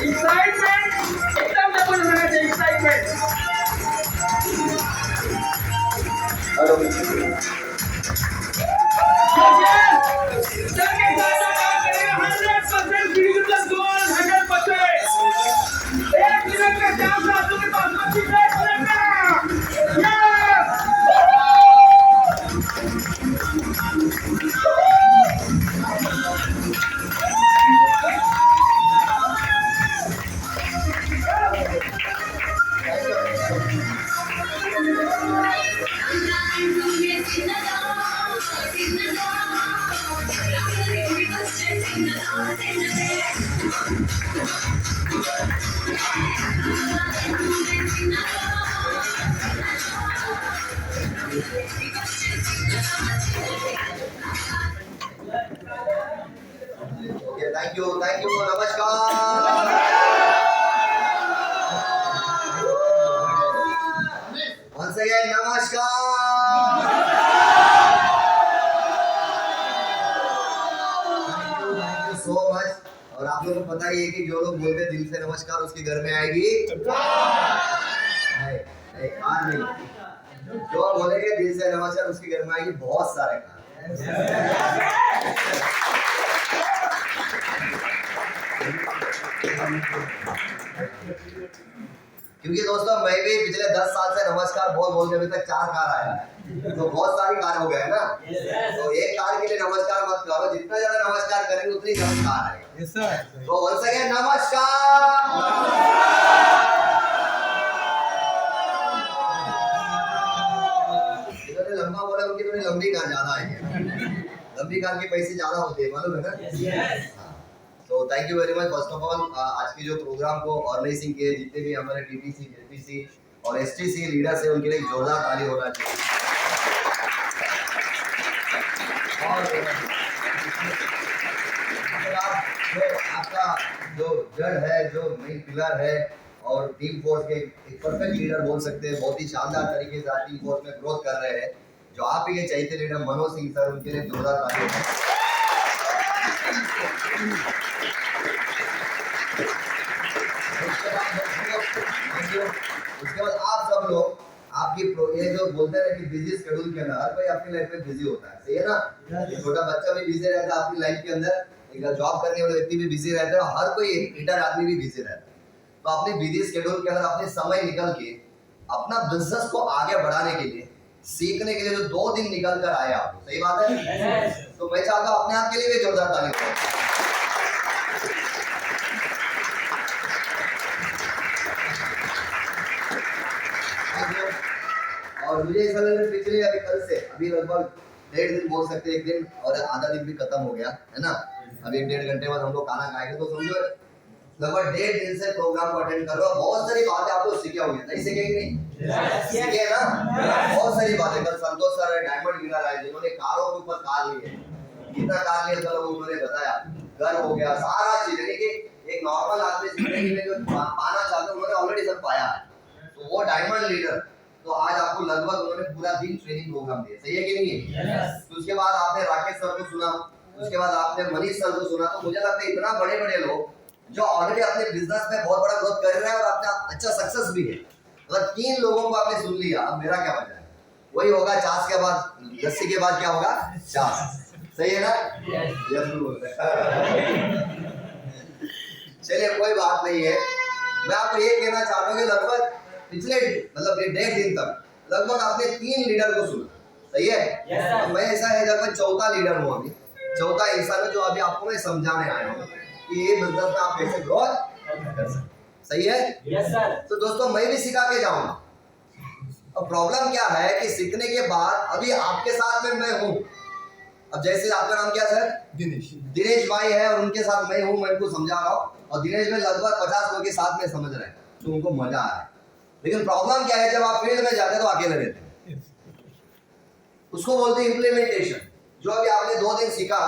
Excitement एकदम double होना चाहिए, एक्साइटमेंट। हेलो थैंक यू, नमस्कार। Once again, नमस्कार। Thank you so much. और आप लोगों को पता ही है कि जो लोग बोलते हैं दिल से नमस्कार उसके घर में आएगी कार नहीं। जो बोलेंगे दिल से नमस्कार उसके घर में आएगी बहुत सारे कार। क्योंकि दोस्तों मैं भी पिछले 10 साल से नमस्कार बोल के अभी तक 4 कार आया है, तो बहुत सारी कार हो गए है ना। तो एक कार के लिए नमस्कार मत करो, जितना ज्यादा नमस्कार करेंगे उतनी ज्यादा कार आएगी। तो वंस अगेन नमस्कार। जिन्होंने लंबा बोला उनकी थोड़ी लंबी कार ज्यादा आएगी, लंबी कार के पैसे ज्यादा होते हैं, मालूम है ना। तो thank you very much. First of all आज के जो प्रोग्राम को ऑर्गेनाइजिंग किए जितने भी हमारे टीटीसी, जेपीसी और एसटीसी लीडर्स हैं उनके लिए जोरदार ताली होना चाहिए। और आपका जो जड़ है, जो मेन पिलर है और टीम फोर्स के एक परफेक्ट लीडर बोल सकते हैं, बहुत ही शानदार तरीके से टीम फोर्स में ग्रोथ कर रहे हैं, जो आप ही के चैत्य लीडर मनोज सिंह सर, उनके लिए जोरदार ताली होना। उसके बाद आप सब लोग आपकी ये जो बोलते हैं कि बिजी शेड्यूल के अंदर हर कोई अपनी लाइफ में बिजी होता है, सही है ना। छोटा बच्चा भी बिजी रहता है अपनी लाइफ के अंदर, एक जॉब करने वाला व्यक्ति भी बिजी रहता है, हर कोई रिटायर आदमी भी बिजी रहता है। तो अपने बिजी शेड्यूल के अंदर अपने समय निकल के अपना बिजनेस को आगे बढ़ाने के लिए, सीखने के लिए जो 2 दिन निकल कर आए आप, सही बात है। तो मैं चाहता हूँ अपने आप के लिए भी जोरदार ताली हो। और मुझे ऐसा लग रहा है पिछले अभी कल से अभी लगभग 1.5 दिन बोल सकते हैं, 1 दिन और आधा दिन भी खत्म हो गया है ना। अभी 1.5 घंटे बाद हम लोग खाना खाएंगे, तो समझो लगभग 1.5 दिन से प्रोग्राम को अटेंड कर रहा हूँ। बहुत सारी बातें आप लोग सीखे होंगे, नहीं सीखे कि नहीं? सीखे ना, बहुत सारी बातें। कल संतोष सर डायमंड विनर आए जिन्होंने कारों के ऊपर कार ली है, कितना कार लिया था उन्होंने बताया, घर हो गया, सारा चीज। यानी कि एक नॉर्मल आदमी जिंदगी में जो पाना चाहते हैं उन्होंने ऑलरेडी सब पाया है, तो वो डायमंड लीडर। तो आज आपको लगभग उन्होंने पूरा दिन ट्रेनिंग प्रोग्राम दिया, सही है कि नहीं? तो उसके बाद आपने राकेश सर को सुना, उसके बाद आपने मनीष सर को सुना। तो मुझे लगता है इतना बड़े लोग जो ऑलरेडी अपने बिजनेस में बहुत बड़ा ग्रोथ कर रहे हैं और अपना अच्छा सक्सेस भी है, अगर 3 लोगों को आपने सुन लिया, अब मेरा क्या बचा है? वही होगा चास के बाद, लस्सी के बाद क्या होगा? चास, सही है ना? चलिए कोई बात नहीं है। मैं आपको ये कहना चाहता हूँ कि लगभग पिछले मतलब 1.5 दिन तक लगभग आपने 3 लीडर को सुना, सही है? तो मैं ऐसा है लगभग 4था लीडर हूँ, अभी 4था इंसान जो अभी आपको मैं समझाने आया हूँ कि ये बिजनेस में आप कैसे ग्रोथ कर सकते, सही है? Yes sir. तो दोस्तों मैं भी सिखा के जाऊंगा। अब प्रॉब्लम क्या है कि सीखने के बाद अभी आपके साथ में मैं हूँ। अब जैसे आपका नाम क्या सर? दिनेश भाई है और उनके साथ मैं हूँ, मैं उनको समझा रहा हूँ और दिनेश में लगभग 50 लोग के साथ में समझ रहे हैं, तो उनको मजा आ रहा है। लेकिन प्रॉब्लम क्या है, जब आप फील्ड में जाते हैं तो अकेले रहते हैं, उसको बोलते हैं इम्प्लीमेंटेशन। जो अभी आपने 2 दिन सीखा,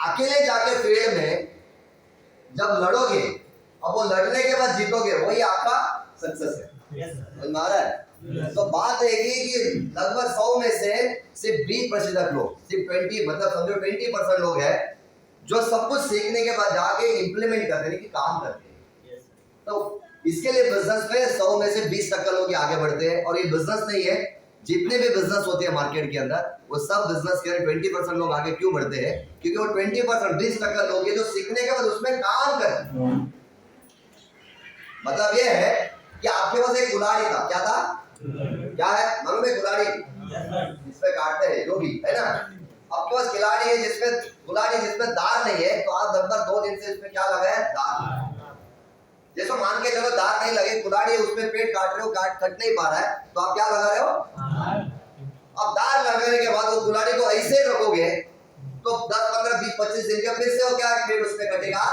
अकेले जाके फील्ड में जब लड़ोगे और वो लड़ने के बाद जीतोगे, वही आपका सक्सेस है। समझ में आ रहा है? तो बात है कि लगभग 100 में से सिर्फ 20% लोग, सिर्फ 20 मतलब समझो 20% लोग हैं जो सब कुछ सीखने के बाद जाके इंप्लीमेंट करते हैं कि काम करते हैं। तो इसके लिए बिजनेस में 100 में से 20% लोग ही आगे बढ़ते हैं। और ये बिजनेस नहीं है, जितने भी बिजनेस होते हैं मार्केट के अंदर वो सब बिजनेस के 20% लोग आगे क्यों बढ़ते हैं? क्योंकि वो 20% 20% लोग हैं जो सीखने के बाद उसमें काम करते हैं। मतलब ये है कि आपके पास एक कुल्हाड़ी था, क्या था? क्या है मालूम है? कुल्हाड़ी जिसपे काटते हैं जो भी है ना। आपके पास खिलाड़ी है जिसमें कुल्हाड़ी जिसमें दार नहीं है, तो आप लगभग 2 दिन से इसमें क्या लगा है? दार। जैसे मान के चलो दार नहीं लगे, कुल्हाड़ी उसमें पेट काट रहे हो, कट नहीं पा रहा है, तो आप क्या लगा रहे हो? अब दार लगाने के बाद वो कुल्हाड़ी को ऐसे रखोगे तो 10 15 20 25 दिन के फिर से वो क्या पेट उसमें कटेगा?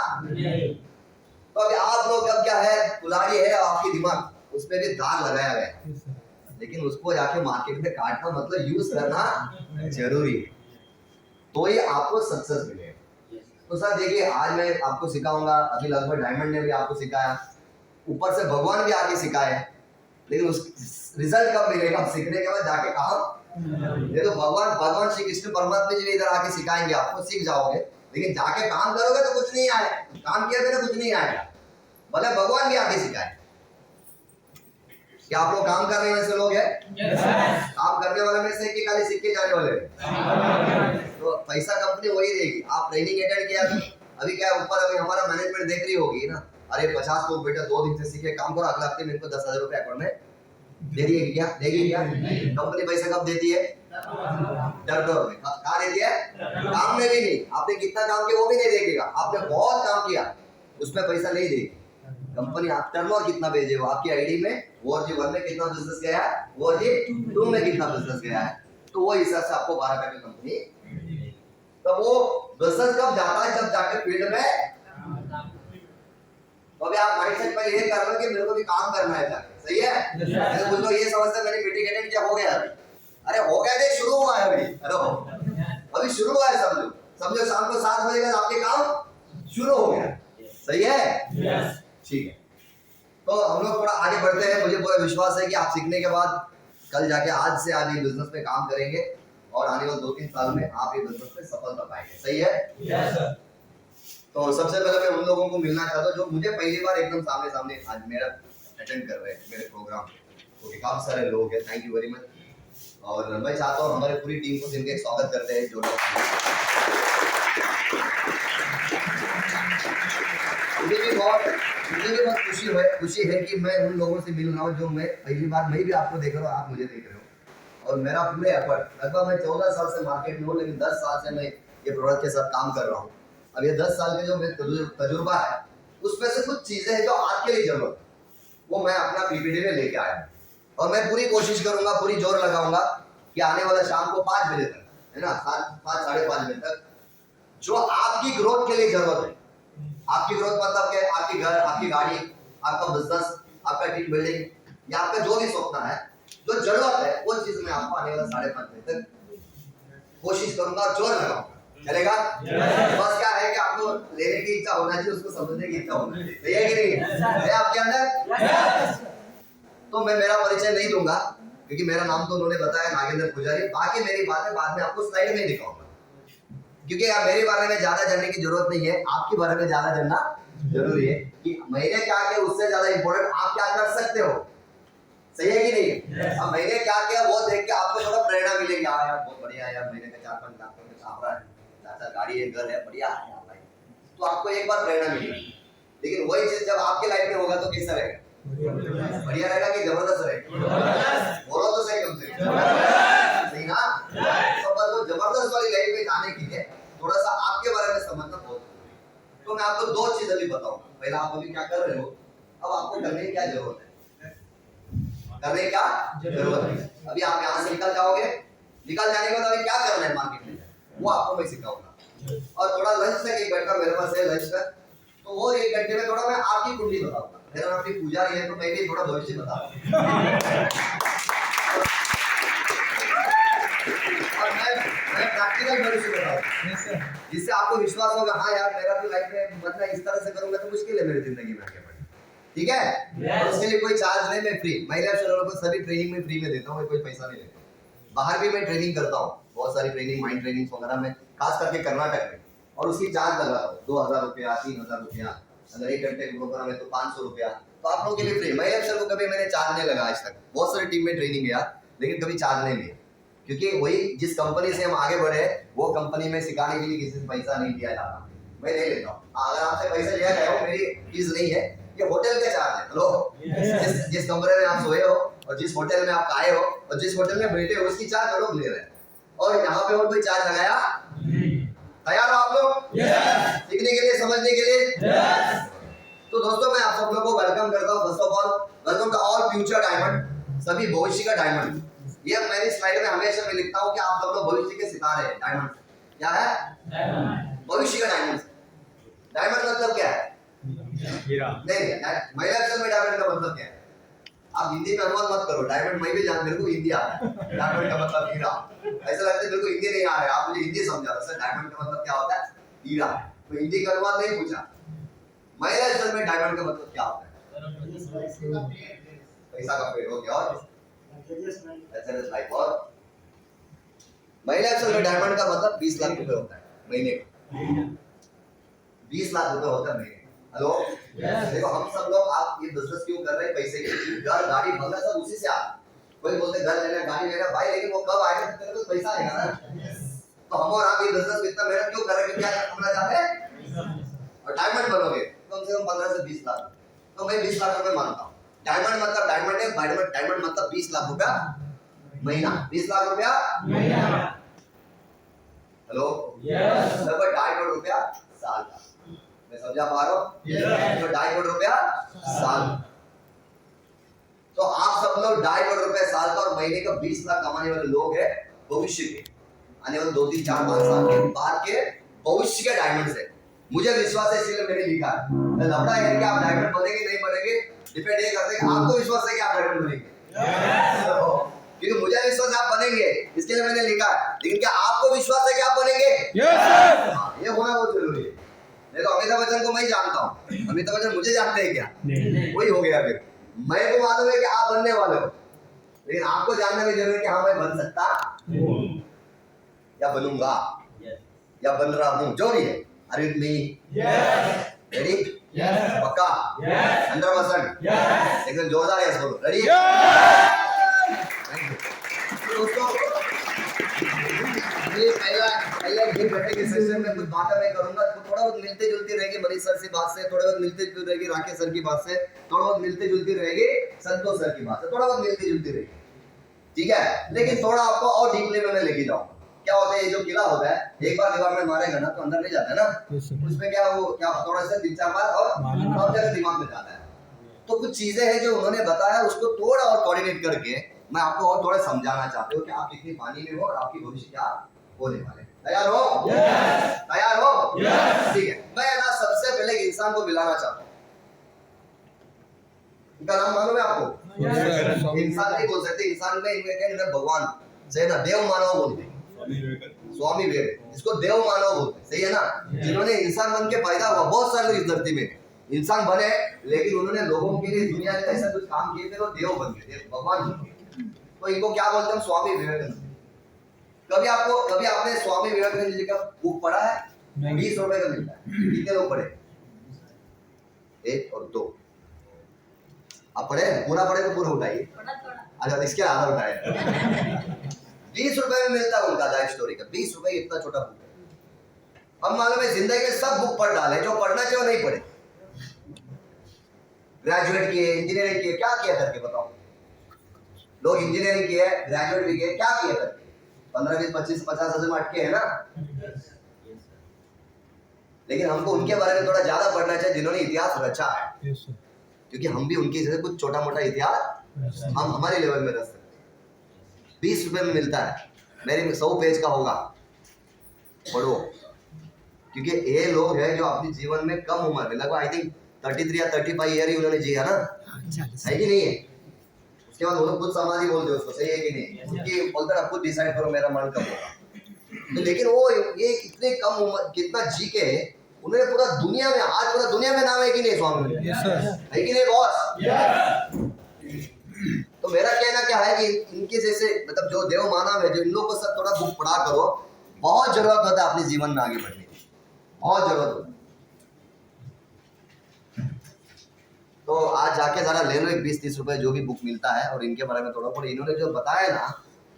तो अभी आप लोग अब क्या है, कुल्हाड़ी है आपकी दिमाग, उसमें भी दार लगाया गया है, लेकिन उसको जाके मार्केट में काटना मतलब यूज करना जरूरी है, तो ये आपको सक्सेस मिलेगा। तो सर देखिए, आज मैं आपको सिखाऊंगा, अभी लगभग डायमंड ने भी आपको सिखाया, ऊपर से भगवान भी आके सिखाए, लेकिन उस रिजल्ट कब मिलेगा? सीखने के बाद जाके काम। ये तो भगवान श्री कृष्ण परमात्मा जी भी इधर आके सिखाएंगे, आपको सीख जाओगे, लेकिन जाके काम करोगे तो कुछ नहीं आएगा, काम किया बिना कुछ नहीं आएगा, भले भगवान भी आके सिखाए। क्या आप लोग काम करने में से लोग हैं? काम करने वाले में से कि खाली सीख के जाने वाले? तो पैसा कंपनी वही देगी। आप ट्रेनिंग अटेंड किया तो अभी क्या ऊपर अभी हमारा मैनेजमेंट देख रही होगी ना, अरे 50 लोग बेटा 2 दिन से सीखे काम करो, अगले हफ्ते में इनको 10,000 रुपए अकाउंट में दे दिए क्या? देगी क्या? कंपनी पैसा कब देती है? डर डर में। कहाँ देती है? काम में भी नहीं। आपने कितना काम किया वो भी नहीं देखेगा, आपने बहुत काम किया उसमें पैसा नहीं देगी कंपनी। आप टर्नओवर कितना भेजे हो आपकी आईडी में, वो जी 1 में कितना बिजनेस गया है, वो जी 2 में कितना बिजनेस गया है, तो वो हिसाब से आपको 12 का कंपनी। तो वो बिजनेस कब जाता है? जब जाके फील्ड में। तो अभी आप माइंडसेट में ये कर लो कि मेरे को भी काम करना है जाके, सही है? कुछ लोग ये समझते मैंने मीटिंग अटेंड किया हो गया, अरे हो गया नहीं, शुरू हुआ है अभी, अभी शुरू हुआ है। समझो शाम को 7 बजे का आपके काम शुरू हो गया, सही है? ठीक है, तो हम लोग थोड़ा आगे बढ़ते हैं। मुझे पूरा विश्वास है कि आप सीखने के बाद कल जाके आज से आप ये बिजनेस में काम करेंगे और आने वाले 2-3 साल में आप ये बिजनेस में सफलता पाएंगे, सही है? Yes sir. तो सबसे पहले मैं उन लोगों को मिलना चाहता हूँ जो मुझे पहली बार एकदम सामने आज मेरा अटेंड कर रहे हैं मेरे प्रोग्राम, तो काफी सारे लोग हैं, थैंक यू वेरी मच। और मैं चाहता हूँ हमारे पूरी टीम को जिनके स्वागत करते हैं, जो मुझे भी बहुत खुशी है कि मैं उन लोगों से मिल रहा हूँ जो मैं पहली बार मैं भी आपको देख रहा हूँ, आप मुझे देख रहे हो। और मेरा पूरे एफर्ट, लगभग मैं 14 साल से मार्केट में हूँ, लेकिन 10 साल से मैं ये प्रोडक्ट के साथ काम कर रहा हूँ। अब ये 10 साल के जो मेरा तजुर्बा है उसमें से कुछ चीजें हैं जो आपके लिए जरूरत है, वो मैं अपना पीपीटी में लेके आया हूँ। और मैं पूरी कोशिश करूंगा, पूरी जोर लगाऊंगा कि आने वाला शाम को 5 बजे तक, है ना, 5 साढ़े 5 बजे तक जो आपकी ग्रोथ के लिए जरूरत है, आपकी ग्रोथ मतलब क्या है? आपकी घर, आपकी गाड़ी, आपका बिजनेस, आपका टीम बिल्डिंग, या आपका जो भी सपना है, जो जरूरत है, वो चीज मैं आपको आने वाला 5:30 बजे तक कोशिश करूंगा और जोर लगाऊंगा, चलेगा? बस क्या है कि आपको लेने की इच्छा होना चाहिए, उसको समझने की इच्छा होना चाहिए, सही है कि नहीं? है आपके अंदर? तो मैं मेरा परिचय नहीं दूंगा क्योंकि मेरा नाम तो उन्होंने बताया, नागेंद्र पुजारी। बाकी मेरी बातें बाद में आपको स्लाइड में दिखाऊंगा, क्योंकि आप मेरे बारे में ज्यादा जानने की जरूरत नहीं है, आपके बारे में ज्यादा जानना जरूरी है कि मैंने क्या किया, उससे ज्यादा इंपॉर्टेंट आप क्या कर सकते हो, सही है कि नहीं? अब मैंने क्या किया वो देख के आपको थोड़ा प्रेरणा मिलेगी, हाँ यार बहुत बढ़िया है यार, मैंने 4-5 लाख रुपए छाप रहा है, ज्यादा गाड़ी है, घर है, बढ़िया है यार भाई, तो आपको एक बार प्रेरणा मिलेगी। लेकिन वही चीज जब आपके लाइफ में होगा तो कैसा रहेगा? बढ़िया रहेगा कि जबरदस्त रहेगा? बोलो तो सही, कम से सही ना? तो बस वो जबरदस्त वाली लाइफ में जाने के लिए थोड़ा सा आपके बारे में समझना बहुत जरूरी है। तो मैं आपको 2 चीज अभी बताऊंगा। पहला, आप अभी क्या कर रहे हो, अब आपको करने की क्या जरूरत है, करने क्या जरूरत है। अभी आप यहाँ से निकल जाओगे, निकल जाने के बाद अभी क्या करना है मार्केट में, वो आपको मैं सिखाऊंगा। और थोड़ा लंच तक 1 घंटा मेरे पास है, लंच तक, तो वो 1 घंटे में थोड़ा मैं आपकी कुंडली बताऊंगा। मेरा नाम भी पुजारी है, तो मैं भी थोड़ा भविष्य बताऊंगा। और मैं प्रैक्टिकल भविष्य बताऊंगा, जिससे आपको विश्वास होगा, हाँ यार मेरा भी लाइफ में मतलब इस तरह से करूंगा तो मुश्किल है मेरी जिंदगी में आगे बढ़ना। ठीक है। और उसके लिए कोई चार्ज नहीं, मैं फ्री महिला अफसरों को सभी ट्रेनिंग में फ्री में देता हूँ, मैं कोई पैसा नहीं लेता। बाहर भी मैं ट्रेनिंग करता हूँ, बहुत सारी ट्रेनिंग, माइंड ट्रेनिंग वगैरह में, खास करके कर्नाटक में, और उसकी चार्ज लगाता हूँ 2000 रुपया, 3000 रुपया, अगर 1 घंटे का प्रोग्राम है तो 500 रुपया। तो आप लोगों के लिए फ्री। महिला अफसर को कभी मैंने चार्ज नहीं लगा आज तक, बहुत सारी टीम में ट्रेनिंग गया लेकिन कभी चार्ज नहीं लिया, क्योंकि वही जिस कंपनी से हम आगे बढ़े वो कंपनी में सिखाने के लिए किसी से पैसा नहीं दिया जाता, मैं नहीं लेता हूँ। अगर आपसे पैसा लिया गया हो, मेरी फीस नहीं है, ये होटल के चार्ज है। हेलो, जिस कमरे में आप सोए हो और जिस होटल में आप आए हो और जिस होटल में बैठे हो उसकी चार्ज लोग ले रहे हैं, और यहाँ पे और कोई चार्ज लगाया। तैयार हो आप लोग सीखने के लिए, समझने के लिए? तो दोस्तों मैं आप सब लोगों को वेलकम करता हूँ। First of all welcome to all future diamond, सभी भविष्य का डायमंड। ये मेरी स्लाइड में हमेशा मैं लिखता हूँ कि आप सब लोग भविष्य के सितारे हैं। डायमंड क्या है? भविष्य का डायमंड। डायमंड मतलब क्या है? हीरा नहीं, महिला अक्षर में डायमंड का मतलब क्या है? आप हिंदी में अनुवाद मत करो, डायमंड मैं भी जान, मेरे को हिंदी आता है। डायमंड का मतलब हीरा, ऐसा लगता है मेरे को हिंदी नहीं आ रहा है, आप मुझे हिंदी समझा रहे। सर डायमंड का मतलब क्या होता है? हीरा। तो हिंदी का अनुवाद नहीं पूछा, महिला अक्षर में डायमंड का मतलब क्या होता है? पैसा का पेड़ हो गया, और और महिला अक्षर में डायमंड का मतलब 20 लाख रुपए होता है महीने का। 20 लाख रुपए होता है महीने। हेलो, देखो हम सब लोग, आप ये बिजनेस क्यों कर रहे हैं? पैसे के लिए। घर गाड़ी बंगला सब उसी से आता। कोई बोलते घर लेना, गाड़ी लेना, भाई लेकिन वो कब आएगा? तेरे को पैसा आएगा ना। तो हम और आप ये बिजनेस इतना मेहनत क्यों कर रहे हैं? क्या करना चाहते हैं? और डायमंड बनोगे कम से कम 15 से 20 लाख। तो मैं 20 लाख रुपए मानता हूँ। डायमंड मतलब डायमंड है, डायमंड मतलब 20 लाख रुपया महीना। 20 लाख रुपया महीना। हेलो, लगभग 2.5 करोड़ रुपया साल का। मैं समझा पा रहा हूँ? तो 2.5 करोड़ रुपया साल। तो आप सब लोग 2.5 करोड़ रुपया साल का और महीने का 20 लाख कमाने वाले लोग हैं भविष्य के, आने वाले 2, 3, 4, 5 साल के बाद के भविष्य के डायमंड से। मुझे विश्वास है, इसलिए मैंने लिखा है। लफड़ा है कि आप डायमंड बनेंगे नहीं बनेंगे, डिपेंड ये करते हैं आपको विश्वास है कि आप डायमंड बनेंगे। क्योंकि मुझे विश्वास है आप बनेंगे, इसके लिए मैंने लिखा है। लेकिन क्या आपको विश्वास है कि आप बनेंगे? ये होना बहुत जरूरी है। नहीं तो अमिताभ बच्चन को मैं जानता हूँ, अमिताभ बच्चन मुझे जानते हैं क्या? वही हो गया। फिर मैं को मालूम है कि आप बनने वाले हो, लेकिन आपको जानना भी जरूरी है कि हाँ मैं बन सकता या बनूंगा या बन रहा हूँ, जो भी है। Are you with me? Ready? पक्का? 100%? एकदम जोरदार यस बोलो। रेडी? दोस्तों ये पहला घंटे के सेशन में कुछ बातें मैं करूंगा, तो थोड़ा बहुत मिलते जुलती रहेगी मनीष सर की बात से, थोड़ा बहुत मिलते जुलती रहेगी राकेश सर की बात से, थोड़ा बहुत मिलते जुलती रहेगी संतोष सर की बात से, थोड़ा बहुत मिलती जुलती रहेगी, ठीक है। लेकिन थोड़ा आपको और डीप लेवल में लेके जाऊंगा। क्या होता है, ये जो किला होता है, एक बार दीवार में मारेगा ना तो अंदर नहीं जाता है ना, उसमें क्या वो क्या थोड़ा सा 3-4 बार और सब जगह दिमाग में जाता है। तो कुछ चीजें हैं जो उन्होंने बताया, उसको थोड़ा और कोऑर्डिनेट करके मैं आपको और थोड़ा समझाना चाहता हूँ कि आप कितनी पानी में हो और आपकी भविष्य क्या होने वाले। तैयार हो? तैयार हो? ठीक है। मैं ना सबसे पहले एक इंसान को मिलाना चाहता हूँ। उनका नाम मालूम है आपको? इंसान नहीं बोल सकते, इंसान में इनमें क्या भगवान सही ना, देव मानव बोलते हैं, स्वामी विवेकानंद, इसको देव मानव बोलते हैं, सही है ना। जिन्होंने इंसान बन के पैदा हुआ, बहुत सारे लोग इस धरती में इंसान बने, लेकिन उन्होंने लोगों के लिए दुनिया में ऐसा कुछ काम किए थे, वो देव बन गए, भगवान बन गए। तो इनको क्या बोलते हैं? स्वामी विवेकानंद। कभी आपने स्वामी विवेकानंद जी का बुक पढ़ा है? 20 रुपए का मिलता है। कितने लोग पढ़े? 1 और 2। आप पढ़े? पूरा पढ़े तो पूरा उठाइए। अच्छा, इसके आधा उठाए। 20 रुपए में मिलता है उनका लाइफ स्टोरी का। 20 रुपए इतना छोटा बुक है। हम मालूम है जिंदगी में सब बुक पढ़ डाले, जो पढ़ना चाहिए वो नहीं पढ़े। ग्रेजुएट किए, इंजीनियरिंग किए, क्या किया करके बताओ? लोग इंजीनियरिंग किए, ग्रेजुएट भी किए, क्या किया करके? 15, 20, 25, 50 हजार में अटके है ना। लेकिन हमको उनके बारे में थोड़ा ज्यादा पढ़ना चाहिए जिन्होंने इतिहास रचा है, क्योंकि हम भी उनके जैसे कुछ छोटा मोटा इतिहास हम हमारे लेवल में रच सकते। 20 रुपए में मिलता है, मेरे 100 पेज का होगा, पढ़ो। क्योंकि ये लोग हैं जो अपने जीवन में कम उम्र में, लगभग आई थिंक 33 या 35 ईयर ही उन्होंने जिया ना, है कि नहीं है? उसके बाद वो लोग खुद समाधि बोलते हैं उसको, सही है कि नहीं? उनकी बोलते हैं खुद डिसाइड करो मेरा मन कब होगा। तो लेकिन वो ये इतने कम उम्र कितना जी के उन्होंने पूरा दुनिया में, आज पूरा दुनिया में नाम है कि नहीं स्वामी? है कि नहीं बॉस? तो मेरा कहना क्या है कि इनके जैसे मतलब जो देव मानव है, जो इन लोगों को सब थोड़ा बुक पढ़ा करो, बहुत जरूरत होता है अपने जीवन में आगे बढ़ने की, बहुत जरूरत होता है। तो आज जाके जरा ले लो एक 20-30 रुपए जो भी बुक मिलता है, और इनके बारे में थोड़ा थोड़ा इन्होंने जो बताया ना,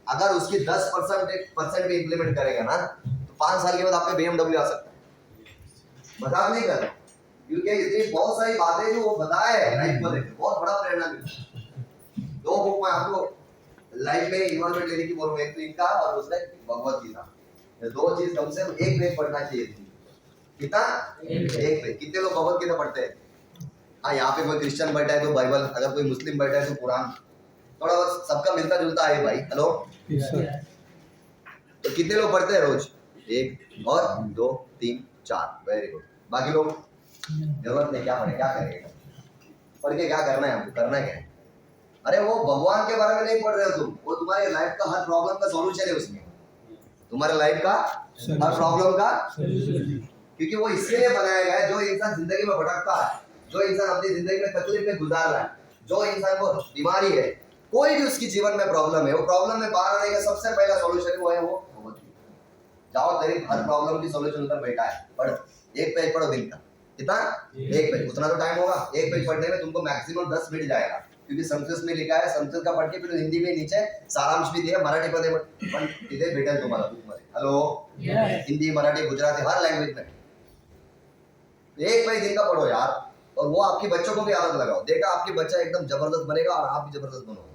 अगर उसकी 10% भी इम्प्लीमेंट करेगा ना, तो 5 साल के बाद आपके BMW आ सकता है। मजाक नहीं कर रहा, क्योंकि इतनी बहुत सारी बातें जो वो बताए हैं लाइफ को लेकर, बहुत बड़ा प्रेरणा मिलता है। 2 बुक मैं आपको लाइफ में इन्वॉल्वमेंट लेने की बोलूंगा, एक तो इनका और दूसरा भगवत गीता। ये 2 चीज कम से कम एक पेज पढ़ना चाहिए थी। कितना? एक पेज। कितने लोग भगवत गीता पढ़ते हैं? हाँ, यहाँ पे कोई क्रिश्चियन बैठा है तो बाइबल, अगर कोई मुस्लिम बैठा है तो कुरान, थोड़ा बहुत सबका मिलता जुलता है भाई। हेलो, तो कितने लोग पढ़ते हैं रोज? 1 और 2 3 4, वेरी गुड। बाकी लोग जरूरत नहीं, क्या पढ़े, क्या करेंगे, पढ़ के क्या करना है, हमको करना क्या है? अरे वो भगवान के बारे में नहीं पढ़ रहे हो तुम, वो तुम्हारे लाइफ का हर प्रॉब्लम का सॉल्यूशन है उसमें, तुम्हारे लाइफ का हर प्रॉब्लम का, क्योंकि वो इसके लिए बनाया गया है। जो इंसान जिंदगी में भटकता है, जो इंसान अपनी जिंदगी में तकलीफ में गुजार रहा है, जो इंसान को बीमारी है, कोई भी उसकी जीवन में प्रॉब्लम है, वो प्रॉब्लम में बाहर आने का सबसे पहला सॉल्यूशन वो है वो भगवत गीता। जाओ, तेरी हर प्रॉब्लम की सॉल्यूशन उधर बैठा है, पढ़ो, एक पेज पढ़ो दिन का। कितना? एक पेज। उतना तो टाइम होगा, एक पेज पढ़ने में तुमको मैक्सिमम 10 मिनट जाएगा, क्योंकि संस्कृत में लिखा है, संस्कृत का पढ़ के फिर हिंदी में नीचे सारांश भी दिया, मराठी मध्ये पण तिथे भेटेल तुम्हाला बुक मध्ये। हेलो, हिंदी, मराठी, गुजराती, हर लैंग्वेज में एक पेज दिन का पढ़ो यार, और वो आपके बच्चों को भी आदत लगाओ, देखा आपके बच्चा एकदम जबरदस्त बनेगा और आप भी जबरदस्त बनोगे।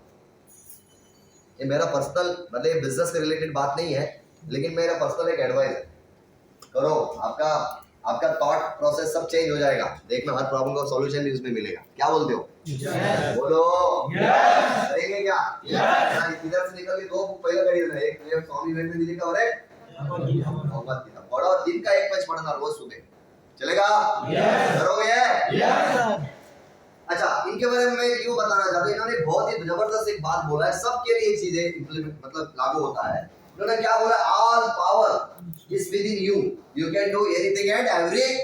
ये मेरा पर्सनल, मतलब ये बिजनेस से रिलेटेड बात नहीं है, लेकिन मेरा पर्सनल एक एडवाइस है, करो, आपका थॉट प्रोसेस सब चेंज हो जाएगा, देखना हर प्रॉब्लम का सॉल्यूशन भी उसमें मिलेगा। क्या बोलते हो? बोलो, करेंगे क्या? इधर से निकल के 2 बुक पहले खरीदना, एक स्वामी विवेकानंद जी का और एक भगवत गीता पढ़ो, दिन का एक पेज पढ़ना रोज सुबह, चलेगा? करोगे? अच्छा, इनके बारे में मैं क्यों बताना चाहता हूँ, इन्होंने बहुत ही जबरदस्त एक बात बोला है, सबके लिए चीजें इम्प्लीमेंट मतलब लागू होता है। उन्होंने क्या बोला? All power is with in you, you can do anything and everything.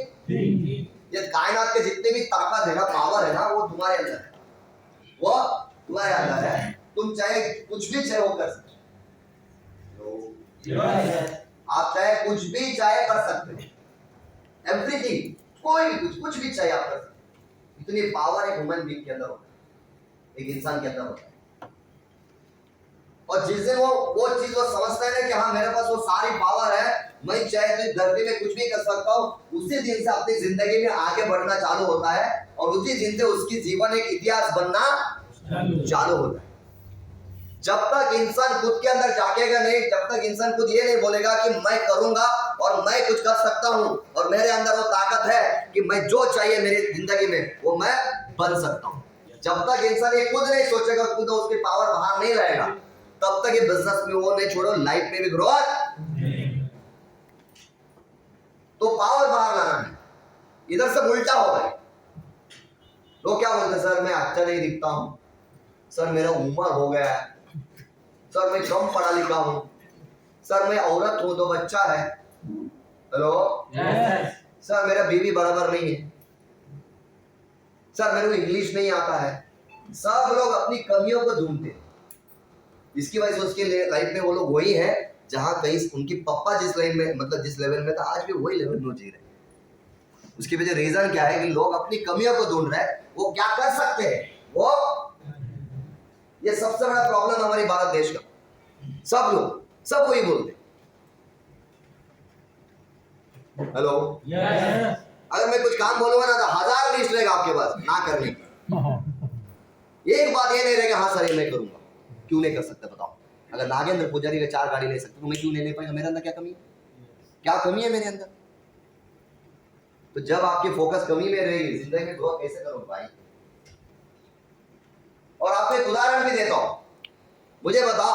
ये कायनात के जितने भी ताकत है ना, पावर है ना, वो तुम्हारे अंदर है, वो तुम्हारे अंदर है। तुम चाहे कुछ भी चाहे वो कर सकते हो, आप चाहे कुछ भी चाहे कर सकते हो, एवरीथिंग, कोई भी कुछ भी चाहे आप कर सकते हो। इतनी पावर एक ह्यूमन बीइंग के अंदर होता है, एक इंसान के अंदर होता है। और जिस दिन वो चीज वो समझता है ना कि हाँ मेरे पास वो सारी पावर है, मैं चाहे तो धरती में कुछ भी कर सकता हूँ, उसी दिन से अपनी जिंदगी में आगे बढ़ना चालू होता है, और उसी दिन से उसकी जीवन एक इतिहास बनना चालू होता है। जब तक इंसान खुद के अंदर जागेगा नहीं, जब तक इंसान खुद ये नहीं बोलेगा कि मैं करूंगा और मैं कुछ कर सकता हूं और मेरे अंदर वो ताकत है कि मैं जो चाहिए मेरी जिंदगी में वो मैं बन सकता हूं, जब तक इंसान ये खुद नहीं सोचेगा, खुद उसकी पावर बाहर नहीं रहेगा, तब तक ये बिजनेस में वो नहीं छोड़ो, लाइफ में भी ग्रोथ। तो पावर बाहर लाना है, इधर से उल्टा हो गया। लोग क्या बोलते हैं? सर मैं अच्छा नहीं दिखता हूं, सर मेरा उम्र हो गया है, सर मैं कम पढ़ा लिखा हूं, सर मैं औरत हूं तो बच्चा है, हेलो, सर मेरा बीवी बराबर नहीं है, सर मेरे को इंग्लिश नहीं आता है। सब लोग अपनी कमियों को ढूंढते हैं, इसकी वजह से उसके लाइफ में वो लोग वही है जहां कहीं उनकी पापा जिस लाइन में, मतलब जिस लेवल में था, आज भी वही लेवल में जी रहे। उसकी वजह रीजन क्या है कि लोग अपनी कमियों को ढूंढ रहे हैं, वो क्या कर सकते हैं वो, ये सबसे बड़ा प्रॉब्लम हमारी भारत देश का। सब लोग सब वही बोलते। हेलो, अगर मैं कुछ काम बोलूंगा ना तो 1000 लिस्ट रहेगा आपके पास ना करने की, एक बात ये नहीं रहेगा हाँ सर ये मैं करूंगा। क्यों नहीं कर सकते बताओ? अगर नागेंद्र पुजारी का 4 गाड़ी ले सकते तो मैं क्यों नहीं ले पाएगा? मेरे अंदर क्या कमी है? क्या कमी है मेरे अंदर? तो जब आपकी फोकस कमी में रहेगी, जिंदगी में ग्रोथ कैसे करोगे भाई? और आपको एक उदाहरण भी देता हूं, मुझे बताओ,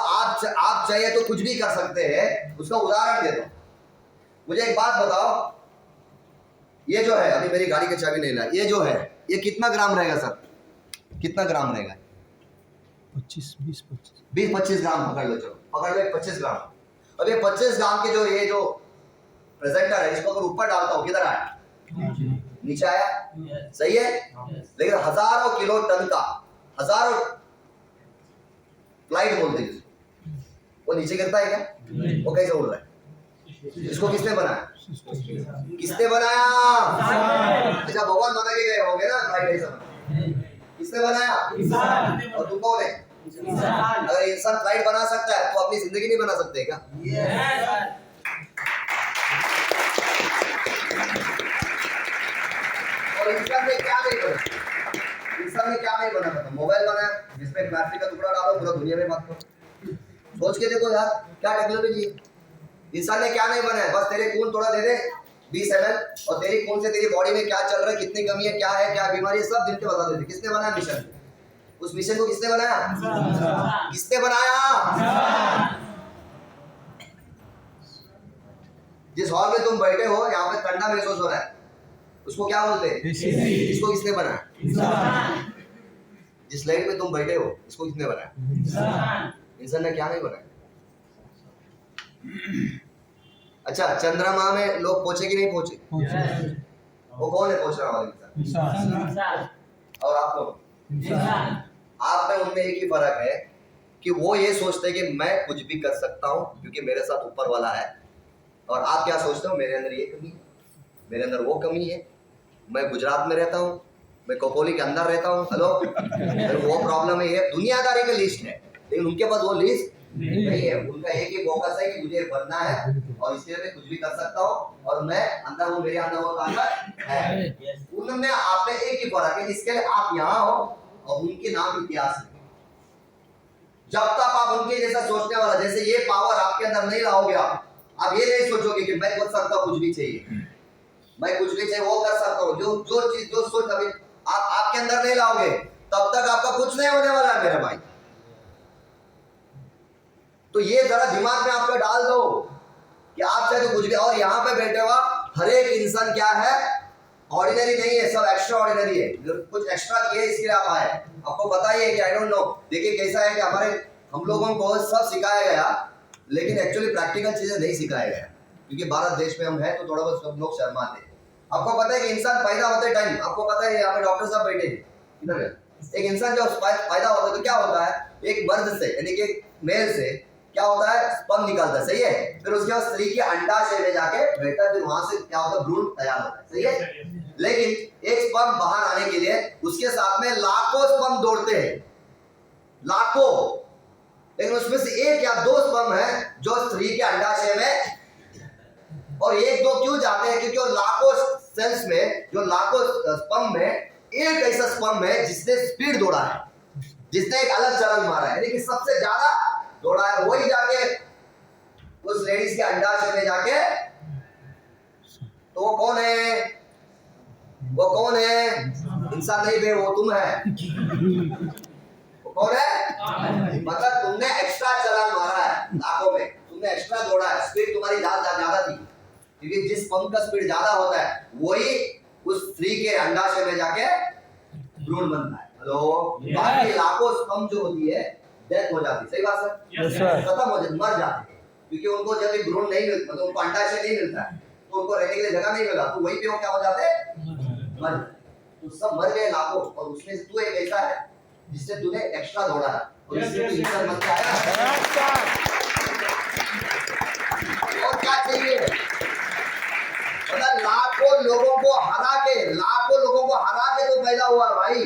आप चाहिए तो कुछ भी कर सकते हैं, उसका उदाहरण देता हूं। मुझे एक बात बताओ, ये जो है, अभी मेरी गाड़ी की चाबी नहीं ला, ये जो है ये कितना ग्राम रहेगा सर? कितना ग्राम रहेगा? 20-25 ग्राम पकड़ लो, चलो पकड़ लो 25 ग्राम। अब ये 25 ग्राम के जो प्रेजेंटर है, इसको अगर ऊपर डालता हूँ किधर आए? नीचे आया, सही है। लेकिन हजारों किलो टन का, हजारों फ्लाइट बोलते हैं वो नीचे गिरता है क्या? वो कैसे उड़ रहा है? इसको किसने बनाया? किसने बनाया? अच्छा भगवान बना के गए होंगे ना फ्लाइट, ऐसा किसने बनाया? और तुम कौन है? अगर इंसान फ्लाइट बना सकता है तो अपनी जिंदगी नहीं बना सकते क्या? और इंसान ने क्या नहीं बना? इंसान ने क्या नहीं बना? पता मोबाइल बनाया जिसमें प्लास्टिक का टुकड़ा डालो पूरा दुनिया में बात करो। सोच के देखो यार क्या टेक्नोलॉजी है। इंसान ने क्या नहीं बनाया? बस तेरे खून थोड़ा दे दे 20 ml और तेरी खून से तेरी बॉडी में क्या चल रहा है, कितनी कमी है, क्या है, क्या बीमारी है, सब दिन के बता देते। किसने बनाया मिशन? उस मिशन को किसने बनाया? किसने बनाया? जिस हॉल में तुम बैठे हो यहाँ पे ठंडा महसूस हो रहा है, उसको क्या बोलते हैं? इसको किसने बनाया? जिस लाइट में तुम बैठे हो इसको किसने बनाया? इंसान ने क्या नहीं बनाया? अच्छा चंद्रमा में लोग पहुंचे कि नहीं पहुंचे? वो कौन है पहुंचने वाला इंसान? और आप कौन? आप में उनमें एक ही फर्क है कि वो ये सोचते हैं कि मैं कुछ भी कर सकता हूँ क्योंकि मेरे साथ ऊपर वाला है, और आप क्या सोचते हो? मेरे अंदर ये कमी है, मेरे अंदर वो कमी है, मैं गुजरात में रहता हूँ, मैं कोपोली के अंदर रहता हूँ, हेलो वो प्रॉब्लम है। ये दुनियादारी का लिस्ट है, लेकिन उनके पास वो लिस्ट नहीं है। उनका एक ही फोकस है कि मुझे बनना है और इसके लिए मैं कुछ भी कर सकता हूँ और मैं अंदर हूँ, मेरे अंदर वो ताकत है। उनमें आप में एक ही फर्क है, इसके लिए आप यहाँ हो और उनके नाम इतिहास है। जब तक आप उनके जैसा सोचने वाला, जैसे ये पावर आपके अंदर नहीं लाओगे, आप ये नहीं सोचोगे कि मैं कर सकता हूँ, कुछ भी चाहिए, मैं कुछ भी चाहिए वो कर सकता हूँ, जो चीज जो सोच अभी आप आपके अंदर नहीं लाओगे तब तक आपका कुछ नहीं होने वाला है मेरे भाई। तो ये जरा दिमाग में आपका डाल दो कि आप चाहे तो कुछ भी। और यहाँ पे बैठे हुआ हर एक इंसान क्या है? ऑर्डिनरी नहीं है, सब एक्स्ट्रा ऑर्डिनरी है। कुछ एक्स्ट्रा किए इसके लिए आप आए। आपको पता ही है कि आई डोंट नो, देखिए कैसा है कि हमारे हम लोगों को सब सिखाया गया लेकिन एक्चुअली प्रैक्टिकल चीजें नहीं सिखाया गया, क्योंकि भारत देश में हम हैं तो थोड़ा बहुत सब लोग शर्माते हैं। आपको पता है कि इंसान पैदा होते टाइम, आपको पता है यहाँ पे डॉक्टर साहब बैठे इधर, एक इंसान जब पैदा होता है तो क्या होता है? एक मर्द से यानी कि मेल से क्या होता है? स्पर्म निकलता है, सही है। फिर उसके बाद स्त्री के अंडाशय में जाके बैठता है, फिर वहां से क्या होता है? भ्रूण तैयार होता है, सही है। लेकिन एक स्पर्म बाहर आने के लिए उसके साथ में लाखों स्पर्म दौड़ते हैं, लाखों, लेकिन उसमें से एक या दो स्पर्म है जो स्त्री के अंडाशय में, और एक दो क्यों जाते हैं? क्योंकि वो लाखों सेल्स में, जो लाखों स्पर्म में एक ऐसा स्पर्म है जिसने स्पीड दौड़ा है, जिसने एक अलग चरण मारा है, यानी कि सबसे ज्यादा दौड़ा है, वही जाके उस लेडीज के अंडाशय में जाके, तो वो कौन है? वो कौन है? इंसान नहीं बे, वो तुम है। वो कौन है? मतलब तुमने एक्स्ट्रा चलन मारा है लाखों में, तुमने एक्स्ट्रा दौड़ा है, स्पीड तुम्हारी ज्यादा थी, क्योंकि जिस पंप का स्पीड ज्यादा होता है वही उस स्त्री के अंडाशय में जाके भ्रूण बनता है। हेलो, बाकी लाखों स्पर्म जो होती है डेथ हो जाती है, सही बात सर? खत्म हो जाती, मर जाती है, क्योंकि उनको जब भी भ्रूण नहीं मिलता, मतलब उनको अंडाशय नहीं मिलता है तो उनको रहने के लिए जगह नहीं मिला, तो वही पे वो क्या हो जाते हैं? मर। तो सब मर गए लाखों, और उसमें से तू एक ऐसा है जिससे तूने एक्स्ट्रा दौड़ा है और इससे तू इंसान बन के आया। और क्या चाहिए? मतलब लाखों लोगों को हरा के तो पैदा हुआ भाई,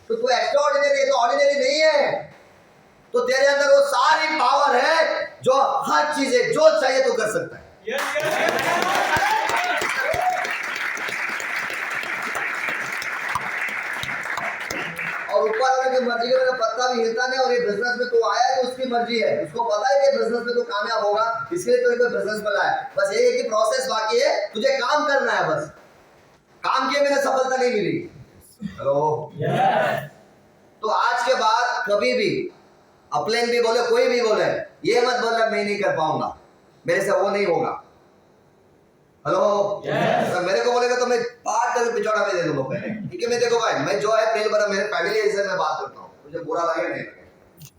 तो तू एक्स्ट्रा ऑर्डिनरी है, तो ऑर्डिनरी नहीं है। तो तेरे अंदर वो सारी पावर है जो हर चीज है, जो चाहिए तो कर सकता है। और ऊपर वाले की मर्जी के मेरा पत्ता भी हिलता नहीं, और ये बिजनेस में तो आया है तो उसकी मर्जी है, उसको पता है कि बिजनेस में तो कामयाब होगा, इसलिए तो एक बिजनेस में लाया। बस ये एक ही प्रोसेस बाकी है, तुझे काम करना है, बस काम किए बिना सफलता नहीं मिली। हेलो, तो आज के बाद कभी भी अपलेन भी बोले, कोई भी बोले, ये मत बोलना मैं नहीं कर पाऊंगा, मेरे से वो नहीं होगा। हेलो, मेरे को बोलेगा तो मैं बात करके पिछौड़ा पे दे दूंगा पहले, ठीक है? मैं देखो भाई, मैं जो है पहले बार मेरे फैमिली से मैं बात करता हूँ, मुझे बुरा लगे नहीं लगे,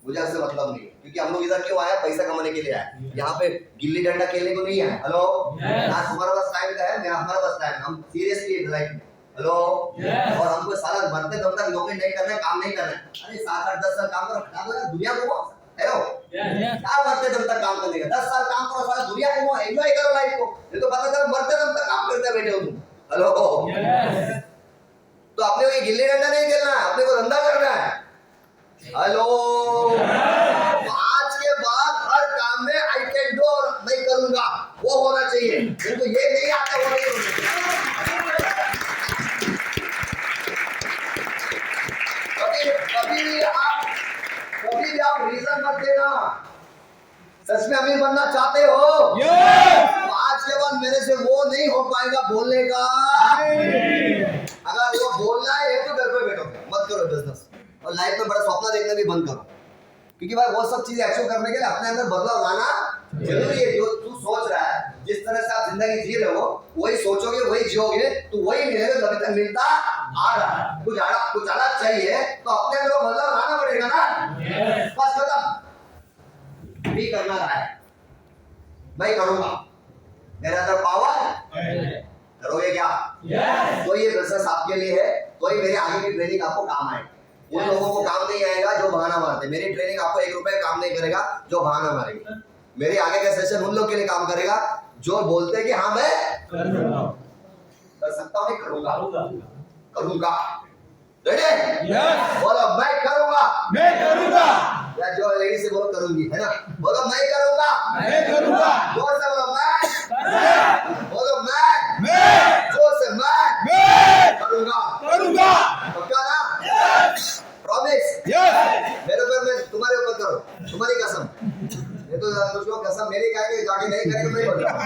मुझे इससे मतलब नहीं है, क्योंकि हम लोग इधर क्यों आए? पैसा कमाने के लिए आए, यहाँ पे गिल्ली डंडा खेलने को नहीं आए। हेलो, आज तुम्हारे पास टाइम का है, मैं हमारा बस टाइम, हम सीरियसली लाइफ में, हेलो, और हमको सारा मरते दम तक नौकरी नहीं करना है, काम नहीं करना है। अरे 7-8-10 साल काम करो, हटा दो यार, दुनिया घूमो, हेलो, क्या मरते दम तक काम करने का, 10 साल काम करो, सारा दुनिया घूमो, एंजॉय करो लाइफ को। ये तो पता चला मरते दम तक काम करते बैठे हो तुम, हेलो। तो अपने को ये गिल्ली डंडा नहीं खेलना है, अपने को धंधा करना है, हेलो। आज के बाद हर काम में आई कैन डू और मैं करूंगा वो होना चाहिए, जिनको ये नहीं आता वो नहीं होना चाहिए। कभी भी आप रीजन मत देना। सच में अमीर बनना चाहते हो, तो आज के बाद मेरे से वो नहीं हो पाएगा बोलने का। अगर वो बोलना है तो घर पे बैठो, मत करो बिजनेस, और लाइफ में बड़ा सपना देखना भी बंद करो, क्योंकि भाई वो सब चीजें अचीव करने के लिए अपने अंदर बदलाव लाना जरूरी है। जो तू सोच रहा है, जिस तरह से आप जिंदगी जी रहे हो, वही सोचोगे, वही जियोगे, तो वही मिलेगा जो अभी तक मिलता आ रहा है। कुछ अलग चाहिए तो अपने अंदर बदलाव लाना पड़ेगा ना। बस खत्म, भी करना रहा है, मैं करूंगा, मेरे अंदर पावर, करोगे क्या? तो ये बिजनेस आपके लिए है, तो ही मेरी आगे की ट्रेनिंग आपको काम आएगी। उन लोगों को काम नहीं आएगा जो बहाना मारते, मेरी ट्रेनिंग आपको 1 रुपए काम नहीं करेगा जो बहाना मारेगी। मेरे आगे का सेशन उन लोग के लिए काम करेगा जो बोलते हैं कि हाँ मैं कर सकता हूँ, करूंगा। रेडी? बोलो मैं करूंगा, या जो लेडी से बोलो करूंगी, है ना? बोलो मैं करूंगा, जोर से बोलो मैं, बोलो मैं, जोर से मैं करूंगा। पक्का ना? प्रॉमिस? मेरे ऊपर, मैं तुम्हारे ऊपर करो, तुम्हारी कसम। ये तो कुछ लोग कसम मेरी क्या कि जाके नहीं करेंगे, मैं बोल रहा हूं,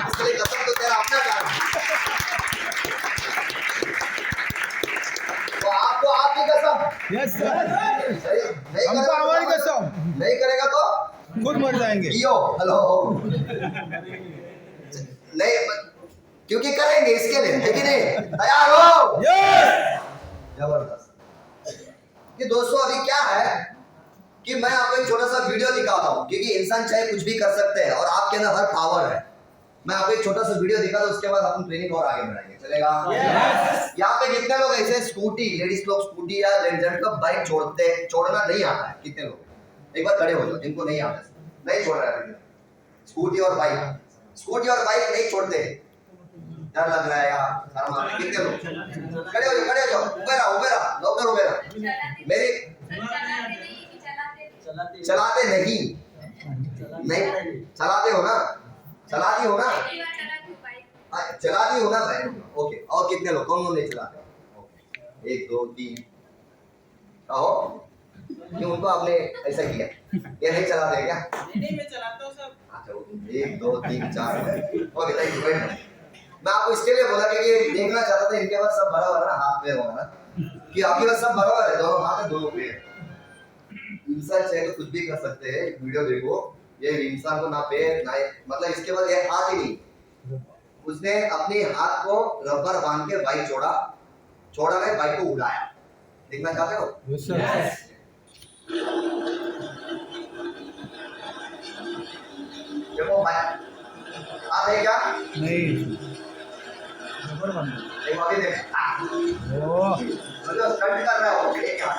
इसलिए कसम तो तेरा अपना काम। तो आपको आपकी कसम, यस सर, नहीं हमको हमारी कसम, नहीं करेगा तो खुद मर जाएंगे। यो हेलो नहीं, क्योंकि करेंगे इसके लिए, है कि नहीं? तैयार हो? जबरदस्त। कि दोस्तों अभी क्या है कि मैं आपको एक छोटा सा वीडियो दिखाता हूँ, क्योंकि इंसान चाहे कुछ भी कर सकते हैं और आपके अंदर हर पावर है। मैं आपको एक छोटा सा वीडियो दिखा दूं, उसके बाद अपन ट्रेनिंग और आगे बढ़ाएंगे, चलेगा? यहाँ पे कितने लोग ऐसे स्कूटी, लेडीज लोग स्कूटी या जेंट्स लोग बाइक छोड़ना नहीं आता है? कितने लोग? एक बार खड़े हो जाओ जिनको नहीं आता, नहीं छोड़ रहा है स्कूटी और बाइक नहीं छोड़ते, डर लग रहा है यार, शर्म आ रही है। कितने लोग? खड़े हो जाओ, उबे रहा, नौकर उबे रहा। मेरी चलाते नहीं चलाते हो ना, चलाती हो ना, भाई। ओके, और कितने लोग, कौन नहीं चलाते? 1 2 3, कहो क्यों उनको आपने ऐसा किया? ये नहीं चलाते क्या? नहीं मैं चलाता हूँ सब। अच्छा 1 2 3 4, ओके थैंक यू। मैं आपको इसके लिए बोला कि देखना चाहता था इनके पास सब बराबर है, हाथ पैर होगा ना, कि आपके पास सब बराबर है, दोनों हाथ है दोनों पैर। इंसान चाहे तो कुछ भी कर सकते हैं। वीडियो देखो, ये इंसान को ना पैर ना, मतलब इसके बाद ये हाथ ही नहीं, उसने अपने हाथ को रबर बांध के बाइक छोड़ा नहीं, बाइक को उड़ाया। देखना चाहते हो? Yes sir. देखो बाइक आप है क्या? नहीं, देखो अभी देख, मतलब स्टंट कर रहा हो, ये क्या?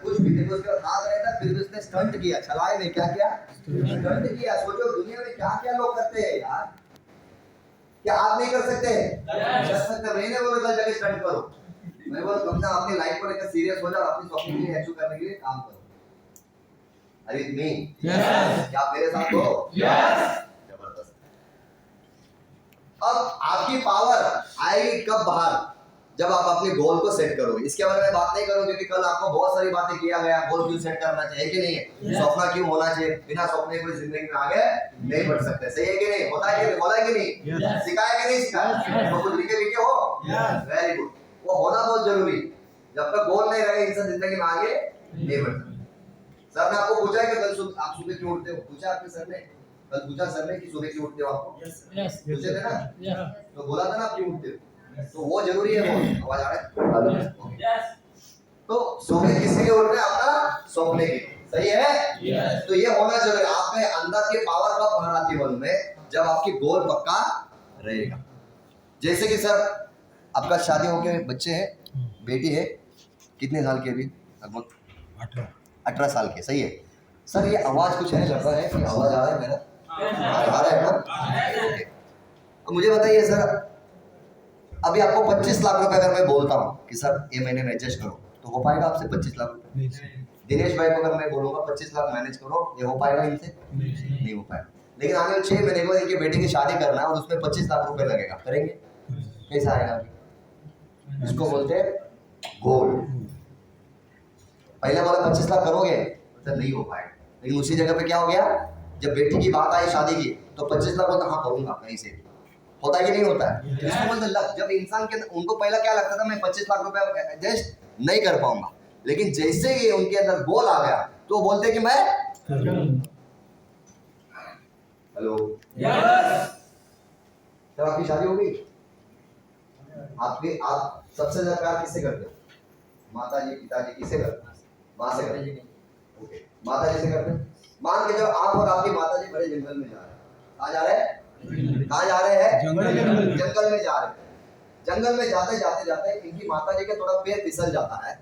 कुछ भी देखो, उसके हाथ रहता फिर भी उसने स्टंट किया, चलाए में क्या स्टंट किया। सोचो दुनिया में क्या क्या लोग करते हैं यार, क्या आप नहीं कर सकते? कर सकते। मैंने बोला कल जाके स्टंट करो, मैं बोला तुम ना अपनी लाइफ को लेकर सीरियस हो जाओ, अपनी स्वप्न के लिए अचीव करने के लिए काम करो। अरे मी क्या आप मेरे साथ हो? जबरदस्त। अब आपकी पावर आएगी कब बाहर? जब आप अपने गोल को सेट करोगे। इसके बारे में बात नहीं करूँ क्योंकि कल आपको बहुत सारी बातें किया गया, गोल क्यों सेट करना चाहिए कि नहीं है, सपना क्यों होना चाहिए, बिना सपने कोई जिंदगी में आगे नहीं बढ़ सकते। सही है कि नहीं, होता है कि नहीं, बोला है कि नहीं, सिखाया कि नहीं सिखाया, तो कुछ लिखे हो, वेरी गुड। वो होना बहुत जरूरी, जब तक गोल नहीं रहेगा इंसान जिंदगी में आगे नहीं बढ़ सकता। सर ने आपको पूछा है कि कल आप सुबह क्यों उठते हो, पूछा आपके सर ने, कल पूछा सर ने कि सुबह क्यों उठते हो आपको, पूछे थे ना, तो बोला था ना आप क्यों उठते हो, तो वो जरूरी है। वो आवाज आ रहा है, तो सुबह किसी के उठने अपना सोने की, सही है, तो ये होना जरूरी। आप में अंदर की पावर कब बाहर आती है में, जब आपकी गोल पक्का रहेगा। जैसे कि सर आपका शादी होके बच्चे हैं, बेटी है, कितने साल की अभी, लगभग 18 साल के, सही है। सर ये आवाज कुछ है, लग रहा है कि आवाज आ रहा है मेरा, आ रहा है ना, तो मुझे बताइए सर, अभी आपको 25 लाख रुपए अगर मैं बोलता हूँ कि सर ये महीने में एडजस्ट करो, तो हो पाएगा आपसे 25 लाख रुपए? दिनेश भाई को अगर मैं बोलूंगा 25 लाख मैनेज करो, ये हो पाएगा इनसे? नहीं हो पाएगा। लेकिन आगे 6 महीने में इनकी बेटी की शादी करना है और उसमें 25 लाख रुपए लगेगा, करेंगे? कैसा आएगा? इसको बोलते हैं गोल। पहले बोला 25 लाख करोगे, तो नहीं हो पाएगा। लेकिन उसी जगह पे क्या हो गया, जब बेटी की बात आई शादी की, तो 25 लाख बोलता हाँ करूंगा कहीं से। होता है कि नहीं होता है? इसको बोलते लक। जब इंसान के उनको पहला क्या लगता था, मैं 25 लाख रुपए एडजस्ट नहीं कर पाऊंगा, लेकिन जैसे ही उनके अंदर गोल आ गया तो वो बोलते कि मैं, हेलो, जब आपकी शादी हो गई, आप सबसे ज्यादा प्यार किससे करते हो? माता जी, पिताजी, किससे करते हो? माँ से करते हो, ओके, माता जी से करते हो। मान के जब आप और आपकी माता जी बड़े जंगल में जा रहे हैं, कहाँ जा रहे हैं, कहाँ जा रहे हैं, जंगल में जा रहे हैं। जंगल में जाते जाते जाते इनकी माता जी का थोड़ा पैर फिसल जाता है,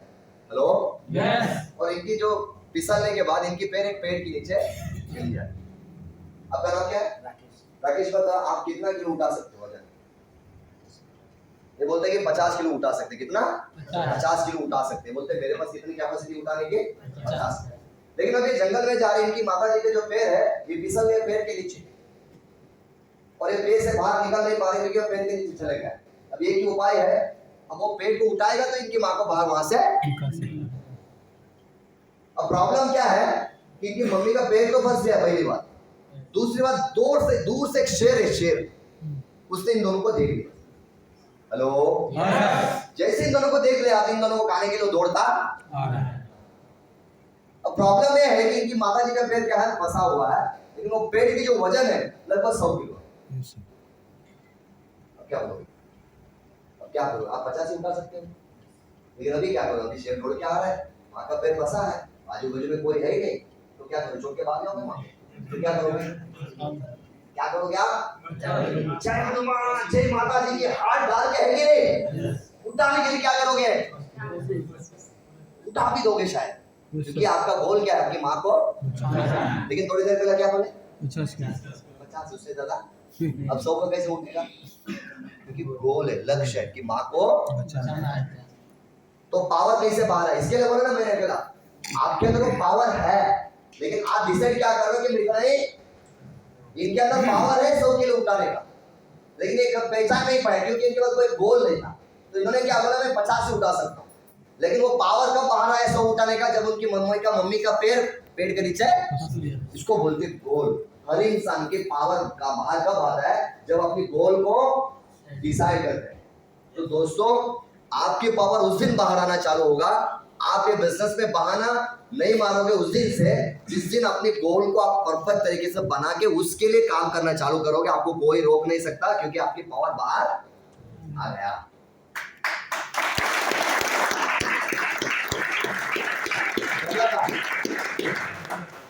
हेलो, और इनकी जो फिसलने के बाद इनकी पैर एक पेड़ के नीचे गिर जाए। आपका नाम क्या है? राकेश। बता आप कितना किलो उठा सकते हो वजन? ये बोलते हैं कि 50 किलो उठा सकते। कितना? 50 किलो उठा सकते। बोलते मेरे पास इतनी कैपेसिटी उठाने की 50। लेकिन अभी जंगल में जा रही इनकी माता जी के जो पैर है ये फिसल गए पैर के नीचे, और ये पेड़ से बाहर निकल नहीं पा रहे क्योंकि पेड़ के नीचे चले गए। अब एक ही उपाय है, अब वो पेड़ को उठाएगा तो इनकी माँ को बाहर वहां से। अब प्रॉब्लम क्या है कि इनकी मम्मी का पेड़ तो फंस गया, पहली बात। दूसरी बात, दूर से एक शेर है, शेर, उसने इन दोनों को देख लिया। हेलो, जैसे इन दोनों को देख लिया, इन दोनों को खाने के लिए दौड़ता। अब प्रॉब्लम यह है कि इनकी माता जी का पेड़ क्या है, फंसा हुआ है, लेकिन वो पेड़ की जो वजन है लगभग 100 किलो। अब क्या करोगे? अब क्या करोगे? आप 50 ही उठा सकते हो, लेकिन अभी क्या करोगे? अभी शेर दौड़ के आ रहा है, माँ का पैर फंसा है, आजू बाजू में कोई है ही नहीं, तो क्या करोगे? छोड़ के भाग जाओगे माँ? तो क्या करोगे? क्या करोगे आप? जय हनुमान, जय माता जी की हाथ डाल के है कि नहीं, उठाने के लिए क्या करोगे? उठा भी दोगे शायद, क्योंकि आपका गोल क्या है, आपकी माँ को। लेकिन थोड़ी देर पहले क्या बोले, 50 उससे ज्यादा। अब 100 का कैसे उठेगा? क्योंकि गोल है, लक्ष्य है कि माँ को। तो पावर कैसे बाहर है? इसके लिए बोला ना मैंने पहला, आपके अंदर वो पावर है, लेकिन आप डिसाइड क्या कर रहे हो कि नहीं, इनके अंदर पावर है 100 किलो उठाने का, लेकिन ये पहचान नहीं पाए क्योंकि इनके पास कोई गोल नहीं था। तो इन्होंने क्या बोला, मैं 50 से उठा सकता हूँ, लेकिन वो पावर कब बाहर आया 100 उठाने का, जब उनकी मम्मी का पैर पेड़ के नीचे। इसको बोलते गोल। हर इंसान के पावर का बाहर कब आता है, जब अपनी गोल को डिसाइड करते हैं। तो दोस्तों, आपकी पावर उस दिन बाहर आना चालू होगा, आप ये बिजनेस में बहाना नहीं मारोगे उस दिन से, जिस दिन अपनी गोल को आप परफेक्ट तरीके से बना के उसके लिए काम करना चालू करोगे। आपको कोई रोक नहीं सकता, क्योंकि आपकी पावर बाहर आ गया।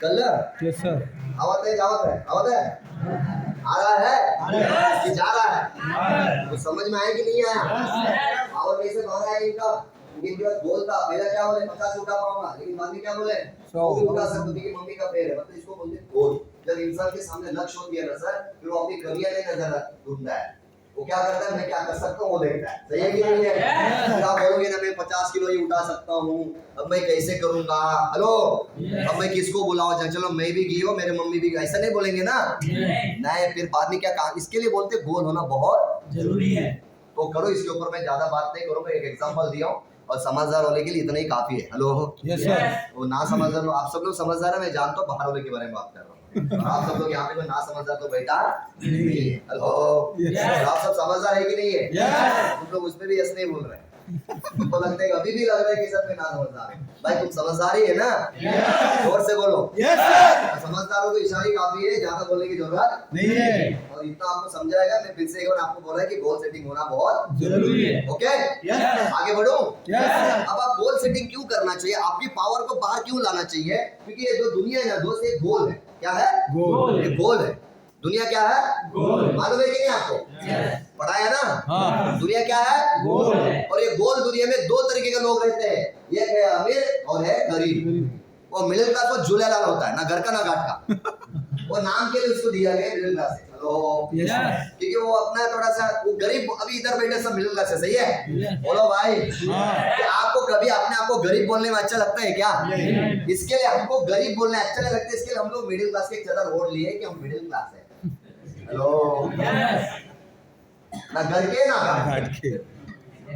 कलर यस सर, आवत है, जावत है, आवत है, आ रहा है कि जा रहा है? तो समझ में आया कि नहीं आया? पावर कैसे बाहर आया इनका? इनके पास गोल था, पहला क्या बोले 50 उठा पाऊंगा, लेकिन बाद में क्या बोले 100 भी उठा सकते, क्योंकि मम्मी का पैर है। मतलब इसको बोलते हैं गोल। जब इंसान के सामने लक्ष्य होती है ना सर, फिर वो अपनी कमियां नहीं नजर ढूंढता है, वो क्या करता है, मैं क्या कर सकता हूँ वो देखता है। सही है कि नहीं है? फिर आप बोलोगे ना मैं 50 किलो ही उठा सकता हूँ, अब मैं कैसे करूंगा, हेलो, अब मैं किसको बुलाऊं, चलो मैं भी गियो, मेरे मम्मी भी, ऐसा नहीं बोलेंगे ना। नहीं, फिर बाद में क्या काम, इसके लिए बोलते गोल होना बहुत जरूरी है। वो करो, इसके ऊपर मैं ज्यादा बात नहीं करूंगा, एक एग्जांपल दिया हूँ और समझदार होने के लिए इतना ही काफी है। Hello, Yes, sir. वो ना समझदार लोग, आप सब लोग समझदार है, मैं जानता हूँ, बाहर वाले के बारे में बात कर रहा हूँ। और आप सब लोग यहाँ पे कोई ना समझदार तो बैठा नहीं है। हेलो, आप सब समझदार है कि नहीं है? तुम लोग उसमें भी यस नहीं बोल रहे हैं, तुमको लगता है, अभी भी लग रहा है कि सब में ना समझदार है। भाई तुम समझदार ही है ना? जोर से बोलो। Yes, sir. समझदारों को इशारे काफी है, ज्यादा बोलने की जरूरत नहीं है। और इतना आपको समझाएगा। मैं फिर से एक बार आपको बोल रहा है कि गोल सेटिंग होना बहुत जरूरी है। ओके। Yes, sir. आगे बढ़ो। Yes, sir. अब आप गोल सेटिंग क्यों करना चाहिए, आपकी पावर को बाहर क्यों लाना चाहिए? क्योंकि ये जो दुनिया है ना दोस्त, एक गोल है। क्या है? गोल। एक गोल है। दुनिया क्या है? गोल। मालूम है कि नहीं आपको? पढ़ा है ना? हाँ। दुनिया क्या है? गोल है। और ये गोल दुनिया में दो तरीके के लोग रहते हैं, एक है अमीर और है गरीब। वो मिडिल क्लास को झूले लाल होता है, ना घर का ना घाट का। वो नाम के लिए उसको दिया गया मिडिल क्लास है। Hello, Yes, sir. क्योंकि वो अपना थोड़ा सा, वो गरीब अभी इधर बैठे सब मिडिल क्लास है, सही है? बोलो भाई, कि आपको कभी अपने आप को गरीब बोलने में अच्छा लगता है क्या? इसके लिए हमको गरीब बोलने अच्छा नहीं लगता, इसके लिए हम लोग मिडिल क्लास के चादर ओढ़ लिए कि हम मिडिल क्लास है। हेलो, ना घर के ना घाट के,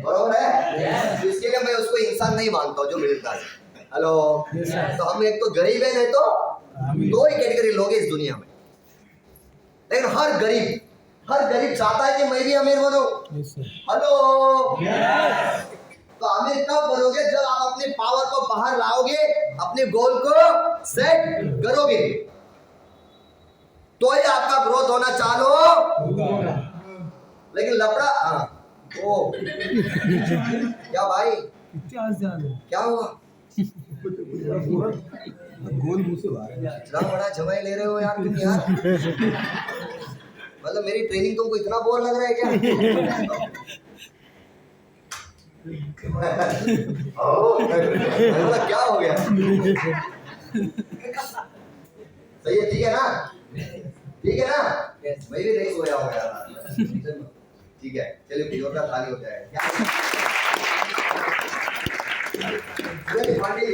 बरोबर है? तो इसके लिए मैं उसको इंसान नहीं मानता हूँ जो मिडिल क्लास है। हेलो, तो हम एक तो गरीब है, नहीं तो दो ही कैटेगरी लोग हैं इस दुनिया में। लेकिन हर गरीब चाहता है कि मैं भी अमीर बनूं। हेलो, तो अमीर कब बनोगे? जब आप अपनी पावर को बाहर लाओगे, अपने गोल को सेट करोगे, तो ही आपका ग्रोथ होना चालू। लेकिन लफड़ा, ओ क्या भाई, क्या हुआ? इतना बड़ा जमाई ले रहे हो यार तुम यार, मतलब मेरी ट्रेनिंग तुमको इतना बोर लग रहा है क्या? क्या हो गया? सही है, ठीक है ना? ठीक है ना? मैं भी नहीं सोया हूँ यार। ठीक है, चलिए जोरदार ताली हो जाए। पांडे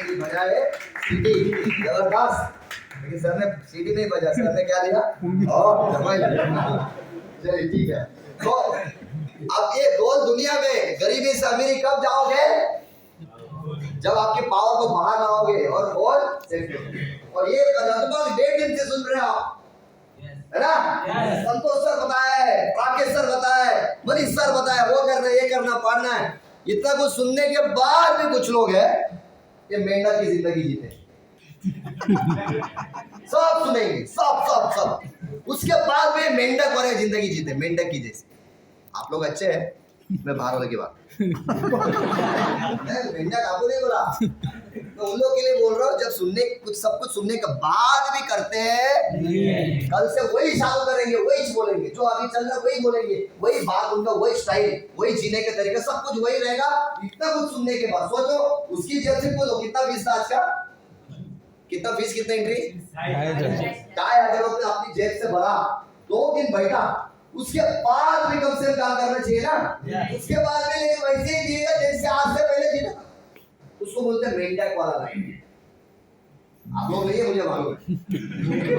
जी बजाए सीटी, जबरदस्त। लेकिन सर ने सीटी नहीं बजा, सर ने क्या दिया? चलिए ठीक है। तो अब ये गोल दुनिया में गरीबी से अमीरी कब जाओगे? जब आपके पावर को बाहर लाओगे और गोल सेट करोगे। और ये लगभग 1.5 दिन से सुन रहे हो आप, है ना? संतोष सर बताया है, राकेश सर बताया है, मनीष सर बताया, वो करना है, ये करना, पढ़ना है। इतना कुछ सुनने के बाद भी कुछ लोग हैं ये मेंढक की जिंदगी जीते। सब सुनेंगे, सब उसके बाद भी मेंढक वाले जिंदगी जीते, मेंढक की जैसे। आप लोग अच्छे हैं, मैं बाहर वाले की बात मेंढक आपको नहीं बोला, तो उन लोग के लिए बोल रहा हूँ जब सब कुछ सुनने के बाद भी करते हैं, कल से वही चालू करेंगे, वही बोलेंगे, जो अभी चल रहा है वही बोलेंगे, वही बात उनका, वही स्टाइल, वही जीने के तरीके, सब कुछ वही रहेगा। इतना कुछ सुनने के बाद सोचो उसकी जेब से बोलो कितना फीस था आज का? कितना फीस, कितना एंट्री? 2,500 रुपये अपनी जेब से भरा, 2 दिन बैठा, उसके बाद भी कम से कम काम करना चाहिए ना? उसके बाद भी लेकिन वैसे ही जिएगा जैसे आज से पहले जीना, उसको बोलते हैं मेंढक वाला लाइफ। आप लोग नहीं है, मुझे मालूम है,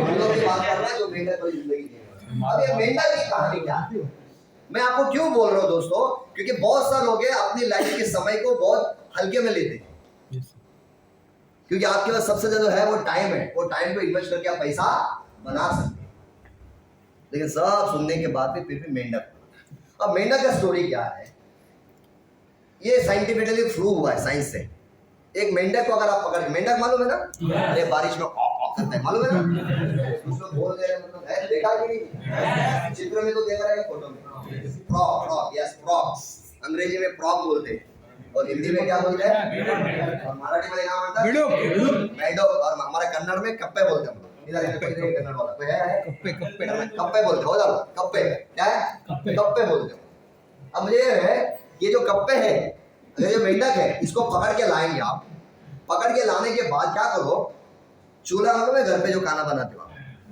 हम लोग की बात कर रहे हैं जो मेंढक वाली जिंदगी जी। अब ये मेंढक की कहानी क्या है, मैं आपको क्यों बोल रहा हूँ दोस्तों? क्योंकि बहुत सारे लोग अपनी लाइफ के समय को बहुत हल्के में लेते हैं, क्योंकि आपके पास सबसे ज्यादा है वो टाइम है, वो टाइम को इन्वेस्ट करके आप पैसा बना सकते हैं। लेकिन सब सुनने के बाद भी फिर भी मेंढक। अब मेंढक का स्टोरी क्या है, ये साइंटिफिकली प्रूव हुआ है साइंस से। एक मेंढक को अगर आप पकड़, मेंढक मालूम है ना? अरे बारिश में करता है, मालूम है ना? उसमें बोल दे रहे, मतलब है, देखा कि नहीं? चित्र में तो देख रहे हैं, फोटो में फ्रॉग, यस फ्रॉग, अंग्रेजी में फ्रॉग बोलते हैं, और हिंदी में क्या बोलते हैं, और मराठी में क्या बोलते हैं? मेंढक, और हमारे कन्नड़ में कप्पे बोलते हैं। इधर कन्नड़ वाला कोई है? कप्पे बोलते हो, कप्पे क्या है? कप्पे बोलते हो। अब मुझे ये जो कप्पे है, ये जो मेंढक है, इसको पकड़ के लाएंगे आप। पकड़ के लाने के बाद क्या करो, चूल्हा रखो, मैं घर पे जो खाना बनाते हो,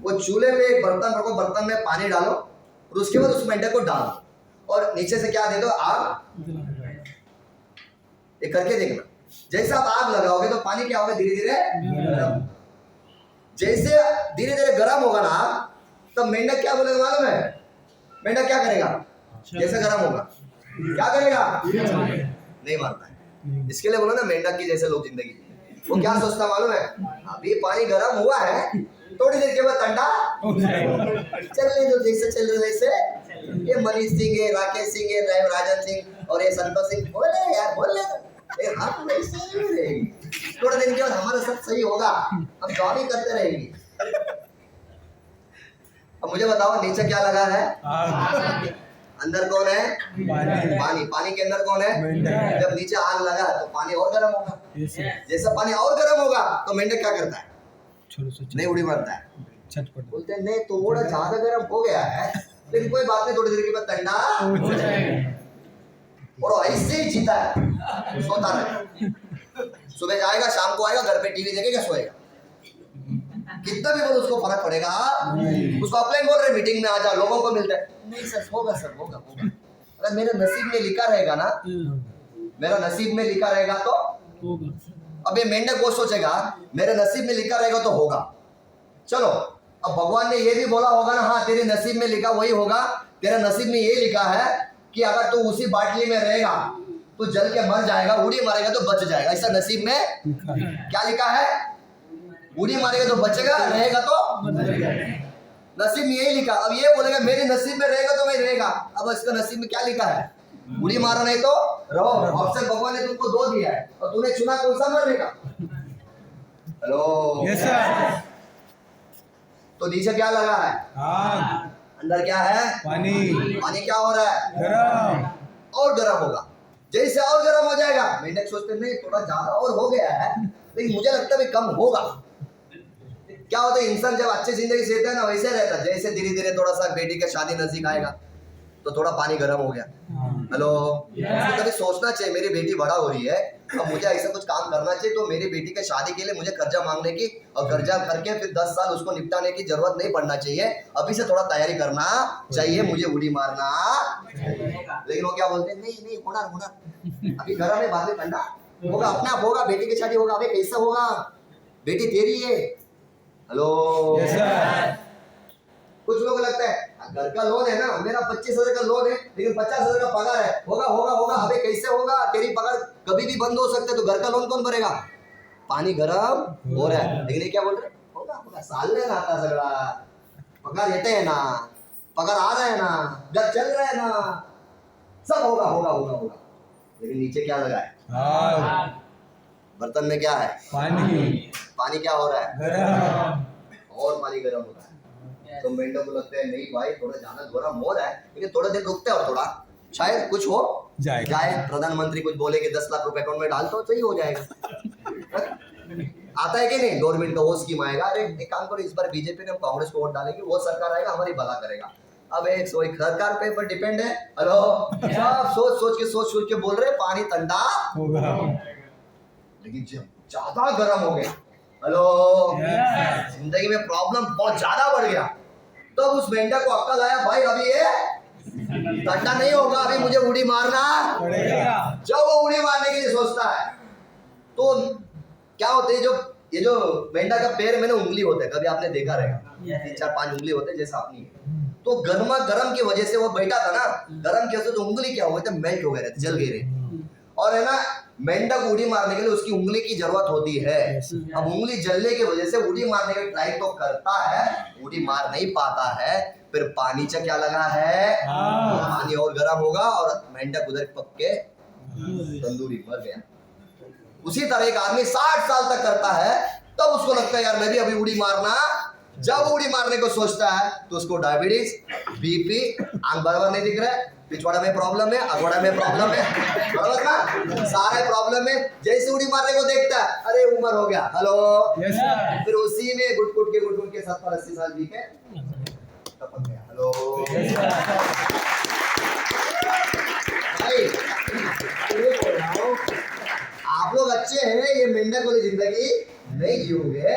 वो चूल्हे पे एक बर्तन रखो, बर्तन में पानी डालो, और उसके बाद उस मेंढक को डालो, और नीचे से क्या दे दो, आग। ये करके देखना, जैसे आप आग लगाओगे तो पानी क्या होगा, धीरे धीरे गर्म। जैसे धीरे धीरे गर्म होगा ना, तो मेंढक क्या बोलेगा मालूम है? मेंढक क्या करेगा? जैसे गर्म होगा क्या करेगा? नहीं मारता है। इसके लिए बोलो ना मेंढक की जैसे लोग जिंदगी जी। वो क्या सोचता मालूम है? अभी पानी गर्म हुआ है, थोड़ी देर के बाद ठंडा चलने दो, जैसे चल रहे वैसे। ये मनीष सिंह है, राकेश सिंह है, राजन सिंह और ये संतोष सिंह बोले यार बोले हम वैसे ही रहेंगे। थोड़े दिन के बाद हमारा सब सही होगा, हम जॉब ही करते रहेंगे। अब मुझे बताओ नीचे क्या लगा है? अंदर कौन है? पानी। पानी के अंदर कौन है? जब नीचे आग लगा तो पानी और गर्म होगा। जैसा पानी और गर्म होगा तो मेंढक क्या करता है? नहीं उड़ी मारता है। बोलते हैं नहीं थोड़ा ज्यादा गर्म हो गया है, लेकिन कोई बात नहीं, थोड़ी देर के बाद ठंडा हो जाएगा। और ऐसे ही जीता है, सोता रहे। सुबह जाएगा, शाम को आएगा, घर पे टीवी देखेगा, सोएगा। कितना भी बोलो उसको फर्क पड़ेगा? उसको अपने बोल रहे मीटिंग में आ जा, लोगों को मिलता है, नहीं सर होगा सर होगा होगा। अगर मेरे नसीब में लिखा रहेगा ना, मेरा नसीब में लिखा रहेगा तो होगा। अब ये मेंढक वो सोचेगा मेरे नसीब में लिखा रहेगा तो होगा। चलो अब भगवान ने ये भी बोला होगा ना, हाँ तेरे नसीब में लिखा वही होगा। तेरा नसीब में ये लिखा है कि अगर तू उसी बाटली में रहेगा तो जल के मर जाएगा, उड़ी मारेगा तो बच जाएगा। ऐसा नसीब में क्या लिखा है? उड़ी मारेगा तो बचेगा, रहेगा तो नसीब में यही लिखा। अब ये बोलेगा मेरे नसीब में रहेगा तो मैं रहेगा। अब इसका नसीब में क्या लिखा है? उड़ी मारो नहीं तो रहो। ऑप्शन भगवान ने तुमको दो दिया है और तूने चुना कौन सा? मरने का। Hello yes sir. तो नीचे क्या लगा है? अंदर क्या है? पानी। पानी क्या हो रहा है? गरम। और गर्म होगा। जैसे और गर्म हो जाएगा, मेंढक सोचते नहीं थोड़ा ज्यादा और हो गया है, लेकिन मुझे लगता है कम होगा। क्या होता है इंसान जब अच्छी जिंदगी जीता है ना वैसे रहता है। जैसे धीरे धीरे थोड़ा सा बेटी का शादी नजदीक आएगा तो थोड़ा पानी गर्म हो गया। हेलो तो कभी सोचना चाहिए मेरी बेटी बड़ा हो रही है, अब मुझे ऐसा कुछ काम करना चाहिए, तो मेरी बेटी के शादी के लिए मुझे कर्जा मांगने की और कर्जा करके फिर 10 साल उसको निपटाने की जरूरत नहीं पड़ना चाहिए। अभी से थोड़ा तैयारी करना चाहिए, मुझे उड़ी मारना। लेकिन वो क्या बोलते हैं? नहीं नहीं होना होना, अभी गर्म है, बाद में ठंडा होगा, अपने आप होगा, बेटी की शादी होगा। अबे कैसा होगा? बेटी तेरी है। Hello yes sir. कुछ लोगों को लगता है घर का लोन है ना, मेरा 25,000 का लोन है लेकिन 50,000 का पगार है, होगा होगा होगा। अबे कैसे होगा? तेरी पगार कभी भी बंद हो सकते, तो घर का लोन कौन भरेगा? पानी गरम हो रहा है, लेकिन ये क्या बोल रहे? होगा होगा, साल में आता सगळा पगार येते है ना, पगार आ रहा है ना, घर चल रहा है ना, सब होगा होगा होगा होगा। लेकिन नीचे क्या लगा है? बर्तन में क्या है? पानी। पानी क्या हो रहा है? गरम। और पानी गर्म हो रहा है। तो मेंढक को लगता है नहीं भाई थोड़ा ज्यादा गर्म हो रहा है, लेकिन थोड़ा देर रुकते हैं और थोड़ा शायद कुछ हो जाए। प्रधानमंत्री कुछ बोले कि 10 लाख रुपए अकाउंट में डाल तो सही हो जाएगा। आता है कि नहीं? गवर्नमेंट का वो स्कीम आएगा, अरे एक काम करो इस बार बीजेपी ने हम कांग्रेस को वोट डालेंगे, वो सरकार आएगा हमारी भला करेगा। अब एक सरकार पे पर डिपेंड है। हेलो सब सोच सोच के बोल रहे पानी ठंडा होगा, लेकिन जब ज्यादा गर्म हो गया, हेलो जिंदगी में प्रॉब्लम बहुत ज्यादा बढ़ गया, तब तो उस मेंढक को अक्ल आया भाई अभी ये ठंडा नहीं होगा, अभी मुझे उड़ी मारना पड़ेगा। जब वो उड़ी मारने के लिए सोचता है तो क्या होते है, जो ये जो मेंढक का पैर में ना उंगली होता है, कभी आपने देखा रहेगा 3-4-5 उंगली होते हैं जैसा अपनी है। तो गर्मा गर्म की वजह से वो बैठा था ना, गर्म की वजह से तो उंगली क्या हो गई थी? मेल्ट हो गए थे, जल गए थे। और है ना मेंढक उड़ी मारने के लिए उसकी उंगली की जरूरत होती है। अब उंगली जलने की वजह से उड़ी मारने की ट्राई तो करता है, उड़ी मार नहीं पाता है। फिर पानी से क्या लगा है? पानी और गर्म होगा और मेंढक उधर पक के तंदूरी मर गया। उसी तरह एक आदमी 60 साल तक करता है, तब उसको लगता है यार मैं भी अभी उड़ी मारना। जब उड़ी मारने को सोचता है तो उसको डायबिटीज, बीपी, आंख बराबर नहीं दिख रहा है, पिछवाड़ा में प्रॉब्लम है, अगवाड़ा में प्रॉब्लम है, बराबर ना, सारे प्रॉब्लम है। जैसे उड़ी मारने को देखता है, अरे उम्र हो गया, हेलो फिर उसी में गुट गुट के 70-80 साल जी के टपक गया। हेलो भाई ये बोल रहा हूं, आप लोग अच्छे हैं, ये मेंढक वाली जिंदगी नहीं जियोगे।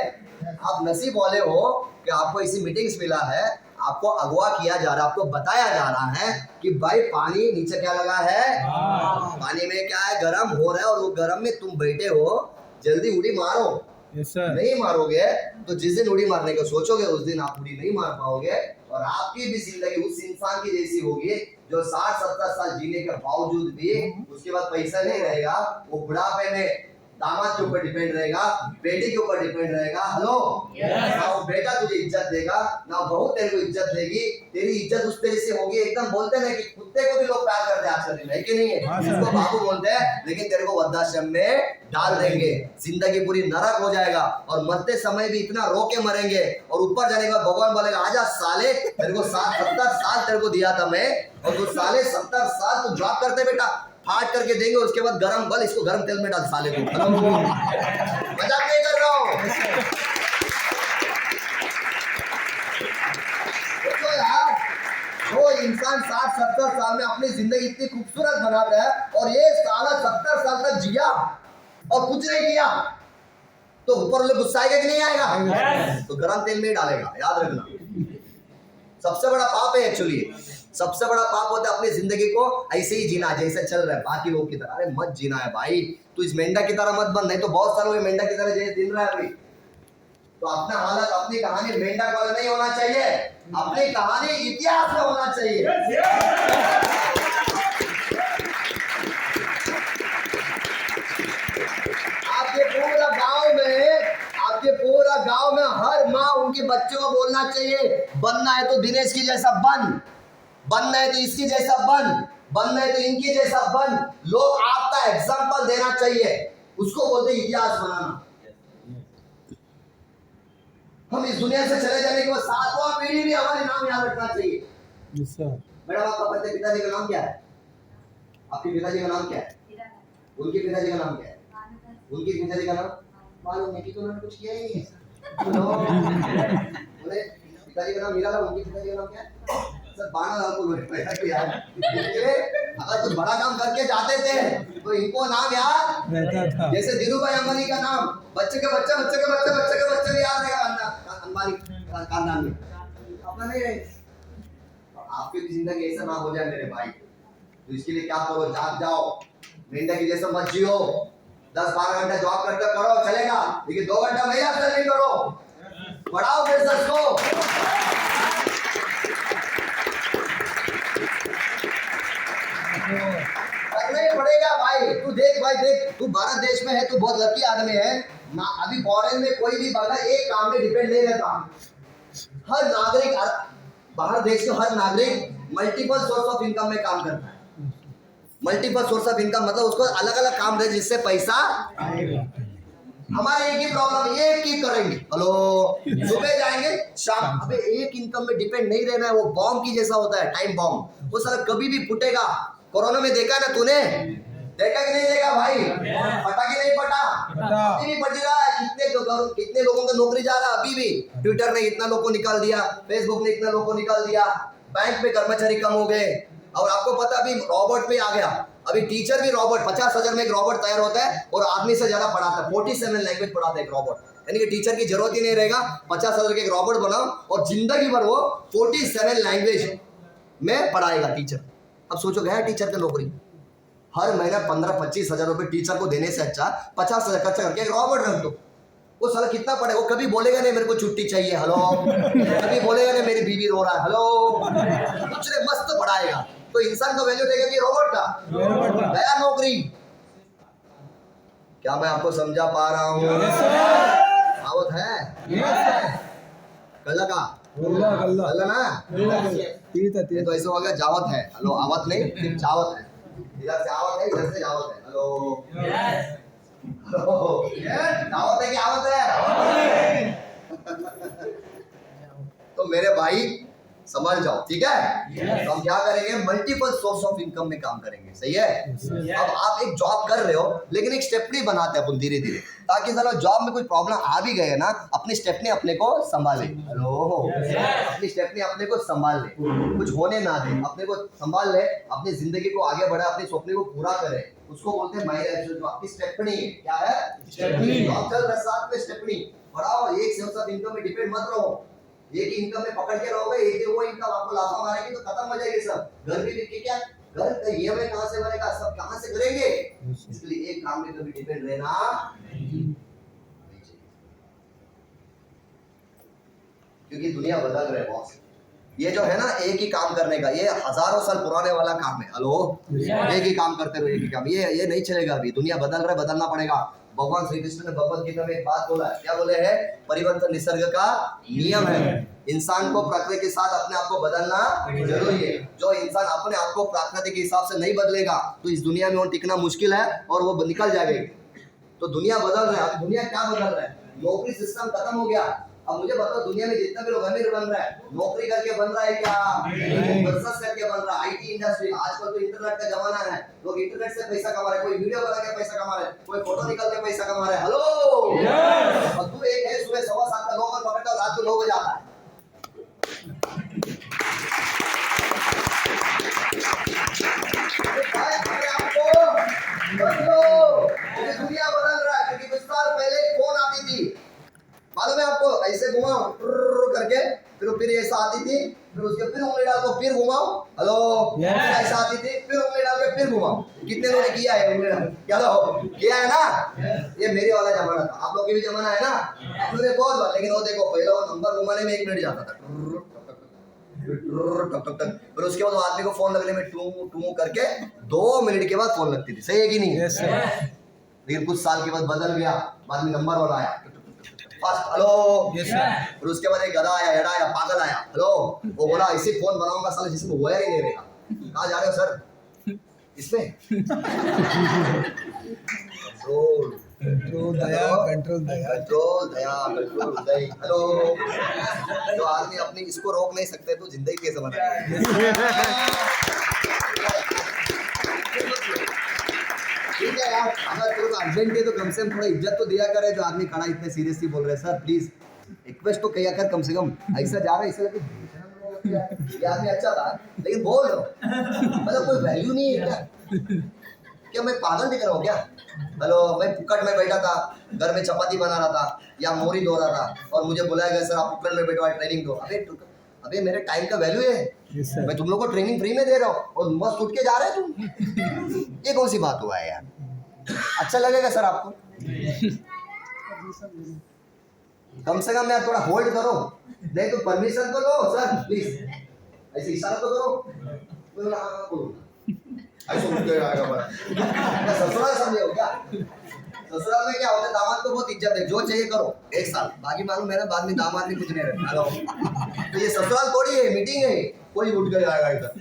आप नसीब वाले हो कि आपको इसी मीटिंग्स मिला है, आपको अगवा किया जा रहा है, आपको बताया जा रहा है कि भाई पानी नीचे क्या लगा है? पानी में क्या है? गर्म हो रहा है, और वो गर्म में तुम बैठे हो, जल्दी उड़ी मारो। Yes sir. नहीं मारोगे तो जिस दिन उड़ी मारने का सोचोगे उस दिन आप उड़ी नहीं मार पाओगे, और आपकी भी जिंदगी उस इंसान की जैसी होगी जो 60-70 साल जीने के बावजूद भी उसके बाद पैसा नहीं रहेगा, वो बुढ़ापे में दामाद के ऊपर डिपेंड रहेगा, बेटी के ऊपर डिपेंड रहेगा। हेलो, ना वो बेटा तुझे इज्जत देगा, ना बहू तेरे को इज्जत देगी, तेरी इज्जत उस तरह से होगी। एकदम बोलते हैं ना कि कुत्ते को भी लोग प्यार करते हैं आजकल में, है कि नहीं है? हाँ सर। उसको बाबू बोलते हैं, लेकिन तेरे को वृद्धाश्रम में डाल देंगे, जिंदगी पूरी नरक हो जाएगा, और मरते समय भी इतना रो के मरेंगे, और ऊपर जाने के बाद भगवान बोलेगा आजा साले, तेरे को 60-70 साल तेरे को दिया था मैं, और तू साले 70 साल तू जॉब करते बेटा, फाट करके देंगे, उसके बाद गरम बल इसको गरम तेल में डाल साले को। मजाक नहीं कर रहा हूँ। तो यार, जो इंसान 60-70 साल में अपनी जिंदगी इतनी खूबसूरत बनाता है, और ये साला 70 साल तक जिया और कुछ नहीं किया, तो ऊपर वाले गुस्सा आएगा कि नहीं आएगा? तो गरम तेल में ही डालेगा, याद रखना। सबसे बड़ा पाप है एक्चुअली, सबसे बड़ा पाप होता है अपनी जिंदगी को ऐसे ही जीना जैसे चल रहा है बाकी लोगों की तरह। अरे मत जीना है भाई, तू इस मेंढक की तरह मत बन, नहीं तो बहुत सारे लोग मेंढक की तरह जैसे दिन रहा है अभी। तो अपना हालत, अपनी कहानी मेंढक वाला नहीं होना चाहिए, अपनी कहानी इतिहास में होना चाहिए। आपके पूरा गांव में हर माँ उनके बच्चों को बोलना चाहिए, बनना है तो दिनेश की जैसा बन, बनना है तो इसकी जैसा बन, बनना है तो इनकी जैसा बन। लोग आपका एग्जाम्पल देना चाहिए, उसको बोलते हैं इतिहास बनाना। हम इस दुनिया से चले जाने के बाद 7वां पीढ़ी भी हमारे नाम याद रखना चाहिए। मैडम, आपका पति पिताजी का नाम क्या है? आपके पिताजी का नाम क्या है? उनके पिताजी का नाम क्या है? उनके पिताजी का नाम मालूम है कि तो उन्होंने कुछ किया ही नहीं है। बोले पिताजी का नाम मीरा लाल, उनके पिताजी का नाम क्या है? सर बाणा लाल को बोले यार। अगर कुछ बड़ा काम करके जाते थे तो इनको नाम याद रहता था। जैसे धीरूभाई अंबानी का नाम बच्चे के बच्चे बच्चे के बच्चे बच्चे के बच्चे भी याद रहेगा अंबानी खानदान में, अपना नहीं रहे। आपकी भी जिंदगी ऐसा ना हो जाए मेरे भाई, तो इसके लिए क्या करो, जाग जाओ, मेंढक जैसा मत जियो। 10-12 घंटा जॉब करके करो चलेगा, लेकिन 2 घंटा महिला नहीं करो, बढ़ाओ बिजनेस को। करना ही पड़ेगा भाई। तू देख भाई, देख तू भारत देश में है, तू बहुत लकी आदमी है ना। अभी फॉरेन में कोई भी बंदा एक काम में डिपेंड नहीं रहता। हर नागरिक, बाहर देश के हर नागरिक मल्टीपल सोर्स ऑफ इनकम में काम करता है। मल्टीपल सोर्स ऑफ इनकम मतलब उसको अलग अलग काम रहे जिससे पैसा आएगा। हमारे एक ही प्रॉब्लम, एक ही करेंगे, हेलो सुबह जाएंगे शाम। अबे एक इनकम में डिपेंड नहीं रहना है, वो बॉम्ब की जैसा होता है, टाइम बॉम्ब, वो सारा कभी भी फूटेगा। कोरोना में देखा ना तूने, देखा कि नहीं देखा भाई? फटा कि नहीं फटा? अभी भी फट रहा है। कितने लोगों का नौकरी जा रहा है अभी भी। ट्विटर ने इतना लोगों को निकाल दिया, फेसबुक ने इतना लोगों को निकाल दिया, बैंक में कर्मचारी कम हो गए, और आपको पता अभी रोबोट पे आ गया। अभी टीचर भी रोबोट, 50,000 में एक रोबोट तैयार होता है और आदमी से ज्यादा पढ़ाता है। 47 लैंग्वेज पढ़ाता है एक रोबोट, यानी कि टीचर की जरूरत ही नहीं रहेगा। 50,000 के एक रोबोट बनाओ और जिंदगी भर वो 47 लैंग्वेज में पढ़ाएगा टीचर। अब सोचो गया टीचर की नौकरी, हर महीना 15-25 हजार रुपए टीचर को देने से अच्छा 50,000 खर्चा करके एक रोबोट रख दो। वो साला कितना पढ़ेगा? वो कभी बोलेगा नहीं मेरे को छुट्टी चाहिए, हेलो, कभी बोलेगा नहीं मेरी बीवी रो रहा है, हेलो, कुछ नहीं, मस्त पढ़ाएगा। तो इंसान का वैल्यू देगा कि रोबोट का? गया नौकरी। क्या मैं आपको समझा पा रहा हूँ? आवत है कल्ला का कल्ला ना, ये तो ऐसा हो गया जावत है, हेलो, आवत नहीं सिर्फ जावत है। इधर से आवत है, इधर से जावत है, हेलो, दावत है कि आवत है? तो मेरे भाई समझ जाओ, ठीक है? तो हम क्या करेंगे, मल्टीपल सोर्स ऑफ इनकम में काम करेंगे, सही है? अब आप एक जॉब कर रहे हो, लेकिन एक स्टेपनी बनाते हैं अपन धीरे धीरे, ताकि चलो जॉब में कोई प्रॉब्लम आ भी गए ना, अपनी स्टेपनी अपने को संभाले। हेलो, अपनी स्टेपनी अपने को संभाल ले, कुछ होने ना दे, अपने को संभाल ले, अपनी जिंदगी को आगे बढ़ा, अपने सपने को पूरा करे, उसको बोलते हैं माई लाइफ। जो आपकी स्टेपनी है, क्या है? स्टेपनी। जॉब चल रहा है, साथ में स्टेपनी बढ़ाओ। एक सोर्स ऑफ इनकम में डिपेंड मत रहो, एक इनकम में पकड़ के रहोगे, एक वो इनकम आपको लाफा मारेगी तो खत्म हो जाएगी सब। घर भी बिक के क्या, घर का ईएमआई कहां से भरेगा, सब कहां से करेंगे? इसलिए एक काम में कभी डिपेंड रहना नहीं चाहिए। क्योंकि दुनिया बदल रहे बॉस। ये जो है ना एक ही काम करने का, ये हजारों साल पुराने वाला काम है। हेलो, एक ही काम करते रहो, एक ही काम, ये नहीं चलेगा। अभी दुनिया बदल रहा है, बदलना पड़ेगा। भगवान श्री कृष्ण ने भगवत गीता में एक बात बोला है, क्या बोले हैं? परिवर्तन निसर्ग का नियम है। इंसान को प्रकृति के साथ अपने आप को बदलना जरूरी है। जो इंसान अपने आप को प्रकृति के हिसाब से नहीं बदलेगा तो इस दुनिया में वो टिकना मुश्किल है और वो निकल जाएगा। तो दुनिया बदल रहा है। अब दुनिया क्या बदल रहा है? नौकरी सिस्टम खत्म हो गया। अब मुझे बताओ, दुनिया में जितना भी लोग अमीर बन रहा है, नौकरी करके बन रहा है क्या? बिजनेस करके बन रहा है। आईटी इंडस्ट्री, आजकल तो इंटरनेट का जमाना है, लोग इंटरनेट से पैसा कमा रहे हैं। कोई वीडियो बना के पैसा कमा रहे हैं, कोई फोटो निकाल के पैसा कमा रहे हैं। हेलो, और तू एक है सुबह 7:15 का नौकर पकड़ता है, रात को 9 बजे आता है। दुनिया बदल रहा है, क्योंकि कुछ साल पहले फोन आती थी, मालूम है आपको? ऐसे घुमाओ करके, फिर ऐसा आती थी, फिर उसके फिर उंगली डाल को फिर घुमाओ। हेलो, ऐसा आती थी, फिर उंगली डाल के फिर घुमाओ। कितने लोगों ने किया है उंगली डाल? क्या किया है ना? ये मेरे वाला जमाना था, आप लोग के भी जमाना है ना? आप लोग ने बहुत बार, लेकिन वो देखो पहले वो नंबर घुमाने में 1 मिनट जाता था, फिर उसके बाद आदमी को फोन लगने में टू करके 2 मिनट के बाद फोन लगती थी। सही है कि नहीं? लेकिन कुछ साल के बाद बदल गया, बाद में नंबर वाला आया फर्स्ट, हेलो, फिर उसके बाद एक गधा आया, एड़ा आया, पागल आया। हेलो, वो बोला ऐसे फोन बनाऊंगा साला जिसमें वायर ही नहीं रहेगा। कहाँ जा रहे हो सर? इसमें कंट्रोल दया, कंट्रोल दया, कंट्रोल दया, कंट्रोल उदय। हेलो, जो आदमी अपनी इसको रोक नहीं सकते तो जिंदगी कैसे बनाएंगे? ठीक है यार, अगर तुम अर्जेंट है तो कम से कम थोड़ा इज्जत तो दिया करे। जो आदमी खड़ा इतने सीरियसली बोल रहे हैं, सर प्लीज रिक्वेस्ट तो किया कर कम से कम। ऐसा जा रहा है, ऐसा लगे ये आदमी अच्छा था, लेकिन बोल रहा मतलब कोई वैल्यू नहीं है क्या? क्या मैं पागल दिख रहा हूँ क्या? हेलो, मैं फुकट में बैठा था, घर में चपाती बना रहा था या मोरी धो रहा था और मुझे बुलाया गया, सर आप फुकट में बैठो, ट्रेनिंग दो। अबे मेरे टाइम का वैल्यू है। मैं तुम लोग को ट्रेनिंग फ्री में दे रहा हूँ और मस्त उठ के जा रहे हैं तुम। ये कौन सी बात हुआ है यार? अच्छा लगेगा सर आपको? कम से कम यार थोड़ा होल्ड करो, नहीं तो परमिशन तो लो सर प्लीज। ऐसे इशारा तो करो। ऐसे उठ के आएगा बड़ा। ससुराल समझे हो क्या? ससुराल में क्या होता है, दामाद को बहुत इज्जत है, जो चाहिए करो 1 साल, बाकी मालूम है ना बाद में दामाद भी कुछ नहीं रहता। हेलो, तो ये ससुराल थोड़ी है, मीटिंग है, कोई उठ कर आएगा इधर।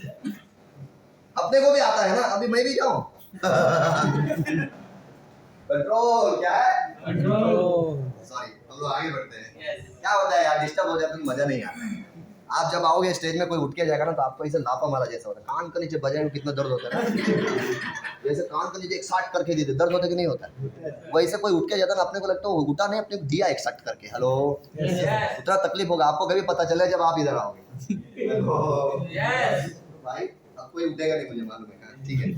अपने को भी आता है ना, अभी मैं भी जाऊं। कंट्रोल क्या है? कंट्रोल। सॉरी, हम लोग आगे बढ़ते हैं। क्या होता है यार, डिस्टर्ब हो जाता है, मजा नहीं आता। आप जब आओगे स्टेज में कोई उठ के जाएगा ना तो आपको ऐसे लापा मारा जैसा होता है। कान के नीचे बजाए में कितना दर्द होता है ना, जैसे कान के नीचे एक साट करके देते, दर्द होता है कि नहीं होता है? वैसे कोई उठ के जाता ना, अपने को लगता है उठा नहीं, अपने को दिया एक साट करके। हेलो, उतना तकलीफ होगा आपको, कभी पता चले जब आप इधर आओगे। भाई अब कोई उठेगा नहीं, मुझे मालूम है। ठीक है,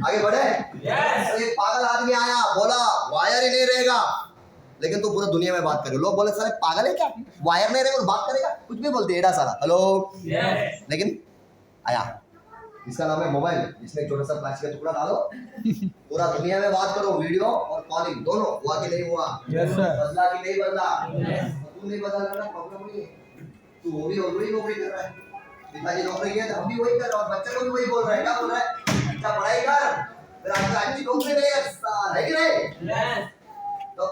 आगे बढ़े। एक पागल आदमी आया, बोला वायर ही नहीं रहेगा, लेकिन तो पूरा दुनिया में बात करे। लोग बोले साले पागल है क्या, वायर नहीं रहेगा और बात करेगा, कुछ भी बोलते एड़ा सारा। हेलो, लेकिन आया, इसका नाम है मोबाइल, इसमें छोटा सा प्लास्टिक का टुकड़ा डालो, पूरा दुनिया में बात करो, वीडियो और कॉलिंग दोनों। हुआ कि नहीं हुआ? बदला कि नहीं बदला? तू नहीं बदल रहा, प्रॉब्लम नहीं है। तू वो भी नौकरी कर रहा है, पिताजी नौकरी किया हम भी वही कर रहे हैं, और बच्चे को भी वही बोल रहा है। क्या बोल रहा है? अच्छा पढ़ाई कर, फिर आपको अच्छी नौकरी मिलेगी, है कि नहीं? तो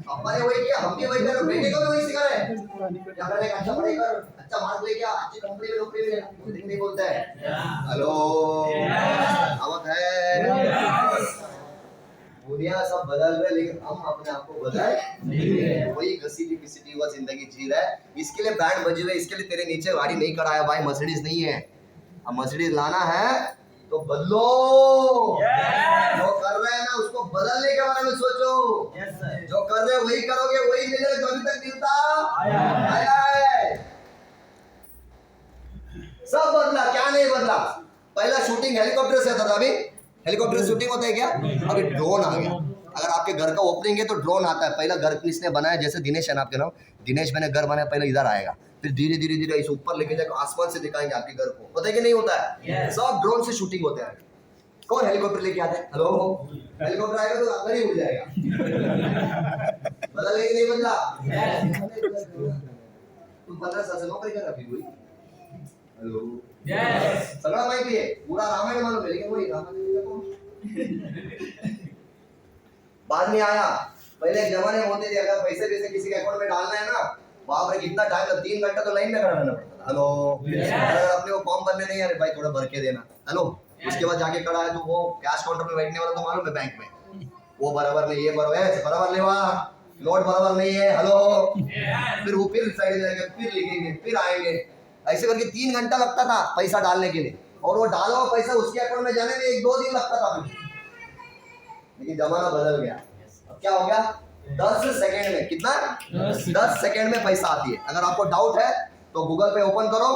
पापा ने वही किया, हम भी वही कर रहे हैं, बेटे को भी वही सिखा रहे हैं। क्या करने का? अच्छा पढ़ाई कर, अच्छा मार्क्स लेके आ, अच्छी कंपनी में नौकरी मिले, नहीं बोलता है। हेलो, आवत है। दुनिया सब बदल रहे, लेकिन हम अपने आप को बदल नहीं रहे। वही घसीटी पिसीटी हुआ जिंदगी जी रहा है। इसके लिए बैंड बजे हुए, इसके लिए तेरे नीचे गाड़ी नहीं खड़ा है भाई, मर्सिडीज नहीं है। अब मर्सिडीज लाना है तो बदलो। जो कर रहे हैं ना उसको बदलने के बारे में सोचो। जो कर रहे हो वही करोगे, वही मिलेगा जो अभी तक मिलता आया है। सब बदला, क्या नहीं बदला? पहला शूटिंग हेलीकॉप्टर से था, अभी हेलीकॉप्टर से शूटिंग होता है क्या? अभी ड्रोन आ गया। अगर आपके घर का ओपनिंग है तो ड्रोन आता है। पहला घर किसने बनाया? जैसे दिनेश है ना आपके नाम, दिनेश मैंने घर बनाया, पहले इधर आएगा, फिर धीरे धीरे धीरे इसे ऊपर लेके जाकर आसमान से दिखाएंगे आपके घर को। पता है कि नहीं होता है? सब ड्रोन से शूटिंग होते हैं। कौन हेलीकॉप्टर लेके आते हैं? हेलो, हेलीकॉप्टर आएगा तो अंदर ही उड़ जाएगा। बदल नहीं बदला? तू 15 साल से नौकरी कर रहा फिर वही। Hello Yes. सगड़ा माहिती है, पूरा रामायण मालूम है, लेकिन वही रामायण को बाद में आया। पहले एक जमाने में होते थे, अगर पैसे किसी के अकाउंट में डालना है ना, बाप रे कितना टाइम लगता, 3 घंटा तो लाइन में खड़ा रहना पड़ता था। हेलो अगर अपने को फॉर्म भरने नहीं आ रहे भाई थोड़ा भर के देना। हेलो उसके बाद जाके खड़ा है तो वो कैश काउंटर में बैठने वाला तो मालूम है बैंक में, वो बराबर नहीं, ये बराबर नहीं, वहाँ नोट बराबर नहीं है। हेलो फिर वो फिर साइड जाएंगे, फिर लिखेंगे, फिर आएंगे, ऐसे करके 3 घंटा लगता था पैसा डालने के लिए, और वो डाला हुआ पैसा उसके अकाउंट में जाने में 1-2 दिन लगता था। लेकिन जमाना बदल गया, अब क्या हो गया, 10 सेकंड में, कितना 10 सेकंड में पैसा आती है। अगर आपको डाउट है तो गूगल पे ओपन करो,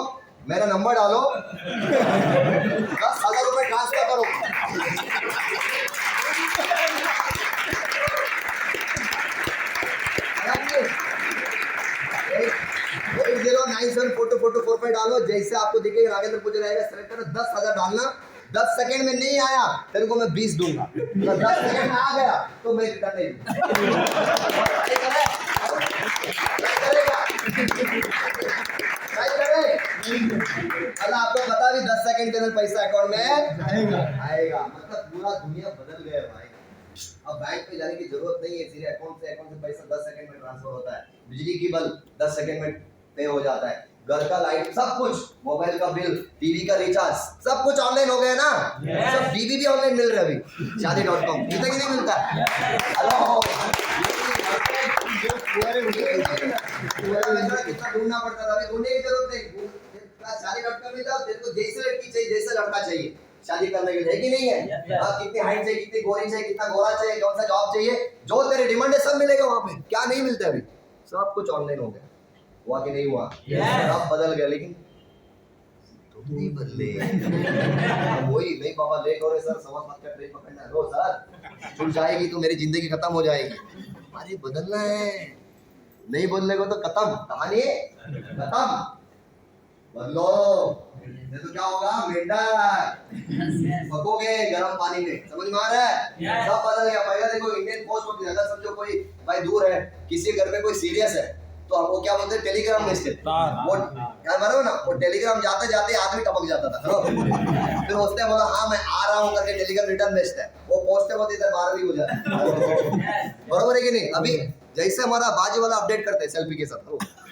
मेरा नंबर डालो, 10,000 रुपए ट्रांसफर करो। 80974444 पे डालो, जैसे आपको दिखेगा नागेंद्र पूजा रहेगा, सेलेक्ट करो, 10,000 डालना। 10 सेकंड में नहीं आया तेरे को मैं 20 दूंगा, अगर 10 सेकंड में आ गया तो मैं रिटर्न नहीं अगर आपको पता भी 10 सेकंड के अंदर पैसा अकाउंट में आएगा। मतलब पूरा दुनिया बदल गया भाई। अब बैंक पे जाने की जरूरत नहीं है, सीधे अकाउंट से पैसा 10 सेकंड में ट्रांसफर होता है। बिजली की बिल 10 सेकंड में पे हो जाता है, घर का लाइट सब कुछ, मोबाइल का बिल, टीवी का रिचार्ज, सब कुछ ऑनलाइन हो गया ना। सब बीवी भी ऑनलाइन मिल रहा है अभी, शादी.com मिलता कि नहीं मिलता? हेलो कितना ढूंढना पड़ता था, अभी ढूंढने की जरूरत नहीं, शादी.com में जाओ, तेरे को जैसे लड़की चाहिए, जैसा लड़का चाहिए शादी करने के लिए, है कि नहीं है? कितनी हाइट चाहिए, कितनी गोरी चाहिए, कितना गोरा चाहिए, कौन सा जॉब चाहिए, जो तेरे डिमांड है सब मिलेगा वहां पे। क्या नहीं मिलता अभी? सब कुछ ऑनलाइन हो गया। हुआ कि नहीं हुआ? सब बदल गया, लेकिन तो नहीं बदले। वही नहीं बाबा, लेट हो रहे सर, समझ मत कर, ट्रेन पकड़ना है। रो सर, छूट जाएगी तो मेरी जिंदगी खत्म हो जाएगी। अरे बदलना है, नहीं बदलेगा तो खत्म, कहानी खत्म। बदलो, नहीं तो क्या होगा, मेंढक पकोगे गर्म पानी में, समझ में आ रहा है? सब बदल गया। पहले देखो इंडियन पोस्ट होती है, अगर समझो कोई भाई दूर है, किसी घर में कोई सीरियस है तो हमको क्या बोलते हैं, टेलीग्राम भेजते। वो क्या बराबर ना, वो टेलीग्राम जाते जाते आदमी टपक जाता था। फिर उसने बोला हाँ मैं आ रहा हूँ करके टेलीग्राम रिटर्न भेजता है, वो पहुंचते वक्त इधर 12 भी हो जाता है। बराबर है कि नहीं? अभी जैसे हमारा बाजू वाला अपडेट करते हैं सेल्फी के साथ,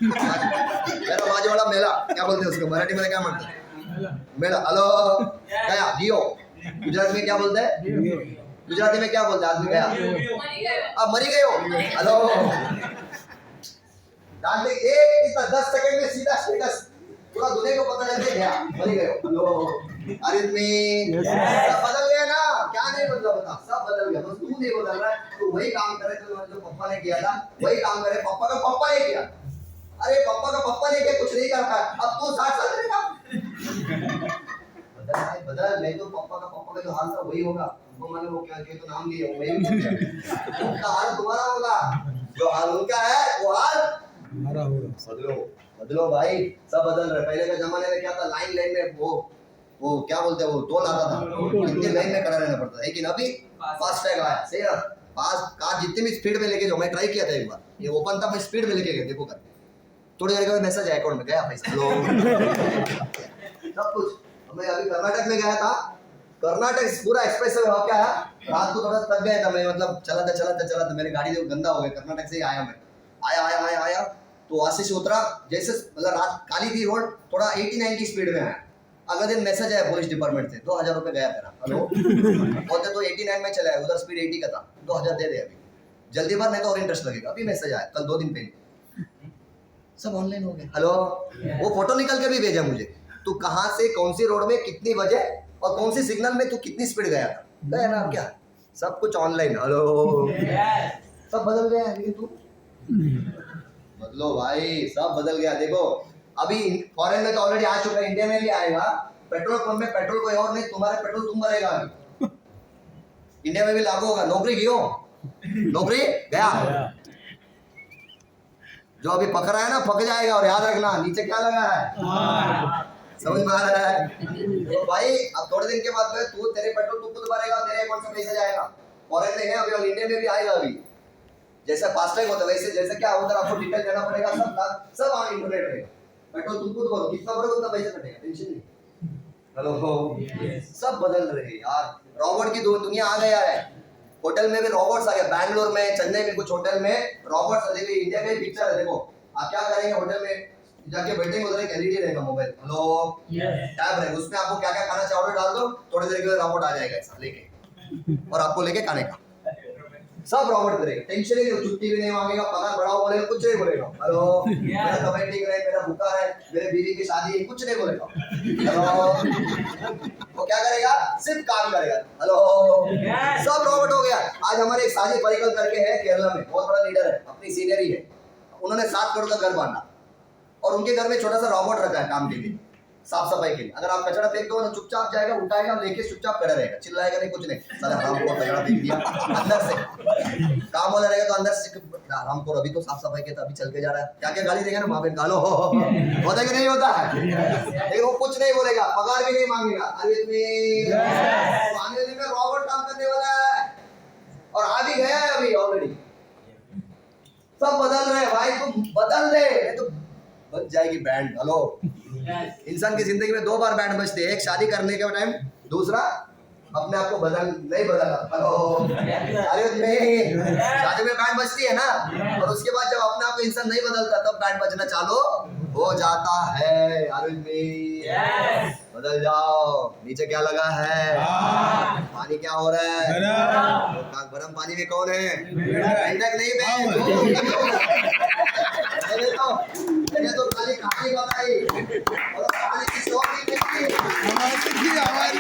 मेरा बाजू वाला मेला, क्या बोलते हैं उसको मराठी में, क्या बोलते हैं मेला? हेलो गया जियो, गुजरात में क्या बोलते हैं, गुजराती में क्या बोलते हैं आदमी, गया अब मरी गए हो। हेलो डालते एक कितना 10 सेकंड में सीधा स्टेटस पूरा दुनिया को पता चल गया, मरी गए हो। हेलो अरिदमी सब बदल गया ना, क्या नहीं बदला बता, सब बदल गया, बस तू नहीं बदल रहा है। तो वही काम करे जो पापा ने किया था, वही काम करे, पापा का पापा ने किया। अरे पापा का पापा ने किया, कुछ नहीं करता, अब तू 60 साल करेगा। बदल नहीं तो पापा का जो हाल था वही होगा। वो मैंने वो क्या तो नाम दिया, उनका हाल तुम्हारा होगा, जो हाल उनका है वो हाल हमारा होगा। बदलो बदलो भाई, सब बदल रहे। पहले के जमाने में क्या था, लाइन में वो क्या बोलते हैं, वो टोल आता था, इतनी लाइन में खड़ा रहना पड़ता है। लेकिन अभी फास्ट टैग आया, सही है, फास्ट कार जितनी भी स्पीड में लेके जाओ, मैं ट्राई किया था एक बार, ये ओपन था, मैं स्पीड में लेके गया, देखो कर थोड़ी देर के बाद मैसेज आया अकाउंट में, गया पैसा सब कुछ। मैं अभी कर्नाटक में गया था, कर्नाटक पूरा एक्सप्रेस में हो क्या है, रात को थोड़ा थक गया था मैं, मतलब चलाते मेरी गाड़ी जो गंदा हो गया, कर्नाटक से ही आया मैं, आया तो वहां से उतरा, जैसे मतलब रात काली थी रोड, थोड़ा 89 की स्पीड में आया। अगले दिन मैसेज आया पुलिस डिपार्टमेंट से, 2000 रुपए गया तेरा। हेलो बोलते तो 89 में चला है, उधर स्पीड 80 का था, 2000 दे दे अभी, जल्दी भर नहीं तो और इंटरेस्ट लगेगा। अभी मैसेज आया कल 2 दिन पहले, सब ऑनलाइन हो गया। हेलो वो फोटो निकल के भी भेजा मुझे, तू कहाँ से कौन सी रोड में कितनी बजे और कौन सी सिग्नल में तू कितनी स्पीड गया था, गया ना क्या, सब कुछ ऑनलाइन। हेलो सब बदल गया, लेकिन तू बदलो भाई, सब बदल गया। देखो अभी फॉरेन में तो ऑलरेडी आ चुका है, इंडिया में भी आएगा। पेट्रोल पंप में पेट्रोल कोई और नहीं, तुम्हारे पेट्रोल तुम भरेगा। अभी इंडिया में भी लागू होगा। नौकरी क्यों, नौकरी गया, जो अभी पक रहा है ना पक जाएगा, और याद रखना नीचे क्या लगा है, समझ में आ रहा है? तो भाई अब थोड़े दिन के बाद में तू तेरे पेट्रोल तू खुद भरेगा, तेरे अकाउंट से पैसा जाएगा। फॉरेन में है अभी और इंडिया में भी आएगा। अभी जैसे फास्टैग होता है वैसे जैसे क्या उधर आपको डिटेल देना पड़ेगा, सब आप इंटरनेट रहेगा। पेट्रोल तुम खुद बोलो कितना भरोगे उतना पैसे कटेगा, टेंशन नहीं। हेलो सब बदल रहे हैं यार, रोबोट की दुनिया आ गया है। होटल में भी रोबोट्स आ गए, बैंगलोर में, चेन्नई में कुछ होटल में रोबोट्स। अभी इंडिया का ही पिक्चर है, देखो आप क्या करेंगे होटल में जाके बैठेंगे, उधर एक एलईडी रहेगा मोबाइल, हेलो टैब रहेगा, उसमें आपको क्या क्या खाना चाहिए ऑर्डर डाल दो, थोड़ी देर के बाद रोबोट आ जाएगा ऐसा लेके और आपको लेके खाने का सब रोबोट करेगा, टेंशन ही नहीं, छुट्टी भी नहीं मांगेगा, पगार बढ़ाओ बोलेगा कुछ नहीं बोलेगा, हेलो मेरा तबीयत ठीक है, मेरा भूखा है, मेरे बीवी की शादी है, कुछ नहीं बोलेगा, हेलो वो क्या करेगा, सिर्फ काम करेगा, हेलो सब रोबोट हो गया। आज हमारे एक साजिद परिकल करके है केरला में, बहुत बड़ा लीडर है, अपनी सीनियर ही है, उन्होंने 7 करोड़ का घर बांधा और उनके घर में छोटा सा रोबोट रखा है काम के लिए, साफ सफाई के लिए। अगर आप कचरा फेंक दो ना चुपचाप जाएगा, उठाएगा, लेके चुपचाप खड़ा रहेगा, चिल्लाएगा नहीं, कुछ नहीं, साला हमको कचरा फेंक दिया अंदर से, काम वाला रहेगा तो अंदर से हमको अभी तो साफ सफाई के तो अभी चल के जा रहा है, क्या क्या गाली देगा ना वहां पे, गालो होता कि नहीं होता है, लेकिन वो कुछ नहीं बोलेगा, पगार भी नहीं मांगेगा। अरे आने वाले में रोबोट काम करने वाला है और आ भी गया है अभी ऑलरेडी। सब बदल रहे हैं भाई, तुम बदल रहे तो बच जाएगी बैंड। हेलो इंसान की जिंदगी में 2 बार बैंड बजते हैं, एक शादी करने के टाइम, दूसरा अपने आप को बदल नहीं बदला। हेलो अरे नहीं, शादी में बैंड बजती है ना, और उसके बाद जब अपने आप को इंसान नहीं बदलता तब बैंड बजना चालू हो जाता है। अरे बदल जाओ। नीचे क्या लगा है, पानी क्या हो रहा है, गरम पानी में कौन है, ठंडक नहीं मैंने तो खाली कहानी बताई और कहानी की स्टोरी देखी हमारी।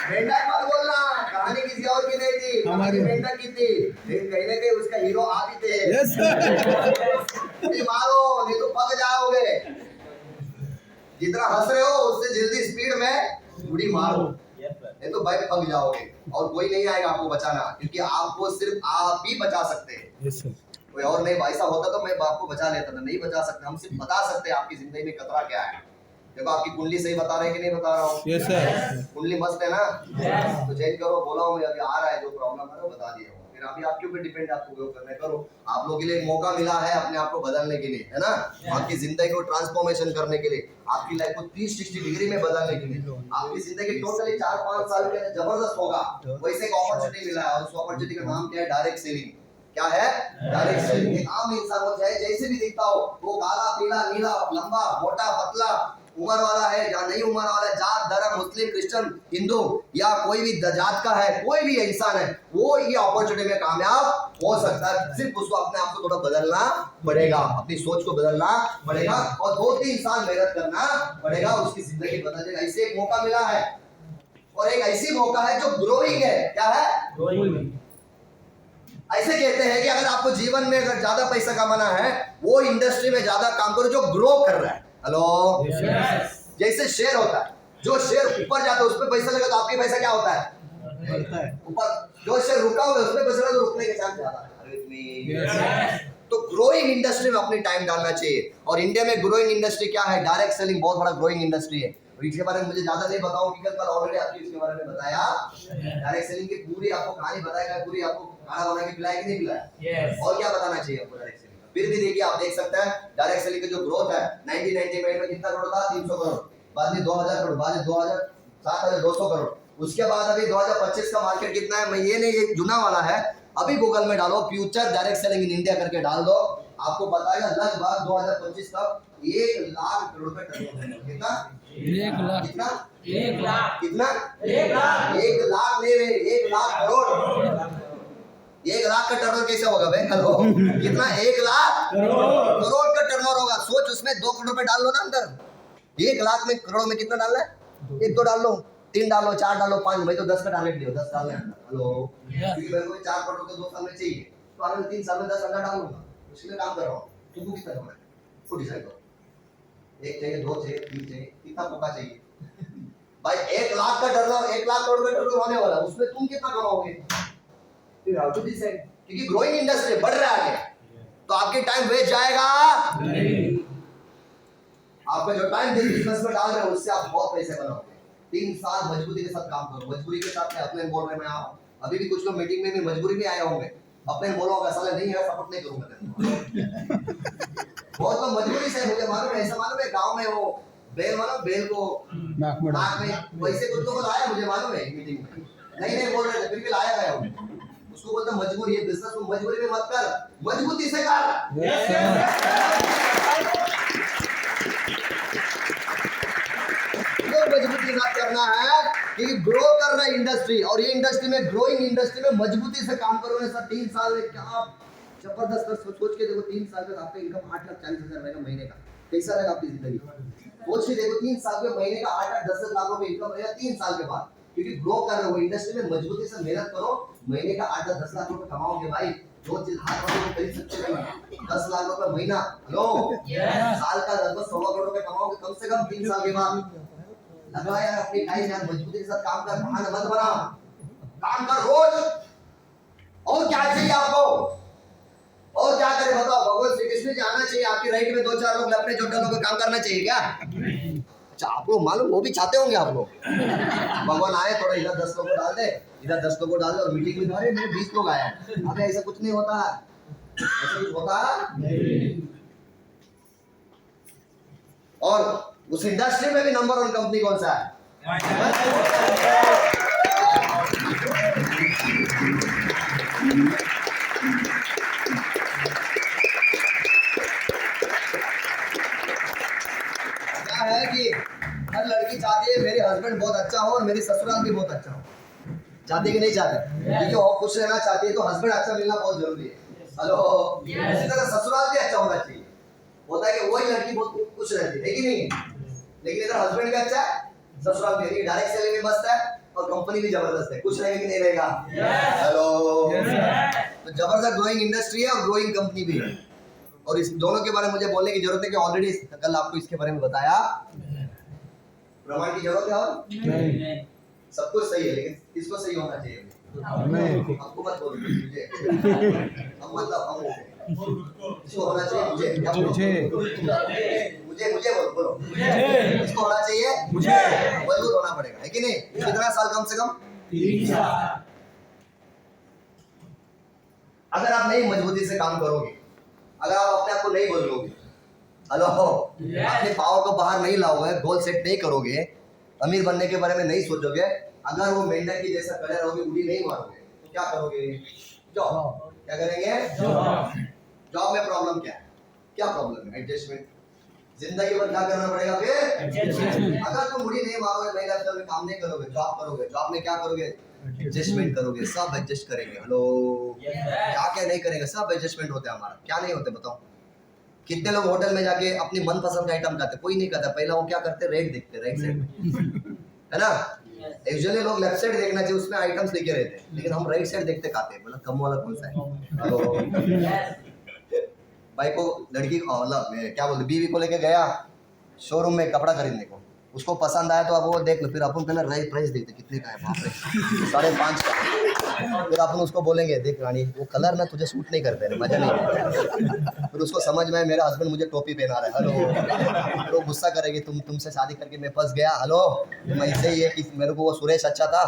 मेंढक मत बोलना, कहानी किसी और की नहीं थी, हमारी मेंढक की थी, लेकिन कहीं ना कहीं उसका हीरो आप ही थे। नहीं मारो, नहीं तो पक जाओगे। जितना हंस रहे हो उससे जल्दी स्पीड में उड़ी मारो, नहीं तो भाई पक जाओगे और कोई नहीं आएगा आपको बचाना, क्योंकि आपको सिर्फ आप ही बचा सकते हैं। कोई और नहीं, ऐसा होता तो मैं आपको बचा लेता था, नहीं बचा सकते। हम सिर्फ बता सकते हैं आपकी जिंदगी में खतरा क्या है। देखो आपकी कुंडली सही बता रहे हैं कि नहीं बता रहा हूँ? Yes sir. कुंडली मस्त है ना? तो चेंज करो, बोला हूँ मैं अभी आ रहा है, जो प्रॉब्लम है वो बता दिया हूँ। फिर अभी आपके ऊपर डिपेंड, आपको जो करना है करो। आप लोगों के लिए एक मौका मिला है अपने आप को बदलने के लिए, है ना? आपकी जिंदगी को ट्रांसफॉर्मेशन करने के लिए, आपकी लाइफ को 360 डिग्री में बदलने के लिए। आपकी जिंदगी टोटली 4-5 साल के जबरदस्त होगा। वैसे एक अपॉर्चुनिटी मिला है और उस अपॉर्चुनिटी का नाम क्या है? Direct selling. क्या है? Direct selling. एक आम इंसान हो, चाहे जैसे भी दिखता हो, वो काला, पीला, नीला, लंबा, मोटा, पतला, उम्र वाला है या नहीं उम्र वाला है, जात, धर्म, मुस्लिम, क्रिश्चियन, हिंदू या कोई भी जात का है, कोई भी इंसान है, वो ये अपॉर्चुनिटी में कामयाब हो सकता है। सिर्फ उसको अपने आप को थोड़ा बदलना पड़ेगा, अपनी सोच को बदलना पड़ेगा और 2-3 साल मेहनत करना पड़ेगा, उसकी जिंदगी बदल जाएगा। ऐसे एक मौका मिला है और एक ऐसी मौका है जो ग्रोइंग है। क्या है? ग्रोइंग। ऐसे कहते हैं कि अगर आपको जीवन में अगर ज्यादा पैसा कमाना है, वो इंडस्ट्री में ज्यादा काम करो जो ग्रो कर रहा है। हेलो जैसे शेयर होता है, जो शेयर ऊपर जाता है उस पर पैसा लगा तो आपके पैसा क्या होता है? ऊपर। जो शेयर रुका हुआ है उस पर पैसा लगा तो रुकने के चांस ज्यादा है। तो ग्रोइंग इंडस्ट्री में अपनी टाइम डालना चाहिए। और इंडिया में ग्रोइंग इंडस्ट्री क्या है? डायरेक्ट सेलिंग बहुत बड़ा ग्रोइंग इंडस्ट्री है। इसके बारे में मुझे ज्यादा नहीं बताऊं क्योंकि कल ऑलरेडी आपको इसके बारे में बताया। डायरेक्ट सेलिंग की पूरी आपको कहानी बताएगा, पूरी आपको खाना बना के पिलाया कि नहीं पिलाया, और क्या बताना चाहिए आपको डायरेक्ट सेलिंग। फिर भी देखिए आप देख सकते हैं डायरेक्ट सेलिंग का जो ग्रोथ है 1998 में कितना करोड़ था? 300 करोड़, बाद में 2000 करोड़, बाद में 2000 7200 करोड़। उसके बाद अभी 2025 का मार्केट कितना है? मैं ये नहीं, ये जुना वाला है। अभी गूगल में डालो future direct selling in India करके डाल दो, आपको बताएगा लगभग 2025 तक 1 लाख करोड़ का टर्नओवर। कितना? 1 लाख। कितना? 1 लाख। कितना? 1 लाख। 1 लाख नहीं, 1 लाख करोड़। 1 लाख का टर्नओवर कैसे होगा भाई? हेलो कितना? 1 लाख करोड़ का टर्नओवर होगा। सोच, उसमें 2 करोड़ रुपए डाल लो ना अंदर। 1 लाख में करोड़ में कितना डालना है? 1 2 डाल लो, 3 डालो, 4 डालो, 5, भाई तो 10 का टारगेट लियो, 10 डालने अंदर। हेलो क्योंकि मेरे को 4 करोड़ के 2 साल में चाहिए, तो आने 3 साल में 10 अंदर डालूंगा, उसके लिए काम कर रहा हूँ। तुमको कितना करना है वो डिसाइड करो। 1 चाहिए, 2 चाहिए, 3 चाहिए, कितना मौका चाहिए भाई? 1 लाख का टर्नओवर, 1 लाख करोड़ का टर्नओवर होने वाला, उसमें तुम कितना कमाओगे? फिर हाउ टू डिसाइड, क्योंकि ग्रोइंग इंडस्ट्री बढ़ रहा है आगे, तो आपके टाइम वेस्ट जाएगा नहीं। आपका जो टाइम बिजनेस में डाल रहे हो उससे आप बहुत पैसे बनाओगे। 3 साल मजबूरी के साथ काम करो। मजबूरी के साथ मैं अपने बोल रहे, मैं अभी भी कुछ लोग मीटिंग में भी मजबूरी में आए होंगे, अपने बोलोगे साले नहीं है सपोर्ट नहीं करूंगा। बहुत लोग मजबूरी से, मुझे मालूम है, ऐसा मालूम है गांव में वो बेल मालूम, बेल को नाक में वैसे कुछ लोगों को लाया, मुझे मालूम है मीटिंग में नहीं बोल रहे थे, फिर भी लाया गया उसको बोलते मजबूरी है। बिजनेस को मजबूरी में मत कर, मजबूती से कर। मजबूती के साथ करना है कि ग्रो कर रहा है इंडस्ट्री, और ये इंडस्ट्री में, ग्रोइंग इंडस्ट्री में मजबूती से काम करोगे सर। 3 साल में क्या जबरदस्त कर, सोच के देखो 3 साल में आपका इनकम 8,40,000 रहेगा महीने का, कैसा रहेगा आपकी जिंदगी? सोच के देखो 3 साल में महीने का 8-10 लाख रुपए इनकम रहेगा 3 साल के बाद, क्योंकि ग्रो कर रहे हो इंडस्ट्री में। मजबूती से मेहनत करो, महीने का 8-10 लाख रुपए कमाओगे भाई। जो चीज हाथ में खरीद सकते नहीं, 10 लाख रुपए महीना, हेलो साल का लगभग 100 करोड़ रुपए कमाओगे कम से कम 3 साल के बाद। लगा यार अपनी टाइम यार, मजबूती के साथ काम कर, बहाना मत बना, काम कर रोज। और क्या चाहिए आपको, और क्या करे बताओ? भगवान श्री कृष्ण जी आना चाहिए आपकी राइट में, 2-4 लोग लपने जोटे लोग काम करना चाहिए क्या? अच्छा आप लोग मालूम वो भी चाहते होंगे आप लोग, भगवान आए थोड़ा इधर 10 लोगों को डाल दे, इधर 10 लोगों को डाल दे, और मीटिंग में अरे मेरे 20 लोग आए हैं। अबे ऐसा कुछ नहीं होता, ऐसा कुछ होता नहीं। और उस इंडस्ट्री में भी नंबर 1 कंपनी कौन सा है? क्या है कि हर लड़की चाहती है मेरे हस्बैंड बहुत अच्छा हो और मेरी ससुराल भी बहुत अच्छा हो, चाहती कि नहीं चाहती? क्योंकि वो खुश रहना चाहती है तो हस्बैंड अच्छा मिलना बहुत जरूरी है। हेलो इसी तरह ससुराल भी अच्छा होना चाहिए। होता है कि वही लड़की बहुत खुश रहती है कि नहीं? लेकिन इधर हस्बैंड भी अच्छा है, ससुराल भी, डायरेक्ट सैलरी में बसता है और कंपनी भी जबरदस्त है, कुछ रहेगा कि नहीं रहेगा? हेलो तो जबरदस्त ग्रोइंग इंडस्ट्री है और ग्रोइंग कंपनी भी है, और इस दोनों के बारे में मुझे बोलने की जरूरत है कि ऑलरेडी कल आपको इसके बारे में बताया। प्रमाण की जरूरत है और नहीं, सब कुछ सही है, लेकिन किसको सही होना चाहिए? आपको मत बोलो मुझे, हम मतलब हम इसको होना चाहिए मुझे बोलो इसको होना चाहिए, मुझे मजबूत होना पड़ेगा, है कि नहीं? कितना साल? कम से कम 3 साल। अगर आप नहीं मजबूती से काम करोगे, अगर आप अपने आप को नहीं बदलोगे, हेलो अपने पावर को बाहर नहीं लाओगे, गोल सेट नहीं करोगे, अमीर बनने के बारे में नहीं सोचोगे, अगर वो मेंढक की जैसा कलर होगी, उड़ी नहीं मारोगे, तो क्या करोगे? जॉब। क्या करेंगे? जॉब में प्रॉब्लम क्या है? क्या प्रॉब्लम है? एडजस्टमेंट। जिंदगी भर क्या करना पड़ेगा फिर? अगर तुम मुड़ी नहीं मारोगे, नए दफ्तर में काम नहीं करोगे, जॉब करोगे, जॉब में क्या करोगे? एडजस्टमेंट करोगे, सब एडजस्ट करेंगे। हेलो क्या नहीं करेंगे? सब एडजस्टमेंट होते हैं हमारा, क्या नहीं होते बताओ? कितने लोग होटल में जाके अपनी मनपसंद का आइटम खाते? कोई नहीं खाता। पहला वो क्या करते? रेट देखते, राइट साइड है ना? यूजुअली लोग लेफ्ट साइड देखना चाहिए, उसमें आइटम्स लिखे रहते हैं, लेकिन हम राइट साइड देखते खाते हैं, मतलब कम वाला कौन सा है। हेलो भाई को लड़की मतलब क्या बोलते, बीवी को लेके गया शोरूम में कपड़ा खरीदने को, उसको पसंद आया तो अब वो देख लो, फिर अपन पहले प्राइस देखते कितने का है, बाप रे 5.5 का। फिर अपन उसको बोलेंगे देख रानी वो कलर ना तुझे सूट नहीं करते, मजा नहीं आता। फिर उसको समझ में मेरा हस्बैंड मुझे टोपी पहना रहा है, हेलो तो गुस्सा करेगी, तुमसे शादी करके मैं फंस गया, हेलो मैं इससे ये कि मेरे को वो सुरेश अच्छा था,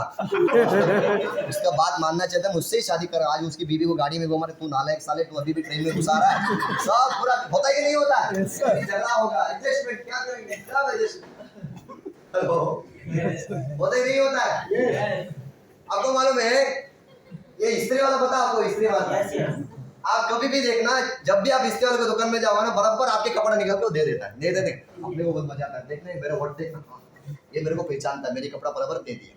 उसका बात मानना चाहता है, मुझसे ही शादी कर। आज उसकी बीवी को गाड़ी में घुमा रहे, तू नालायक साले, तू अभी भी ट्रेन में घुसा रहा है। सब पूरा होता है कि नहीं होता? झगड़ा होगा, एडजस्टमेंट क्या करेंगे? सब एडजस्टमेंट होता ही नहीं होता है। आपको मालूम है ये इस्त्री वाला पता आपको? इस्त्री वाला आप कभी भी देखना, जब भी आप इस्त्री वाले की दुकान में जाओ ना, बराबर आपके कपड़ा निकल के वो दे देता है, दे देते अपने को बहुत मजा आता है। देखने मेरे व्हाट देखना, ये मेरे को पहचानता है, मेरी कपड़ा बराबर दे दिया।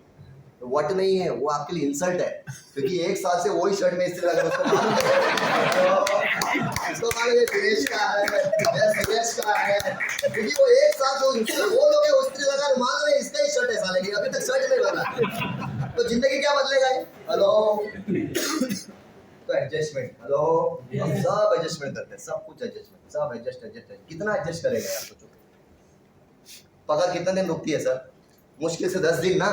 तो व्हाट नहीं है वो, आपके लिए इंसल्ट है, क्योंकि 1 साल से वही शर्ट में इस्त्री लगा उसको मालूम है दिनेश का है, दिनेश का है, क्योंकि वो 1 साल से वो लोग इस्त्री लगा मान रहे इसका ही शर्ट है साले की, अभी तक शर्ट नहीं बना, तो जिंदगी क्या बदलेगा? हेलो तो एडजस्टमेंट, हेलो हम सब एडजस्टमेंट करते हैं, सब कुछ एडजस्टमेंट, सब एडजस्ट। कितना एडजस्ट करेगा यार सोचो? पगार कितने दिन रुकती है सर? मुश्किल से 10 दिन ना,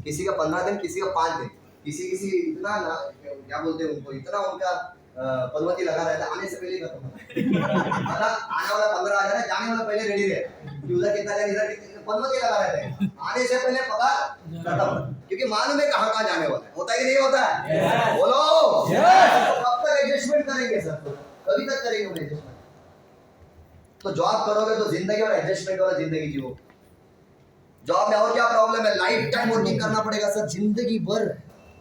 किसी का 15 दिन, किसी का 5 दिन, किसी इतना ना क्या बोलते हैं उनको, इतना उनका पनवती लगा रहता है, आने से पहले खत्म मतलब आने वाला 15 आ जा रहा है, जाने वाला पहले रेडी रहे, कि उधर कितना जाए इधर कितना, पनवती लगा रहते हैं, आने से पहले पगार खत्म, क्योंकि मालूम है कहाँ कहाँ जाने वाला है। होता है कि नहीं होता है? बोलो। तो कब तक एडजस्टमेंट करेंगे सर? कभी तक करेंगे एडजस्टमेंट? तो जॉब करोगे तो जिंदगी और एडजस्टमेंट वाला जिंदगी जियो। जॉब में और क्या प्रॉब्लम है? लाइफ टाइम वर्किंग करना पड़ेगा सर, जिंदगी भर।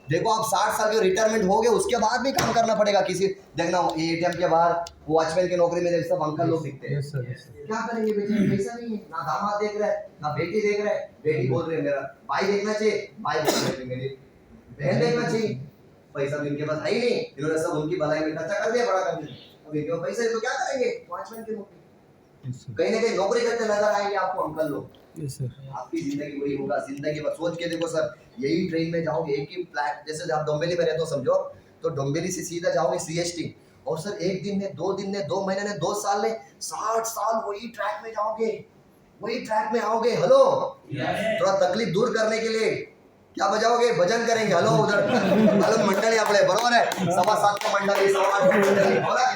देखो आप 60 साल के रिटायरमेंट हो गए, उसके बाद भी काम करना पड़ेगा। किसी देखना एटीएम के बाहर वॉचमैन की नौकरी में सब अंकल लोग दिखते हैं। क्या करेंगे बेचारे? पैसा नहीं है, ना दामाद देख रहा है, ना बेटी देख रहा है। बेटी बोल रही है मेरा भाई देखना चाहिए, भाई बोल रहे हैं मेरी बहन देखना चाहिए। पैसा भी इनके पास है ही नहीं, इन्होंने सब उनकी भलाई में खर्चा कर दिया, बड़ा कर दिया। अब इनके पास पैसा है तो क्या करेंगे? वॉचमैन की नौकरी, कहीं ना कहीं नौकरी करते नजर आएंगे आपको अंकल लोग। आपकी जिंदगी वही होगा। जिंदगी भर सोच के देखो सर, यही ट्रेन में जाओगे, एक ही फ्लैट, जैसे आप डोंबिवली में रहते हो समझो, तो डोंबिवली से सीधा जाओगे सीएसटी, और सर एक दिन में, 2 दिन में, 2 महीने में, 2 साल में, 60 साल वही ट्रैक में जाओगे, वही ट्रैक में आओगे। हेलो, थोड़ा तकलीफ दूर करने के लिए क्या बजाओगे? भजन करेंगे। हेलो, उधर भजन मंडली अपने बरोबर है, 7:15 का मंडली, 8:15 का मंडली, हो रहा है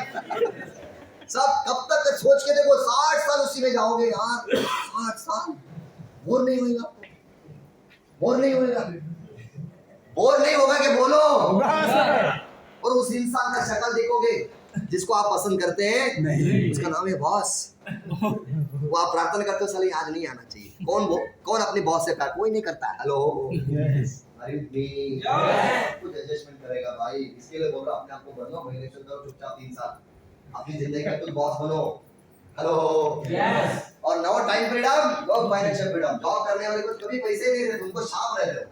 सब। कब तक सोच के देखो, 60 साल उसी में जाओगे यार, 60 साल। बोर नहीं होगा आपको? बोर नहीं होगा? बोर नहीं होगा कि बोलो? और उस इंसान का शक्ल देखोगे जिसको आप पसंद करते हैं नहीं, उसका नाम है बॉस। वो आप प्रार्थना करते हो साले आज नहीं आना चाहिए। कौन अपनी बॉस से प्यार? कोई नहीं करता है। हेलो, कुछ एडजस्टमेंट करेगा भाई। इसके लिए बोल रहा हूं, अपने आप को बदलो, मेडिटेशन करो चुपचाप 3 साल, अपनी जिंदगी का खुद बॉस बनो। हेलो, और no time freedom, no financial freedom. Job करने वाले को कभी पैसे नहीं रहते, उनको शॉप रहते हैं।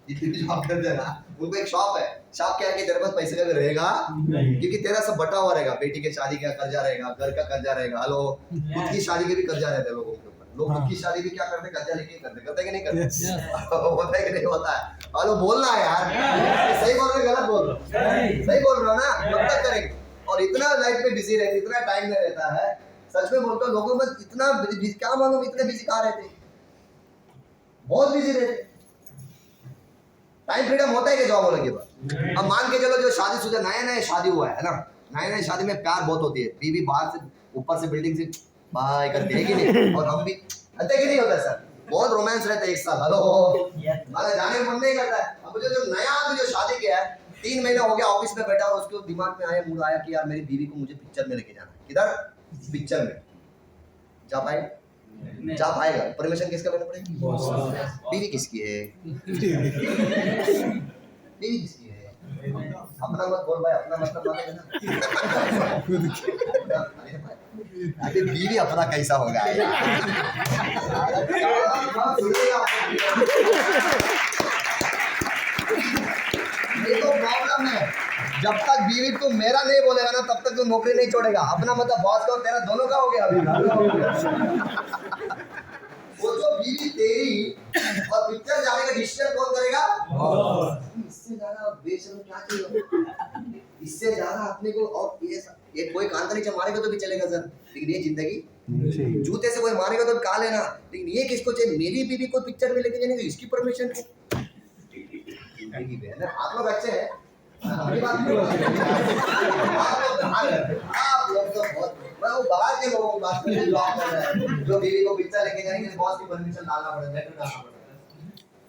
जितनी भी जॉब करते हैं ना, उनको एक शॉप है। शॉप क्या है कि तेरे पास पैसे का रहेगा, क्योंकि तेरा सब बटा हुआ रहेगा। बेटी के शादी का कर्जा रहेगा, घर का कर्जा रहेगा। हेलो, खुद की शादी के भी कर्जा रहते हैं लोगों के ऊपर। लोग खुद की शादी भी क्या करते हैं? कर्जा लेके करते कि नहीं करते? होता है कि नहीं होता है? हेलो, बोलना है यार, सही बोल रहे गलत बोल रहे? सही बोल रहे हो ना? कब तक करेंगे? और इतना लाइफ में बिजी रहते, इतना टाइम में रहता है। सच में बोलता हूँ, लोगों में इतना क्या मालूम इतने बिजी कहाँ रहते, बहुत बिजी रहते। टाइम फ्रीडम होता है कि जॉब होने के बाद? अब मान के चलो जो शादीशुदा नया शादी हुआ है ना, नए शादी में प्यार बहुत होती है। बीवी बाहर से ऊपर से बिल्डिंग से बाय करती है कि नहीं? और हम भी कहते कि नहीं होता सर? बहुत रोमांस रहता है एक साल। हेलो, अरे जाने का मन नहीं करता है। अब जो नया आदमी जो शादी किया है, 3 महीने हो गया ऑफिस में बैठा, और उसको दिमाग में आया, मूड आया कि यार मेरी बीवी को मुझे पिक्चर में लेके जाना है। किधर? पिक्चर में। जा पाएगा? परमिशन किसका लेना पड़ेगा? बीवी किसकी है? बीवी किसकी है? अपना मत बोल भाई, अपना मतलब मानेगा ना। अरे बीवी अपना कैसा होगा? ये तो प्रॉब्लम है। जब तक बीवी को मेरा नहीं बोलेगा ना, तब तक तो नौकरी नहीं छोड़ेगा। अपना मतलब बॉस का और तेरा दोनों का हो गया अभी। वो जो बीवी तेरी और पिक्चर जाने का डिसीजन कौन करेगा? इससे ज्यादा बेशर्म क्या चाहिए? इससे ज्यादा अपने को। और ये कोई कान का नीचे मारेगा तो भी चलेगा सर, लेकिन ये जिंदगी, जूते से कोई मारेगा तो खा लेना, लेकिन ये किसको चाहिए? मेरी बीवी को पिक्चर में लेके जाने का इसकी परमिशन है? आप लोग अच्छे हैं, आप लोग तो बहुत, मैं वो बाहर के लोगों की बात कर रहा हूं, जो बीवी को पिक्चर लेके जाएंगे, बॉस की परमिशन डालना पड़ेगा, लेटर डालना पड़ेगा।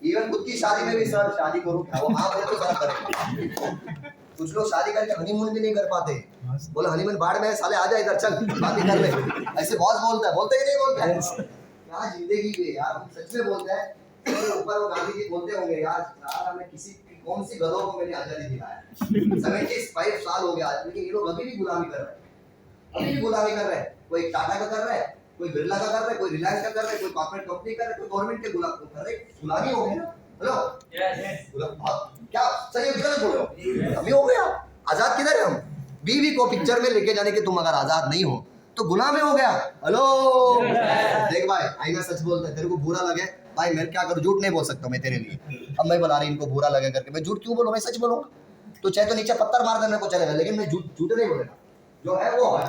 इवन खुद की शादी में भी सर, शादी करो क्या? वो हाँ बोले तो सर करेंगे। कुछ लोग शादी करके हनीमून भी नहीं कर पाते। बोले हनीमून बाढ़ में साले आ जा इधर, चल बात कर ले। ऐसे बॉस बोलता है, बोलते कि नहीं बोलता है? क्या जिंदगी है यार, सच में बोलते हैं। ऊपर वो गांधी जी बोलते होंगे यार हमें किसी कौन सी गधों को मैंने आजादी दिलाया। 75 साल हो गया, लेकिन ये लोग अभी भी गुलामी कर रहे हैं, अभी भी गुलामी कर रहे हैं। कोई टाटा का कर रहा है, कोई बिरला का कर रहा है, कोई रिलायंस का कर रहा है, कोई कॉर्पोरेट कंपनी कर रहा है, कोई गवर्नमेंट के गुलाम कर रहे हैं। गुलामी हो गई ना? हेलो, क्या सही गलत बोल रहे हो? अभी हो गया। आजाद किधर है हम? बीवी को पिक्चर में लेके जाने के तुम अगर आजाद नहीं हो तो गुलाम हो गया। हेलो, देख भाई, आईना सच बोलता है। तेरे को बुरा लगे भाई, मैं क्या करूं? झूठ नहीं बोल सकता मैं तेरे लिए। अब मैं बता रही इनको बुरा लगे करके, मैं झूठ क्यों बोलूं? मैं सच बोलूंगा। तो चाहे तो नीचे पत्थर मार देने को चलेगा, लेकिन मैं झूठ नहीं बोलेगा। जो है वो है।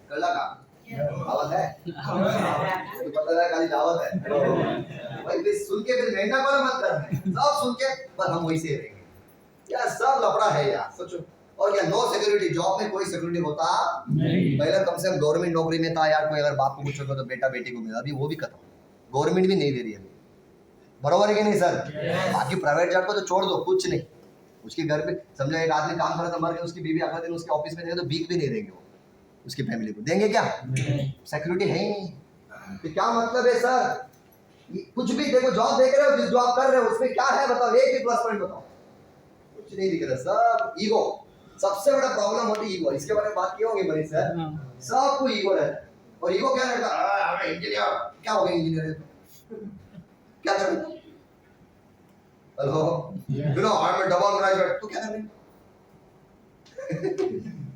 कल्ला का दावत है, तो पता है खाली दावत है भाई। फिर सुन के फिर मेहनत वाला मत करना, सब सुन के बस हम वही से रहेंगे यार। सब लफड़ा है यार, सोचो और क्या, नो सिक्योरिटी, जॉब में कोई सिक्योरिटी होता नहीं। पहले कम से कम गवर्नमेंट नौकरी में था यार, कोई अगर बाप को पूछोगे तो बेटा बेटी को मिला, अभी वो भी खत्म, गवर्नमेंट भी नहीं दे रही है अभी, बरोबर है कि नहीं सर? बाकी प्राइवेट जॉब को तो छोड़ दो, कुछ नहीं, उसके घर पे समझो एक आदमी काम कर रहा था, मर गया, उसकी बीवी अगले दिन उसके ऑफिस में जाएगी तो भीख भी नहीं देंगे वो, उसकी फैमिली को देंगे क्या? सिक्योरिटी है ही नहीं। तो क्या मतलब है सर? कुछ भी देखो, जॉब देख रहे हो, जिस जॉब कर रहे हो उसमें क्या है बताओ, एक ही प्लस पॉइंट बताओ, कुछ नहीं दिख रहा, सब ईगो, सबसे बड़ा प्रॉब्लम होती है ईगो। इसके बारे में बात की होगी मनीष सर, सबको ईगो रहता है, और ईगो क्या रहता है, इंजीनियर क्या हो गया, इंजीनियर क्या कर, hello you know I am a double graduate, तो क्या कर रहे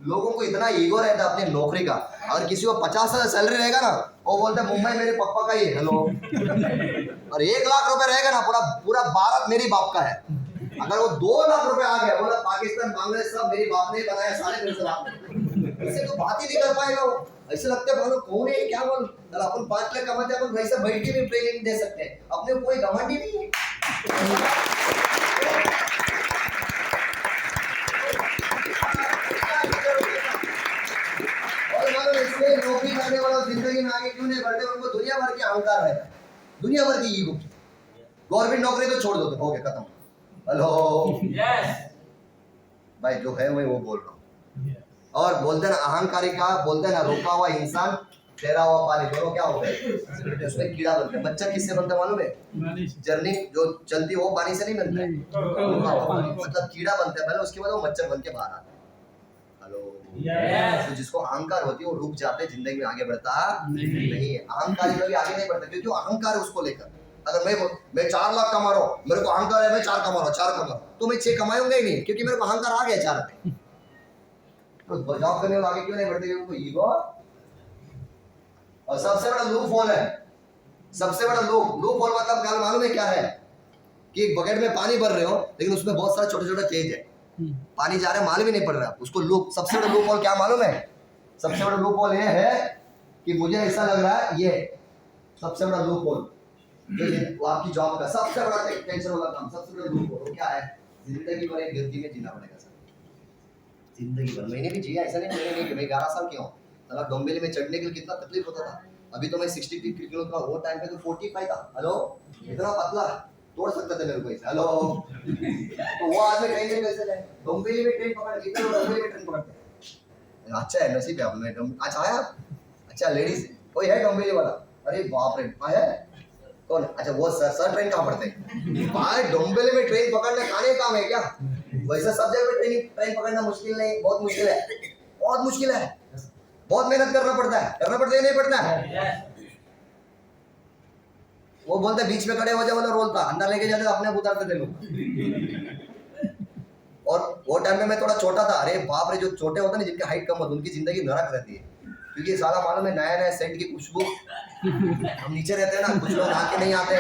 लोगों को इतना ईगो रहता है अपनी नौकरी का। और किसी को 50,000 सैलरी रहेगा ना, वो बोलते हैं मुंबई मेरे पापा का ही है, हेलो, और 1 लाख रुपए रहेगा ना, पूरा भारत मेरी बाप का है। अगर वो 2 लाख रुपए आ गया, बोला पाकिस्तान बांग्लादेश सब मेरी बाप ने बनाया, सारे मेरे से बाप ने, इससे तो बात ही नहीं कर पाएगा वो। ऐसे लगता है बोलो कौन है क्या, बोल अगर अपन 5 लाख कमाते अपन वैसे बैठ के भी ट्रेनिंग दे सकते हैं, अपने कोई घमंड ही नहीं है। इसलिए नौकरी करने वालों जिंदगी में आगे क्यों नहीं बढ़ते, उनको दुनिया भर के अहंकार रहता है, दुनिया भर की ईगो। गवर्नमेंट नौकरी तो छोड़ दो, तो हो गया खत्म, हेलो भाई, जो है वही वो बोल रहा हूँ। और बोलते ना अहंकारी का, बोलते ना रोका हुआ इंसान ठहरा हुआ पानी, दोनों क्या होते हैं, उसमें कीड़ा बनते हैं। मच्छर किससे बनता है मालूम है? जर्नी जो चलती है वो पानी से नहीं बनता है, रोका हुआ पानी, मतलब कीड़ा बनता है पहले, उसके बाद वो मच्छर बन के बाहर आता है, हेलो। तो जिसको अहंकार होती है वो रुक जाते, जिंदगी में आगे बढ़ता नहीं है। अहंकारी कभी आगे नहीं बढ़ता, क्योंकि अहंकार है उसको लेकर। अगर मैं 4 लाख कमा रहा हूँ, मेरे को अहंकार है मैं 4 कमा रहा हूँ, 4 कमा, तो मैं 6 कमाऊंगा ही नहीं, क्योंकि मेरे को अहंकार आ गया 4 पे। तो जॉब करने वाले आगे क्यों नहीं बढ़ते, क्योंकि उनको ईगो। और सबसे बड़ा लूप होल है, सबसे बड़ा लूप होल मतलब क्या मालूम है क्या है? कि एक बकेट में पानी भर रहे हो, लेकिन उसमें बहुत सारा छोटा छोटा चीज है, पानी जा रहा है मालूम ही नहीं पड़ रहा उसको। लूप, सबसे बड़ा लूप होल क्या मालूम है? सबसे बड़ा लूप होल ये है कि मुझे ऐसा लग रहा है, ये सबसे बड़ा लूप होल वो आपकी जॉब का सबसे बड़ा टेंशन वाला काम, सबसे बड़ा लूप होल क्या है? जिंदगी भर एक गिरती में जीना पड़ेगा सर, जिंदगी भर। मैंने भी जिया, ऐसा नहीं कि मैं 11 साल के हूँ, मतलब डोंबेली में चढ़ने के लिए कितना तकलीफ होता था। अभी तो मैं 63 किलो का, वो टाइम पे तो 45 था, हेलो, इतना पतला तोड़ सकते थे मेरे को ऐसे, हेलो। तो वो आदमी ट्रेन में कैसे जाए? डोंबिवली में ट्रेन पकड़, कितने लोग डोंबिवली में ट्रेन पकड़ते हैं? अच्छा है, नसीब है आपने। अच्छा आया, अच्छा लेडीज कोई है डोंबिवली वाला? अरे बाप रे, है कौन? अच्छा वो सर ट्रेन कहाँ पड़ते हैं भाई? डोंबिवली में ट्रेन पकड़ना खाने काम है क्या? वैसे सब जगह पे ट्रेन पकड़ना मुश्किल नहीं, बहुत मुश्किल है, बहुत मुश्किल है, बहुत मेहनत करना पड़ता है, नहीं पड़ता है। वो बोलते बीच में खड़े हो जाए वाला रोल था, अंदर लेके जाते अपने आप उतारते थे लोग। और वो टाइम में मैं थोड़ा छोटा था, अरे बाप रे, जो छोटे होते हैं ना, जिनकी हाइट कम होती है, उनकी जिंदगी नरक रहती है, क्योंकि साला मालूम है नया नया सेंट की खुशबू, हम नीचे रहते हैं ना, कुछ लोग आके नहीं आते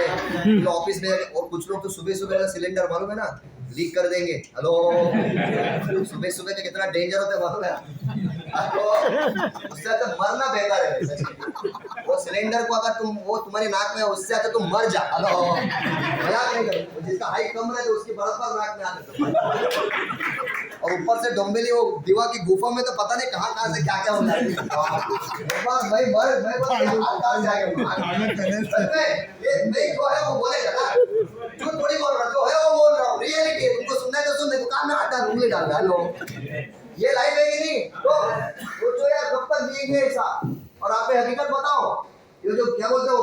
ऑफिस में, और कुछ लोग तो सुबह सुबह वाला सिलेंडर मालूम है ना लीक कर देंगे, हेलो, सुबह सुबह के कितना डेंजर होता है मालूम है आपको? उससे अच्छा मरना बेहतर है। वो सिलेंडर को अगर तुम, वो तुम्हारी नाक में है, उससे अच्छा तुम मर जा, हेलो, मजाक नहीं करो। जिसका हाइट कम रहे तो उसकी बराबर नाक में आते, और ऊपर से डोंबिवली वो दीवा की गुफा में तो पता नहीं कहाँ से क्या क्या होता है। मैं जो है वो बोलेगा ना, जो थोड़ी बोल रहा, जो है वो बोल रहा हूँ, रियलिटी है। तुमको सुनना है तो सुन, नहीं तो कान में आटा उंगली डाल डालो, ये लाइफ है कि नहीं? तो जो यार कब तक जिएंगे ऐसा? और आप हकीकत बताओ, ये जो क्या बोलते हो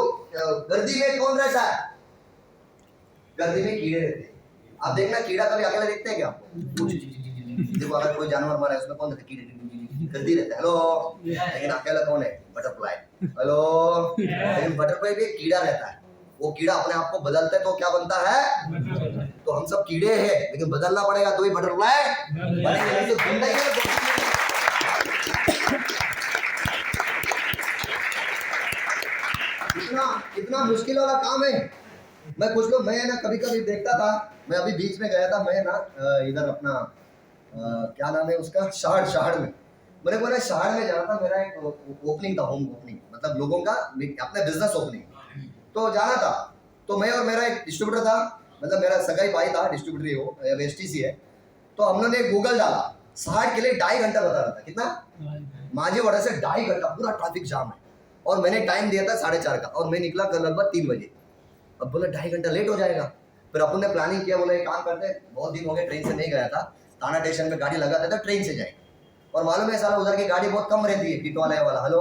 गर्दी में कौन रहता है? गर्दी में कीड़े रहते हैं। आप देखना कीड़ा कभी अकेला देखते हैं क्या आपको? देखो अगर कोई जानवर मरा है उसमें कौन रहता है? कीड़े, गर्दी रहता है, हेलो। लेकिन अकेला कौन है? Butterfly, hello. लेकिन बटरफ्लाई भी एक कीड़ा रहता है, वो कीड़ा अपने आप को बदलता है तो क्या बनता है? तो हम सब कीड़े हैं, लेकिन बदलना पड़ेगा तो ही बटरफ्लाई बनेंगे। तो जिंदगी में कितना मुश्किल वाला काम है। मैं कुछ लोग, मैं ना कभी कभी देखता था, मैं अभी बीच में गया था, मैं ना इधर अपना क्या नाम है उसका, शहर में, मेरे को ना शहर में जाना था, मेरा एक ओपनिंग था, होम ओपनिंग, मतलब लोगों का अपना बिजनेस ओपनिंग, तो जाना था। तो मैं और मेरा एक डिस्ट्रीब्यूटर था, मतलब मेरा सगाई भाई था, डिस्ट्रीब्यूटर वो एसटीसी है। तो हम लोगने गूगल डाला, 60 के लिए 2.5 घंटा बता रहा था। कितना? मांझीवाड़ा से 2.5 घंटा पूरा ट्रैफिक जाम है, और मैंने टाइम दिया था 4:30 का, और मैं निकला कल लगभग 3 बजे। अब बोला 2.5 घंटा लेट हो जाएगा। फिर अपन ने प्लानिंग किया, बोला एक काम करते हैं, बहुत दिन हो गए ट्रेन से नहीं गया था, थाना स्टेशन पे गाड़ी लगाते थे, ट्रेन से जाए। और मालूम है साला उधर की गाड़ी बहुत कम रहती है, टिटवाला वाला। हेलो,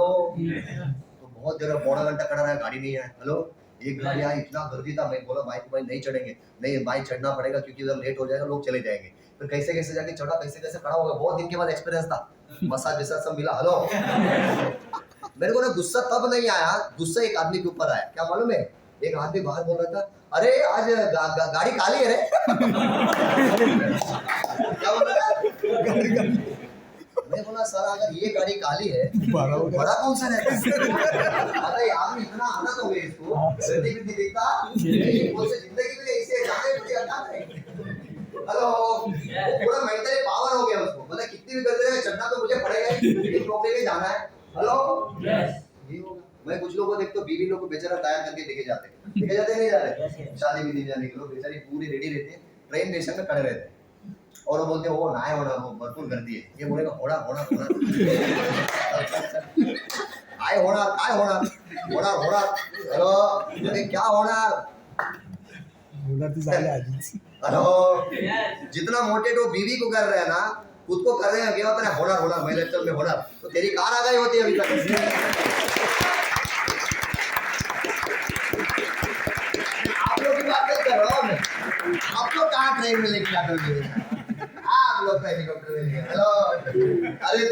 तो बहुत देर 1.25 घंटा खड़ा रहा, गाड़ी नहीं है। हेलो, एक गाड़ी आई, इतना गर्दी था, मैं बोला बाइक भाई नहीं चढ़ेंगे, नहीं बाइक चढ़ना पड़ेगा क्योंकि उधर लेट हो जाएगा, लोग चले जाएंगे। फिर कैसे कैसे जाके चढ़ा, कैसे कैसे खड़ा हो गया। बहुत दिन के बाद एक्सपीरियंस था, मसाज विसाज सब मिला। हेलो, मेरे को ना गुस्सा तब नहीं आया, गुस्सा एक आदमी के ऊपर आया। क्या मालूम है, एक आदमी बाहर बोल रहा था, अरे आज गाड़ी खाली है रे। क्या बोल रहा था? मैं बोला सर अगर ये गाड़ी काली है बड़ा कौन सा रहता है? अरे यार इतना आना तो हुए इसको गलती भी देखता नहीं, बोल से जिंदगी में ऐसे जाने मुझे अड्डा करेंगे। हेलो, पूरा मेंटली पावर हो गया उसको, मतलब कितनी भी गलती है चढ़ना तो मुझे पड़ेगा ही, लेकिन रोकने के जाना है। हेलो, ये होगा। मैं कुछ लोगों को देखता हूँ, बीवी लोग को बेचारा तैयार करके लेके जाते नहीं जा रहे, शादी विधि जाने के लोग बेचारी पूरी रेडी रहती है, ट्रेन स्टेशन में खड़े रहते हैं, और वो बोलते हैं वो ना होना, वो भरपूर कर दिए, ये बोलेगा होना होना होना आए होना काय होना होना होना। हेलो, अरे क्या होना हेलो, जितना मोटे तो बीवी को कर रहे हैं ना, खुद को कर रहे हैं क्या होता है, होना होना मैं लेक्चर में होना, तो तेरी कार आ गई होती है अभी तक। आप लोग की बात नहीं कर रहा हूँ मैं, आप लोग कहाँ ट्रेन में लेके जाते हो, आप लोग का हेलीकॉप्टर में लेके। हेलो, अरे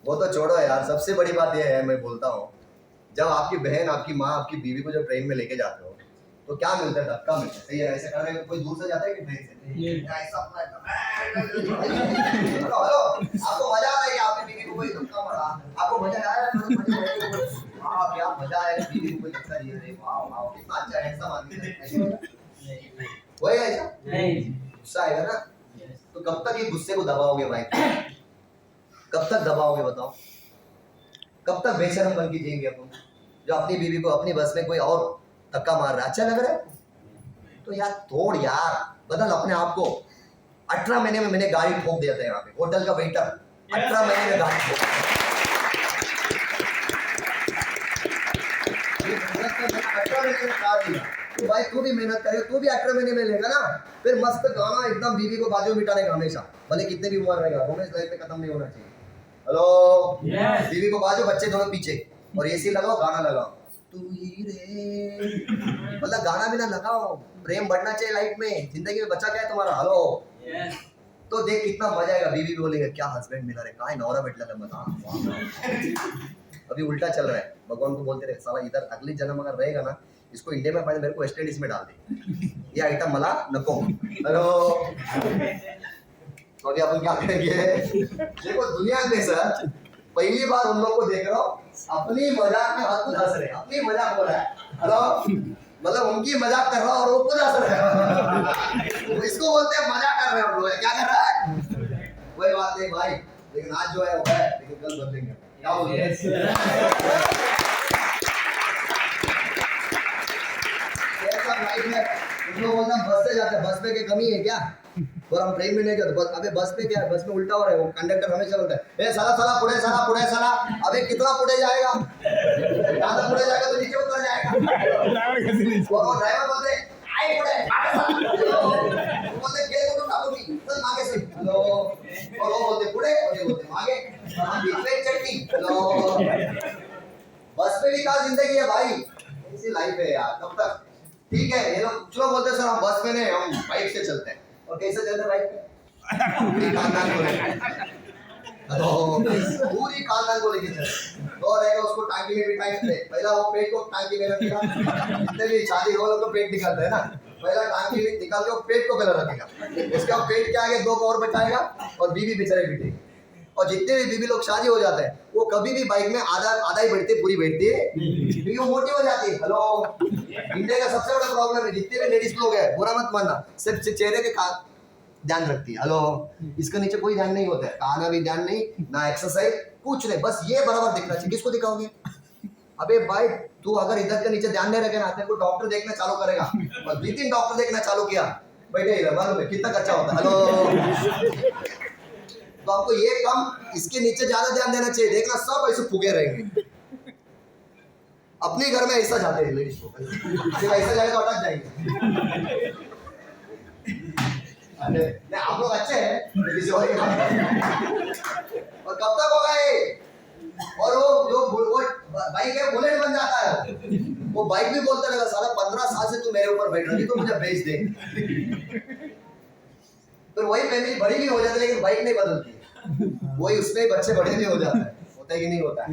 वो तो छोड़ो यार, सबसे बड़ी बात यह है, मैं बोलता हूँ, जब आपकी बहन, आपकी माँ, आपकी बीवी को जब ट्रेन में लेके जाते हो तो क्या मिलता है? धक्का मिलता है। सही है, ऐसे कर रहे हैं, कोई दूर से जाता है कि ट्रेन से ऐसा हेलो, आपको मजा आता है कि आपकी बीवी को कोई धक्का मारा? आपको मजा आया? वाह क्या मजा आया, बीवी को कोई धक्का दिया, रे वाह वाह कितना अच्छा हैंडसम आदमी है। वही ऐसा गुस्सा आएगा ना, तो कब तक ये गुस्से को दबाओगे भाई? कब तक दबाओगे बताओ? कब तक बेशरम बन के जिएंगे अपन? जो अपनी बीवी को अपनी बस में कोई और धक्का मार रहा है, अच्छा लग रहा है तो यार तोड़ यार, बदल अपने आप को। 18 महीने में मैंने गाड़ी ठोक दिया था यहाँ पे, होटल का वेटर 18 महीने में गाड़ी ठोक। तो भाई तू भी मेहनत करे, तू भी 18 महीने में लेगा ना, फिर मस्त गाना एकदम बीवी को बाजू मिटाने का हमेशा, भले कितने भी उम्र रहेगा, रोमेंस लाइफ में खत्म नहीं होना चाहिए। हेलो, बीवी को बाजू, बच्चे दोनों पीछे, और एसी लगाओ, गाना लगाओ, तू ही रे, मतलब गाना भी ना लगाओ, प्रेम बढ़ना चाहिए लाइफ में, जिंदगी में बचा क्या है तुम्हारा। हेलो, तो देख कितना मजा आएगा, बीवी भी बोलेगा क्या हस्बैंड मिला रे, काय नौरा बैठ लगा बता। अभी उल्टा चल रहा है, भगवान को बोलते रहे साला इधर अगली जन्म अगर रहेगा ना, इसको इंडिया में पाए मेरे को वेस्ट इंडीज में डाल दे, ये आइटम मला नको। हेलो, तो अभी अपन क्या करेंगे? देखो दुनिया में सर पहली बार उन लोग को देख रहा हूँ, अपनी मजाक में हाथ हंस रहे, अपनी मजाक हो रहा है। हेलो, मतलब उनकी मजाक कर रहा हूँ और वो खुद हंस रहे हैं, इसको बोलते हैं मजाक कर रहे हैं हम लोग, क्या कर रहा है? वही बात नहीं भाई, लेकिन आज जो है वो है, लेकिन कल बदलेंगे। क्या बोलते हैं? लाइफ में हम लोग बोलते हैं बस से जाते हैं, बस में क्या कमी है क्या? और हम ट्रेन में नहीं जाते, बस अबे बस में क्या है, बस में उल्टा हो रहा है, वो कंडक्टर हमेशा बोलता है ए साला साला पुढे साला पुढे साला, अबे कितना पुढे जाएगा? ज्यादा पुढे जाएगा तो नीचे उतर जाएगा। और ड्राइवर बोलते आए पुढे, वो बोलते गेट को टाको भी चल आगे से। हेलो, और वो बोलते पुढे, और ये बोलते आगे, हम बीच में चटनी। हेलो, बस में भी क्या जिंदगी है भाई, ऐसी लाइफ है यार। कब तक? ठीक है, ये लोग कुछ लोग बोलते हैं सर हम बस में नहीं, हम बाइक से चलते हैं, और कैसे चलते हैं बाइक पे? पूरी खानदान को लेकर, पूरी खानदान को लेके चलते, तो रहेगा उसको टांकी में बिठाएंगे, पहला वो पेट को टांकी में रखेगा, जितने भी शादी हो लोग तो पेट निकालते हैं ना, पहला टांकी में निकाल के वो पेट को पहले रखेगा, उसके बाद पेट के आगे 2 को और बैठाएगा, और बीवी बेचारे बैठेगी। और जितने भी बीवी लोग शादी हो जाते हैं वो कभी भी बाइक में आधा ही बैठते, पूरी बैठती है क्योंकि वो मोटी हो जाती है। हेलो, इंडिया का सबसे बड़ा प्रॉब्लम है, जितने भी लेडीज लोग हैं, बुरा मत मानना, सिर्फ चेहरे के ध्यान रखती है। हेलो, इसके नीचे कोई ध्यान नहीं होता है, खाना भी ध्यान नहीं, ना एक्सरसाइज, कुछ नहीं, बस ये बराबर दिखना चाहिए। किसको दिखाओगे? अबे भाई तू अगर इधर के नीचे ध्यान नहीं रखे ना, तेरे को डॉक्टर देखना चालू करेगा, और 2-3 डॉक्टर देखना चालू किया बैठे ही मालूम है कितना कच्चा होता है। हेलो, तो आपको ये कम, इसके नीचे ज्यादा ध्यान देना चाहिए। देखना सब ऐसे फूके रहेंगे। अपने घर में ऐसा जाते हैं लेडीज को, सिर्फ ऐसा जाए तो अटक जाएंगे। अरे नहीं, आप लोग अच्छे हैं, किसी और की बात नहीं। और कब तक होगा ये? और वो बाइक है, बुलेट बन जाता है। वो बाइक भी बोलता रहेगा साला 15 साल से तू मेरे ऊपर बैठ रही, तो मुझे बेच दे। तो वही फैमिली बड़ी भी हो जाती है, लेकिन बाइक नहीं बदलती। वही उसमें बच्चे बड़े भी हो जाते हैं। होता है कि नहीं होता है?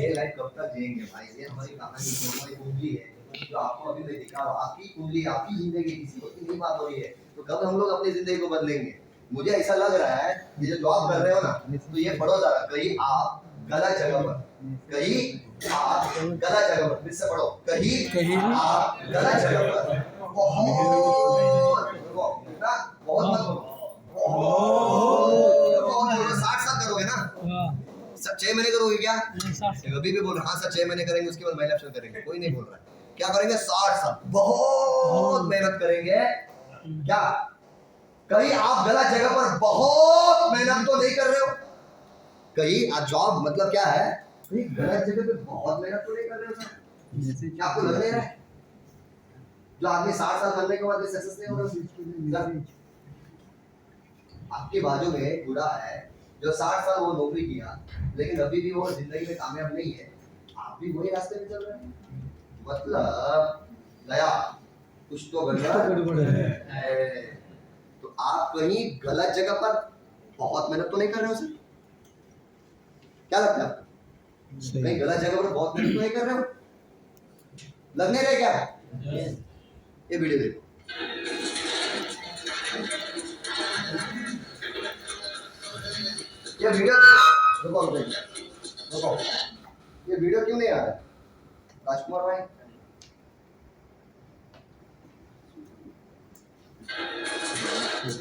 ये लाइफ कब तक जिएंगे भाई? ये हमारी कहानी, हमारी कुंडली है जो आपको अभी मैं दिखा रहा हूँ। आपकी कुंडली, आपकी जिंदगी, किसी और की नहीं बात हो रही है। तो कब हम लोग अपनी जिंदगी को बदलेंगे? मुझे ऐसा लग रहा है कि जो जॉब कर रहे हो ना, तो ये पढ़ो जरा। कहीं आप गलत जगह पर, कहीं आप गलत जगह पर, फिर से पढ़ो, कहीं आप गलत जगह पर बहुत बहुत मत बहुत 60 साल करोगे ना? सर 6 महीने करोगे क्या? अभी भी बोल रहे हाँ सर 6 महीने करेंगे, उसके बाद महिला ऑप्शन करेंगे। कोई नहीं बोल रहा है। क्या करेंगे? 60 साल बहुत मेहनत करेंगे। क्या कहीं आप गलत जगह पर बहुत मेहनत तो नहीं कर रहे हो? कहीं आप जॉब मतलब क्या है? कहीं गलत जगह पे बहुत मेहनत तो नहीं कर रहे हो सर? क्या आपको लग नहीं रहा है जो आदमी 60 साल बनने के बाद भी सक्सेस नहीं हो रहा? आपके बाजू में बूढ़ा है जो 60 साल वो नौकरी किया, लेकिन अभी भी वो जिंदगी में कामयाब नहीं है। आप भी वही रास्ते पे चल रहे हैं। मतलब गया कुछ तो गड़बड़ है। तो आप कहीं गलत जगह पर बहुत मेहनत तो नहीं कर रहे हो सर? क्या लगता है आपको? कहीं गलत जगह पर बहुत मेहनत तो नहीं कर रहे हो? लग नहीं रहे क्या? ये वीडियो देखो। ये वीडियो रुको, ये वीडियो क्यों नहीं आ रहा राजकुमार भाई?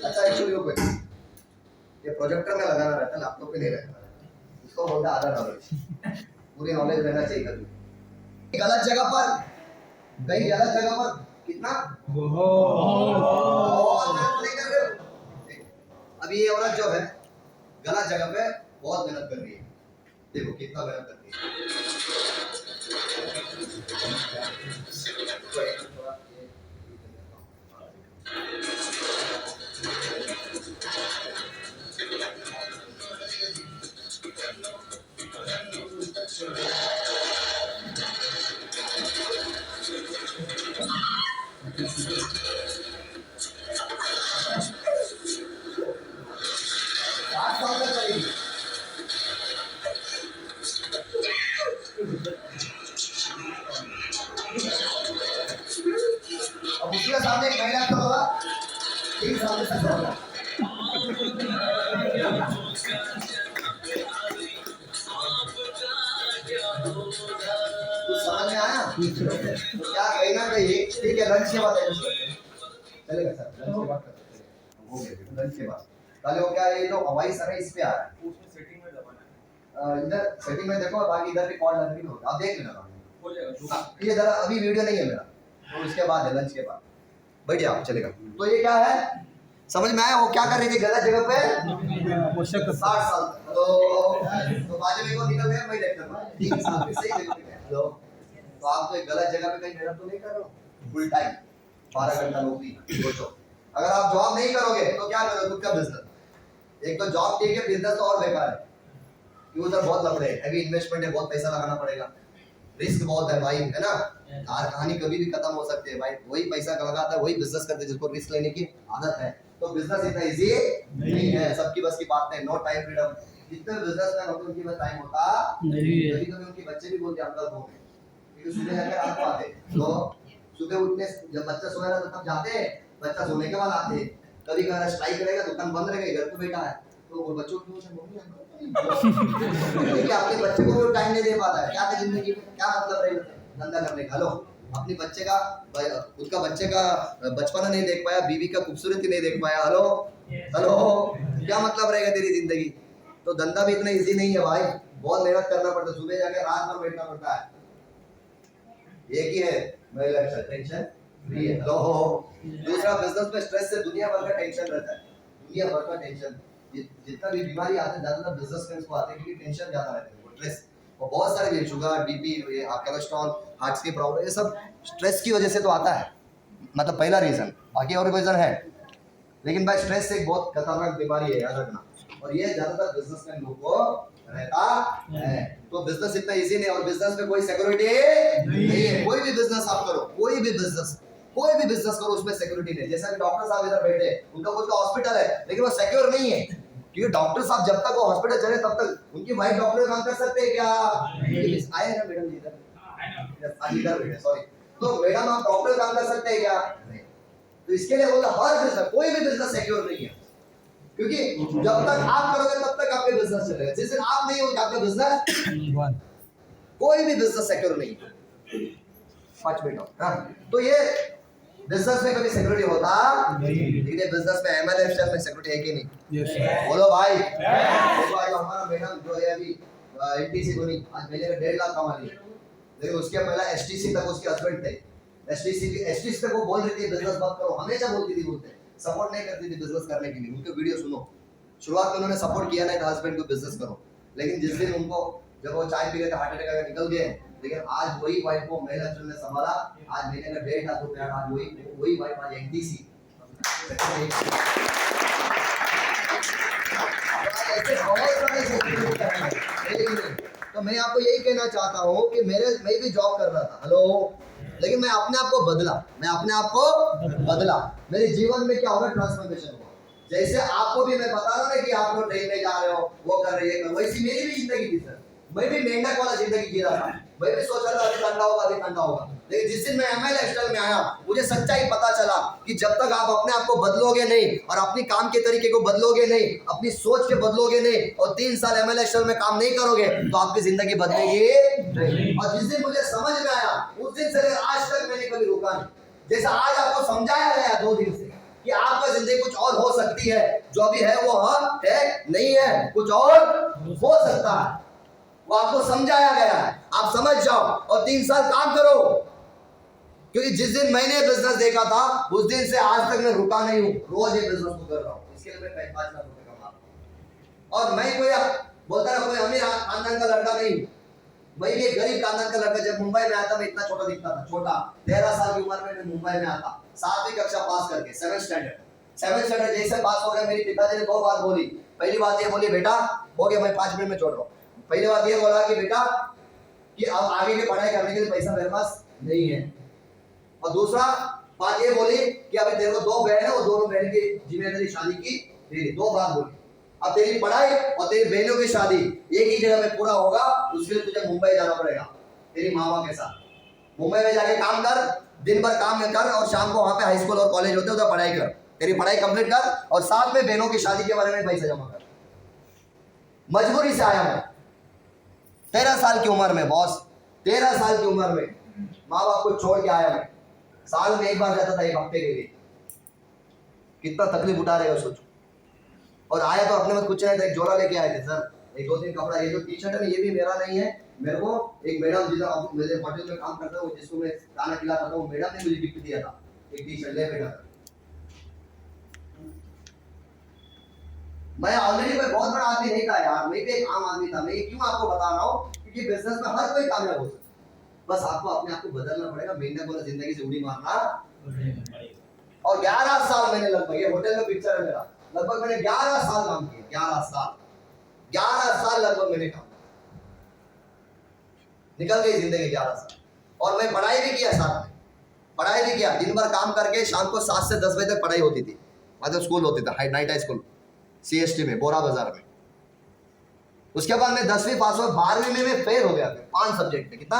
अच्छा एक्चुअली ये प्रोजेक्टर में लगाना रहता है, लैपटॉप पे नहीं रहता है। इसको बोलते हैं आधा नॉलेज। पूरी नॉलेज रहना चाहिए कभी। गलत जगह पर, कहीं गलत जगह पर कितना बहुत मेहनत नहीं कर रहे हो। अभी ये औरत जो है गलत जगह पे बहुत मेहनत कर रही है। देखो कितना मेहनत कर रही है। अब उसके सामने एक महिला खड़ा होगा, एक सामने से खड़ा होगा। कुछ समझ में आया? तो क्या कहीं ना कहीं ठीक है, लंच के बाद चलेगा सर, लंच के बाद करते हैं। हो गया लंच के बाद। पहले वो क्या है, ये जो हवाई सर है इस पे आ रहा है, उसमें सेटिंग में दबाना है। इधर सेटिंग में देखो, बाकी इधर भी कॉल लगनी होगा, आप देख लेना हो जाएगा। ये जरा अभी वीडियो नहीं है मेरा, तो उसके बाद है, लंच के बाद बैठिए आप, चलेगा। तो ये क्या है समझ में आया? वो क्या कर रही थी गलत जगह पे 60 साल। तो बाजू में को निकल गया, मैं देखता हूं 3 साल पे सही जगह पे गया। हेलो, तो आप तो एक गलत जगह पे कहीं मेहनत तो नहीं कर रहे हो? फुल टाइम 12 घंटा नौकरी। सोचो अगर आप जॉब नहीं करोगे तो क्या करोगे? खुद का बिजनेस। एक तो जॉब ठीक है, बिजनेस तो और बेकार है क्योंकि उधर बहुत लफड़े है, हैवी इन्वेस्टमेंट है, बहुत पैसा लगाना पड़ेगा, रिस्क बहुत है भाई, है ना? यार कहानी कभी भी खत्म हो सकती है भाई। वही पैसा लगाता है, वही बिजनेस करते हैं जिसको रिस्क लेने की आदत है। तो बिजनेस इतना इजी नहीं है, सबकी बस की बात नहीं। No time freedom. जितने बिजनेसमैन होते हैं उनके पास टाइम होता नहीं है। कभी कभी उनके बच्चे भी बोलते हैं अंकल हो गए, क्योंकि सुबह जाकर रात को आते। तो सुबह उठने जब बच्चा सोया था तब जाते हैं, बच्चा सोने के बाद आते हैं। कभी कभार स्ट्राइक रहेगा, दुकान बंद रहेगा, घर पे बैठा है, तो वो बच्चों की से मम्मी देखिए अपने बच्चे को टाइम नहीं दे पाता है। क्या है जिंदगी में, क्या मतलब रहेगा धंधा करने का? लो अपने बच्चे का, खुद का बच्चे का बचपना नहीं देख पाया, बीवी का खूबसूरती नहीं देख पाया। हेलो हेलो, क्या मतलब रहेगा तेरी जिंदगी? तो धंधा भी इतना इजी नहीं है भाई, बहुत मेहनत करना पड़ता है, सुबह जाके रात भर बैठना पड़ता है। एक ही है महिला टेंशन, फ्री है। हेलो, दूसरा बिजनेस में स्ट्रेस से दुनिया भर का टेंशन रहता है, दुनिया भर का टेंशन। जितना भी बीमारी आते हैं ज्यादातर बिजनेसमैन को आते हैं क्योंकि टेंशन ज्यादा रहता है, वो स्ट्रेस और बहुत सारे भी शुगर, बीपी, कोलेस्ट्रॉल, हार्ट की प्रॉब्लम, ये सब स्ट्रेस की वजह से तो आता है, मतलब पहला रीजन। बाकी और रीजन है, लेकिन भाई स्ट्रेस एक बहुत खतरनाक बीमारी है, याद रखना। और ये ज्यादातर बिजनेसमैन लोग को रहता है। तो बिजनेस इतना इजी नहीं, और बिजनेस में कोई सिक्योरिटी नहीं है। कोई भी बिजनेस आप करो, कोई भी बिजनेस करो, उसमें सिक्योरिटी नहीं। जैसा कि डॉक्टर साहब इधर बैठे, उनका खुद का हॉस्पिटल है, लेकिन वो सिक्योर नहीं है, क्योंकि डॉक्टर साहब जब तक वो हॉस्पिटल चले तब तक उनकी वाइफ डॉक्टर काम कर सकते हैं क्या? आए ना मैडम जी इधर बैठे, सॉरी। तो मैडम आप डॉक्टर काम कर सकते हैं क्या? तो इसके लिए बोला हर बिजनेस, कोई भी बिजनेस सिक्योर नहीं है, क्योंकि जब तक आप करोगे तब तक आपके बिजनेस चलेगा। जिस दिन आप नहीं होंगे आपका बिजनेस, कोई भी बिजनेस सिक्योर नहीं है। 5 मिनट। हाँ, तो ये बिजनेस में कभी सिक्योरिटी होता नहीं। बिजनेस में एमएलएफएल में सिक्योरिटी है कि नहीं? यस। बोलो भाई। देखो आज हमारा मैडम जो है अभी एनटीसी को नहीं, आज महीने का 1.5 लाख कमा लिया, लेकिन उसके पहला एसटीसी तक उसके हस्बैंड थे। एसटीसी तक वो बोल रही थी बिजनेस मत करो, हमेशा बोलती थी, बोलते सपोर्ट नहीं करती थी बिजनेस करने के लिए। उनके वीडियो सुनो, शुरुआत में उन्होंने सपोर्ट किया नहीं था हस्बैंड को बिजनेस करो, लेकिन जिस दिन उनको जब वो चाय पी रहे थे हार्ट अटैक आकर निकल गए, लेकिन आज वही वाइफ को महिला एक्शन ने संभाला। आज महीने का 1.5 लाख रुपया, आज वही वाइफ आज एनटीसी। तो मैं आपको यही कहना चाहता हूँ कि मैं भी जॉब कर रहा था, हेलो, लेकिन मैं अपने आप को बदला। मेरे जीवन में क्या होगा? ट्रांसफॉर्मेशन हुआ। जैसे आपको भी मैं बता रहा हूँ ना कि आप लोग ट्रेन में जा रहे हो, वो कर रहे हैं, वैसी मेरी भी जिंदगी थी सर। मैं भी मेंढक वाला जिंदगी जी रहा था, मैं भी सोच रहा था अभी ठंडा होगा। लेकिन जिस दिन मैं एमएल लाइफस्टाइल में आया, मुझे सच्चाई पता चला कि जब तक आप अपने आप को बदलोगे नहीं और अपनी काम के तरीके को बदलोगे नहीं, अपनी सोच के बदलोगे नहीं, और 3 साल एमएल लाइफस्टाइल में काम नहीं करोगे, तो आपकी जिंदगी बदलेगी नहीं। और जिस दिन मुझे समझ में आया, उस दिन से आज तक मैंने कभी रुका नहीं। जैसा आज आपको समझाया गया 2 दिन से कि आपका जिंदगी कुछ और हो सकती है, जो अभी है वो है नहीं है, कुछ और हो सकता है, वो आपको समझाया गया है। आप समझ जाओ और 3 साल काम करो, क्योंकि जिस दिन मैंने बिजनेस देखा था उस दिन से आज तक मैं रुका नहीं हूँ, रोज ये बिजनेस को कर रहा हूँ। इसके लिए मैं 5 लाख रुपए कमा रहा हूँ। और मैं कोई बोलता ना कोई अमीर खानदान का लड़का नहीं, मैं भी एक गरीब खानदान का लड़का। जब मुंबई में आता मैं इतना छोटा दिखता था, छोटा 13 साल की उम्र में मैं मुंबई में आता, 7वीं कक्षा पास करके 7th स्टैंडर्ड जैसे पास हो गया। मेरी पिताजी ने 2 बात बोली। पहली बात ये बोली, बेटा हो गया, मैं 5 मिनट में छोड़ रहा हूँ। पहली बात ये बोला कि बेटा कि अब आगे की पढ़ाई करने के लिए पैसा मेरे पास नहीं है, और दूसरा बात ये बोली कि अभी तेरे को 2 बहन है, वो दोनों बहन की जिम्मेदारी शादी की तेरी। 2 बात बोली, अब तेरी पढ़ाई और तेरी बहनों की शादी एक ही जगह में पूरा होगा, उसके लिए तुझे मुंबई जाना पड़ेगा तेरी मामा के साथ। मुंबई में जाके काम कर, दिन भर काम कर, और शाम को वहां पे हाई स्कूल और कॉलेज होते हैं, उधर पढ़ाई कर, तेरी पढ़ाई कंप्लीट कर, और साथ में बहनों की शादी के बारे में पैसा जमा कर। मजबूरी से आया मैं 13 साल की उम्र में, बॉस 13 साल की उम्र में माँ बाप को छोड़ के आया मैं। साल में 1 बार जाता था, 1 हफ्ते के लिए। कितना तकलीफ उठा रहेगा सोचो। और आया तो अपने में कुछ नहीं था, एक जोड़ा लेके आए थे सर, एक 2-3 कपड़ा। ये जो टी-शर्ट है ये भी मेरा नहीं है, मेरे को एक मैडम जिधर मेरे होटल में काम करता है, वो जिसको मैं खाना खिलाता था, वो मैडम ने मुझे गिफ्ट दिया था, एक टी-शर्ट। ले बेटा, मैं ऑलरेडी कोई बहुत बड़ा आदमी नहीं था यार, मैं भी एक आम आदमी था। मैं ये क्यों आपको बता रहा हूँ, क्योंकि बिजनेस में हर कोई कामयाब हो सकता है, बस आपको अपने आप को बदलना पड़ेगा, मेहनत वाला जिंदगी से उड़ी मारना। और 11 साल मैंने लगभग, ये होटल में पिक्चर है मेरा, लगभग मैंने 11 साल काम किया, 11 साल लगभग मैंने काम किया। निकल गई जिंदगी 11 साल। और मैं पढ़ाई भी किया, साथ में पढ़ाई भी किया, दिन भर काम करके शाम को 7 से 10 बजे तक पढ़ाई होती थी, मतलब स्कूल होती था, नाइट हाई स्कूल CST में, बोरा बाजार में। उसके बाद मैं 10वीं पास हुआ, 12वीं में मैं फेल हो गया 5 सब्जेक्ट में। कितना?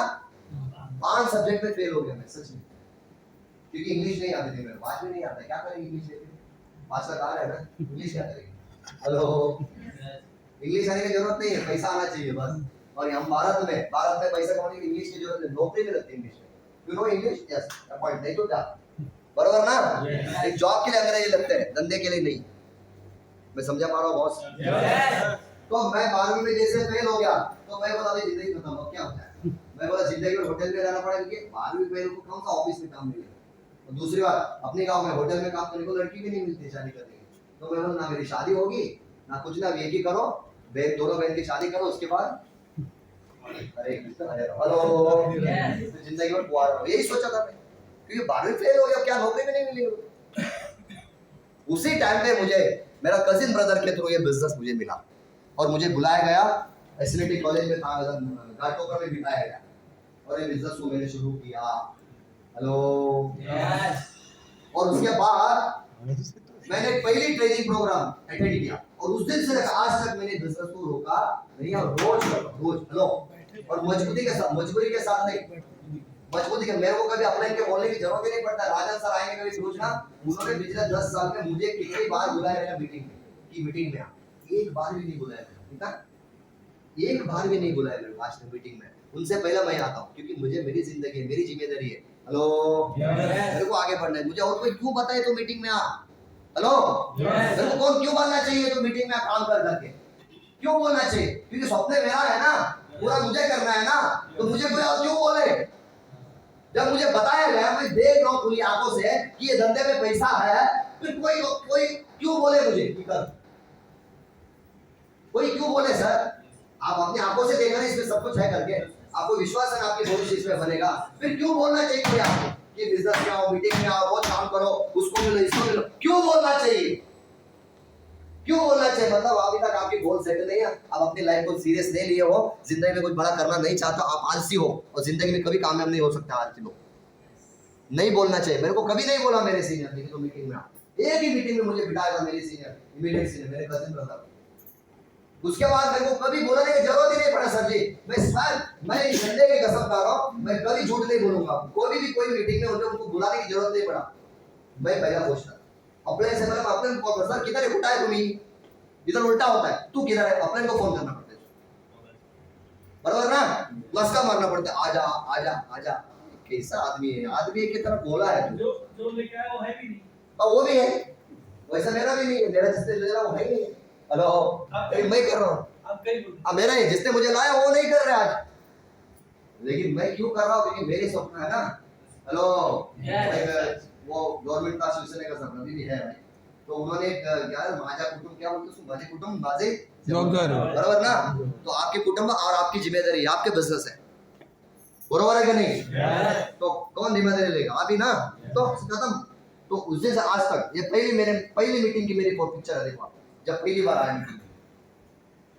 5 सब्जेक्ट में फेल हो गया मैं, सच में, क्योंकि इंग्लिश नहीं आती थी मेरे, बात भी नहीं आता, क्या करेंगे इंग्लिश लेके, पास का कहा है ना, इंग्लिश क्या करेंगे। हेलो, इंग्लिश आने की जरूरत नहीं है, पैसा आना चाहिए बस। और हम भारत में पैसा कमाने की इंग्लिश की जरूरत है, नौकरी में लगती है इंग्लिश में। You know English? Yes, appoint नहीं तो क्या, बरोबर ना? एक जॉब के लिए अंग्रेजी लगते हैं, धंधे के लिए नहीं। मैं समझा पा रहा हूँ बॉस? तो मैं 12वीं में जैसे फेल हो गया, तो मैं बोला भाई जिंदगी खत्म, अब क्या होता है। मैं बोला जिंदगी में होटल में रहना पड़ेगा, क्योंकि 12वीं फेल को कौन सा ऑफिस में काम मिलेगा, और दूसरी बात, अपने गांव में होटल में काम करने को लड़की भी नहीं मिलती शादी करने की। तो मैं बोला ना मेरी शादी होगी ना कुछ, ना एक ही करो, दोनों बहन की शादी करो, उसके बाद अरे हेलो जिंदगी में कुआरा रहो। यही सोचा था मैं, क्योंकि 12वीं फेल हो गया, क्या नौकरी भी नहीं मिली। उसी टाइम पे मुझे मेरा कजिन ब्रदर के थ्रू ये बिजनेस मुझे मिला और मुझे बुलाया गया, एसएलटी कॉलेज में था, घाटोकर में बिठाया गया और ये बिजनेस को मैंने शुरू किया। हेलो और उसके बाद मैंने पहली ट्रेनिंग प्रोग्राम अटेंड किया और उस दिन से लेकर आज तक मैंने बिजनेस को रोका नहीं और रोज हेलो और मजबूरी के साथ नहीं, मजबूती के मेरे को कभी अपने के बोलने की जरूरत ही नहीं पड़ता। राजन सर आएंगे कभी पूछना, उन्होंने पिछले 10 साल में मुझे कितनी बार बुलाया है मीटिंग में कि मीटिंग में आ, एक बार भी नहीं बुलाया मैंने, ठीक है, एक बार भी नहीं बुलाया मैंने लास्ट मीटिंग में। उनसे पहले मैं आता हूँ क्योंकि मुझे मेरी जिंदगी है, मेरी जिम्मेदारी है। हेलो मेरे को आगे बढ़ना है, मुझे और कोई क्यों बताए तो मीटिंग में आ। हेलो मेरे को कौन क्यों बोलना चाहिए तो मीटिंग में काम कर करके क्यों बोलना चाहिए, क्योंकि सपने मेरा है ना, पूरा मुझे करना है ना, तो मुझे कोई और क्यों बोले। जब मुझे बताया गया, मैं देख रहा हूँ खुली आंखों से कि ये धंधे में पैसा है, फिर कोई क्यों बोले मुझे कि कर, कोई क्यों बोले सर। आप अपनी आंखों से देख रहे हैं इसमें सब कुछ है करके, आपको विश्वास है आपके भविष्य इसमें बनेगा, फिर क्यों बोलना चाहिए कोई आपको कि बिजनेस में आओ, मीटिंग में आओ, रोज काम करो, उसको मिलो इसको मिलो, क्यों बोलना चाहिए, क्यों बोलना चाहिए। मतलब अभी तक आपकी गोल सेट नहीं है, आप अपनी लाइफ को सीरियस नहीं लिए हो, जिंदगी में कुछ बड़ा करना नहीं चाहते, आप आलसी हो और जिंदगी में कभी कामयाब नहीं हो सकता। आलसी लोग नहीं बोलना चाहिए। मेरे को कभी नहीं बोला मेरे सीनियर ने तो मीटिंग में, एक ही मीटिंग में मुझे बिठाया था मेरे सीनियर, इमीडिएट सीनियर मेरे कजिन ब्रदर। उसके बाद मेरे को कभी बोलने की जरूरत ही नहीं पड़ा सर जी। मैं संडे की कसम खा रहा हूँ, मैं कभी झूठ नहीं बोलूंगा। कोई मीटिंग में उनको बुलाने की जरूरत नहीं पड़ा। मैं पहला पूछता अपने से, मतलब अपने को कॉल सर किधर है, उठा है तुम्ही, इधर उल्टा होता है, तू किधर है, अपने को फोन करना पड़ता है, बराबर ना, मस्का मारना पड़ता है, आजा आजा आजा। कैसा आदमी है, आदमी की तरफ बोला है तू, जो लेके आया वो है भी नहीं, और वो भी है वैसा मेरा भी नहीं है, मेरा जिसने ले रहा वो है नहीं। हेलो मैं कर रहा हूँ, अब मेरा है जिसने मुझे लाया वो नहीं कर रहा आज, लेकिन मैं क्यों कर रहा हूँ, क्योंकि मेरे सपना है ना। हेलो वो गवर्नमेंट का शिवसेना का सपना भी है भाई, तो उन्होंने क्या माझा कुटुंब, क्या बोलते हैं माझे कुटुंब माझे बराबर ना, तो आपके कुटुंब और आपकी जिम्मेदारी, आपके बिजनेस है, बराबर है कि नहीं, तो कौन जिम्मेदारी लेगा, आप ही ना, तो खत्म। तो उस दिन से आज तक ये पहली मीटिंग की मेरी पिक्चर है, देखो जब पहली बार आया मीटिंग,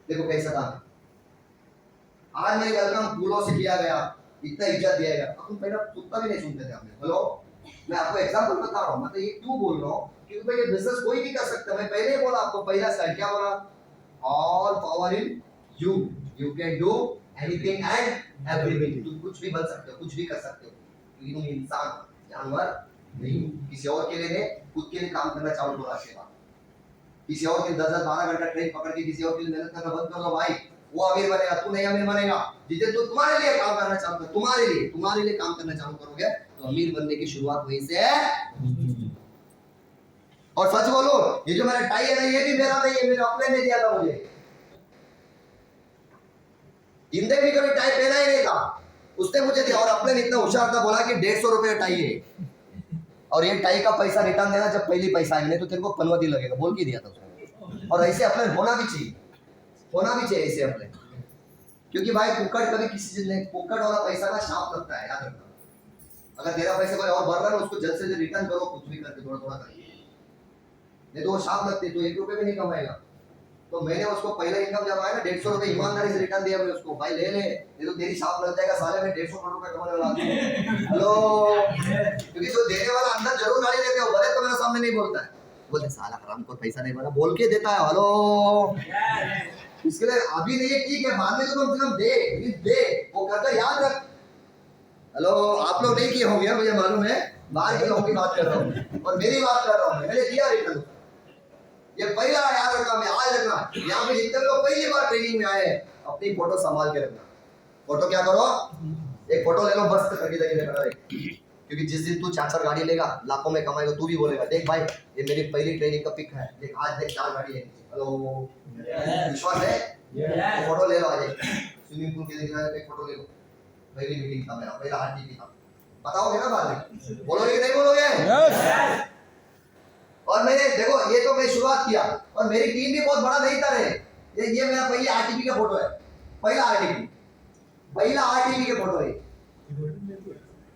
देखो कैसा था। आज मेरे वेलकम फूलों से किया गया, इतना इज्जत दिया गया, तुम पहले कुत्ता भी नहीं सुनते थे आपने। हेलो मैं आपको एग्जांपल बता रहा हूँ, मतलब ये क्यों बोल रहा हूँ, क्योंकि भाई ये बिजनेस कोई भी कर सकता है। मैं पहले ही बोला आपको, पहला स्लाइड क्या बोला, all power in you, you can do anything and everything, तुम कुछ भी बन सकते हो, कुछ भी कर सकते हो, क्योंकि तुम इंसान जानवर नहीं, किसी और के लिए नहीं, खुद के लिए काम करना चालू करो। आज के बाद किसी और के 10-12 घंटा ट्रेन पकड़ के किसी और के लिए मेहनत करना बंद कर दो भाई, वो अमीर बनेगा, तू नहीं अमीर बनेगा। जिसे तू तुम्हारे लिए काम करना चालू कर, तुम्हारे लिए काम करना चालू करोगे तो अमीर बनने की शुरुआत वहीं से है। और सच बोलो, ये जो मेरा टाई है ना, ये भी मेरा नहीं है, मेरे अपने ने दिया था मुझे। जिंदगी में कभी टाई पहना ही नहीं था, उसने मुझे दिया, और अपने इतना होशियार था, बोला कि 150 रुपए टाई है, और ये टाई का पैसा रिटर्न देना जब पहली पैसा आएगा, नहीं तो तेरे को पनवती लगेगा, बोल के दिया था उसने। और ऐसे अपने होना भी चाहिए ऐसे अपने, क्योंकि भाई कुकड़ कभी किसी चीज नहीं, कुकड़ वाला पैसा का शाप लगता है, याद रखना। अगर तेरा पैसा कोई और भर रहा है उसको जल्द से जल्द रिटर्न करो, कुछ भी करके थोड़ा थोड़ा करके, नहीं तो वो शाप लगती है, तो 1 रुपए भी नहीं कमाएगा। तो मैंने उसको पहला इनकम जब आया ना 150 रुपए ईमानदारी से रिटर्न दिया मैं उसको, भाई ले ले, नहीं तो तेरी शाप लग जाएगा साले में 150 करोड़ रुपए कमाने वाला आदमी। हेलो क्योंकि जो देने वाला अंदर जरूर गाली देते हो, भले तो मेरे सामने नहीं बोलता है, बोलते साला हराम को पैसा नहीं बना, बोल के देता है। हेलो इसके लिए अभी नहीं है, ठीक है, बाद में तो कम से कम दे वो करता याद रख। हेलो आप लोग नहीं किए होंगे मुझे मालूम है, बाहर के लोगों की बात कर रहा हूँ और मेरी बात कर रहा हूँ, मैंने दिया रिटर्न। ये पहला याद रखना, मैं आज रखना, यहाँ पे जितने लोग पहली बार ट्रेनिंग में आए अपनी फोटो संभाल के रखना। फोटो क्या करो, एक फोटो ले लो बस करके खड़ा रहे, क्योंकि जिस दिन तू 4 गाड़ी लेगा, लाखों में कमाएगा, तू भी बोलेगा देख भाई ये मेरी पहली ट्रेनिंग का पिक है, देख आज देख 4 गाड़ी है। हेलो विश्वास है, तो फोटो ले लो, आज स्विमिंग पूल के किनारे पे फोटो ले लो। पहली मीटिंग था मेरा, पहला हाथ था, बताओगे ना बाद में, बोलोगे कि नहीं बोलोगे? यस और मैंने देखो ये तो मैं शुरुआत किया और मेरी टीम भी बहुत बड़ा नहीं था रे। ये मेरा पहले आरटीपी का फोटो है, पहला आरटीपी के फोटो है।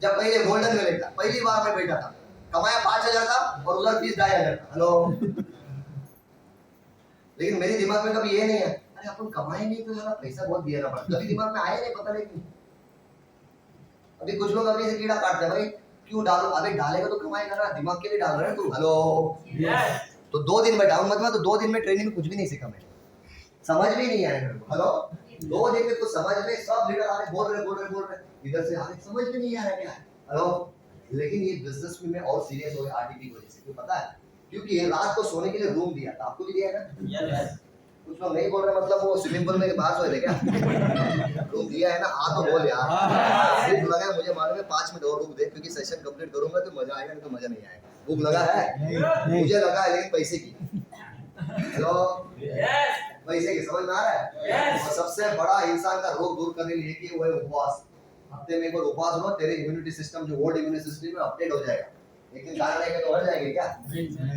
जब पहले गोल्डन में बैठा, पहली बार मैं बैठा था, कमाया 5,000 था और उधर फीस 2,500 था। हेलो लेकिन मेरे दिमाग में कभी ये नहीं है अरे अपन कमाए नहीं तो यार पैसा बहुत दिया ना पड़ता, कभी दिमाग में आया नहीं, पता नहीं क्यों। अभी कुछ लोग अभी से कीड़ा काटते हैं, भाई क्यों डालो, अबे डालेगा तो कमाएगा ना, दिमाग के लिए डाल रहे हैं तू। हेलो तो 2 दिन में डाउन मत, तो 2 दिन में ट्रेनिंग में कुछ भी नहीं सीखा मैं, समझ भी नहीं आया मेरे को। हेलो 2 दिन में कुछ समझ में, सब लीडर आ रहे बोल रहे इधर से आ रहे, समझ में नहीं आ रहा क्या है। हेलो लेकिन ये बिजनेस में मैं और सीरियस हो गया आरटीपी की वजह से, क्यों पता है? क्योंकि ये रात को सोने के लिए रूम दिया था, आपको भी दिया है ना? कुछ लोग नहीं बोल रहे, मतलब वो स्विमिंग पूल में बाहर सोए थे क्या? रूम दिया है ना, आ तो बोल यार। भूख लगा है मुझे मालूम है, 5 मिनट और रुक दे क्योंकि सेशन कंप्लीट करूंगा तो मजा आएगा, नहीं तो मजा नहीं आएगा। भूख लगा है मुझे, लगा है लेकिन पैसे की। हेलो पैसे की, समझ में आ रहा है? और सबसे बड़ा इंसान का रोग दूर करने के लिए कि वो है उपवास। हफ्ते में एक बार उपवास हो, तेरे इम्यूनिटी सिस्टम जो ओल्ड इम्यूनिटी सिस्टम में अपडेट हो जाएगा। एक दिन खाना लेके तो हट जाएंगे क्या?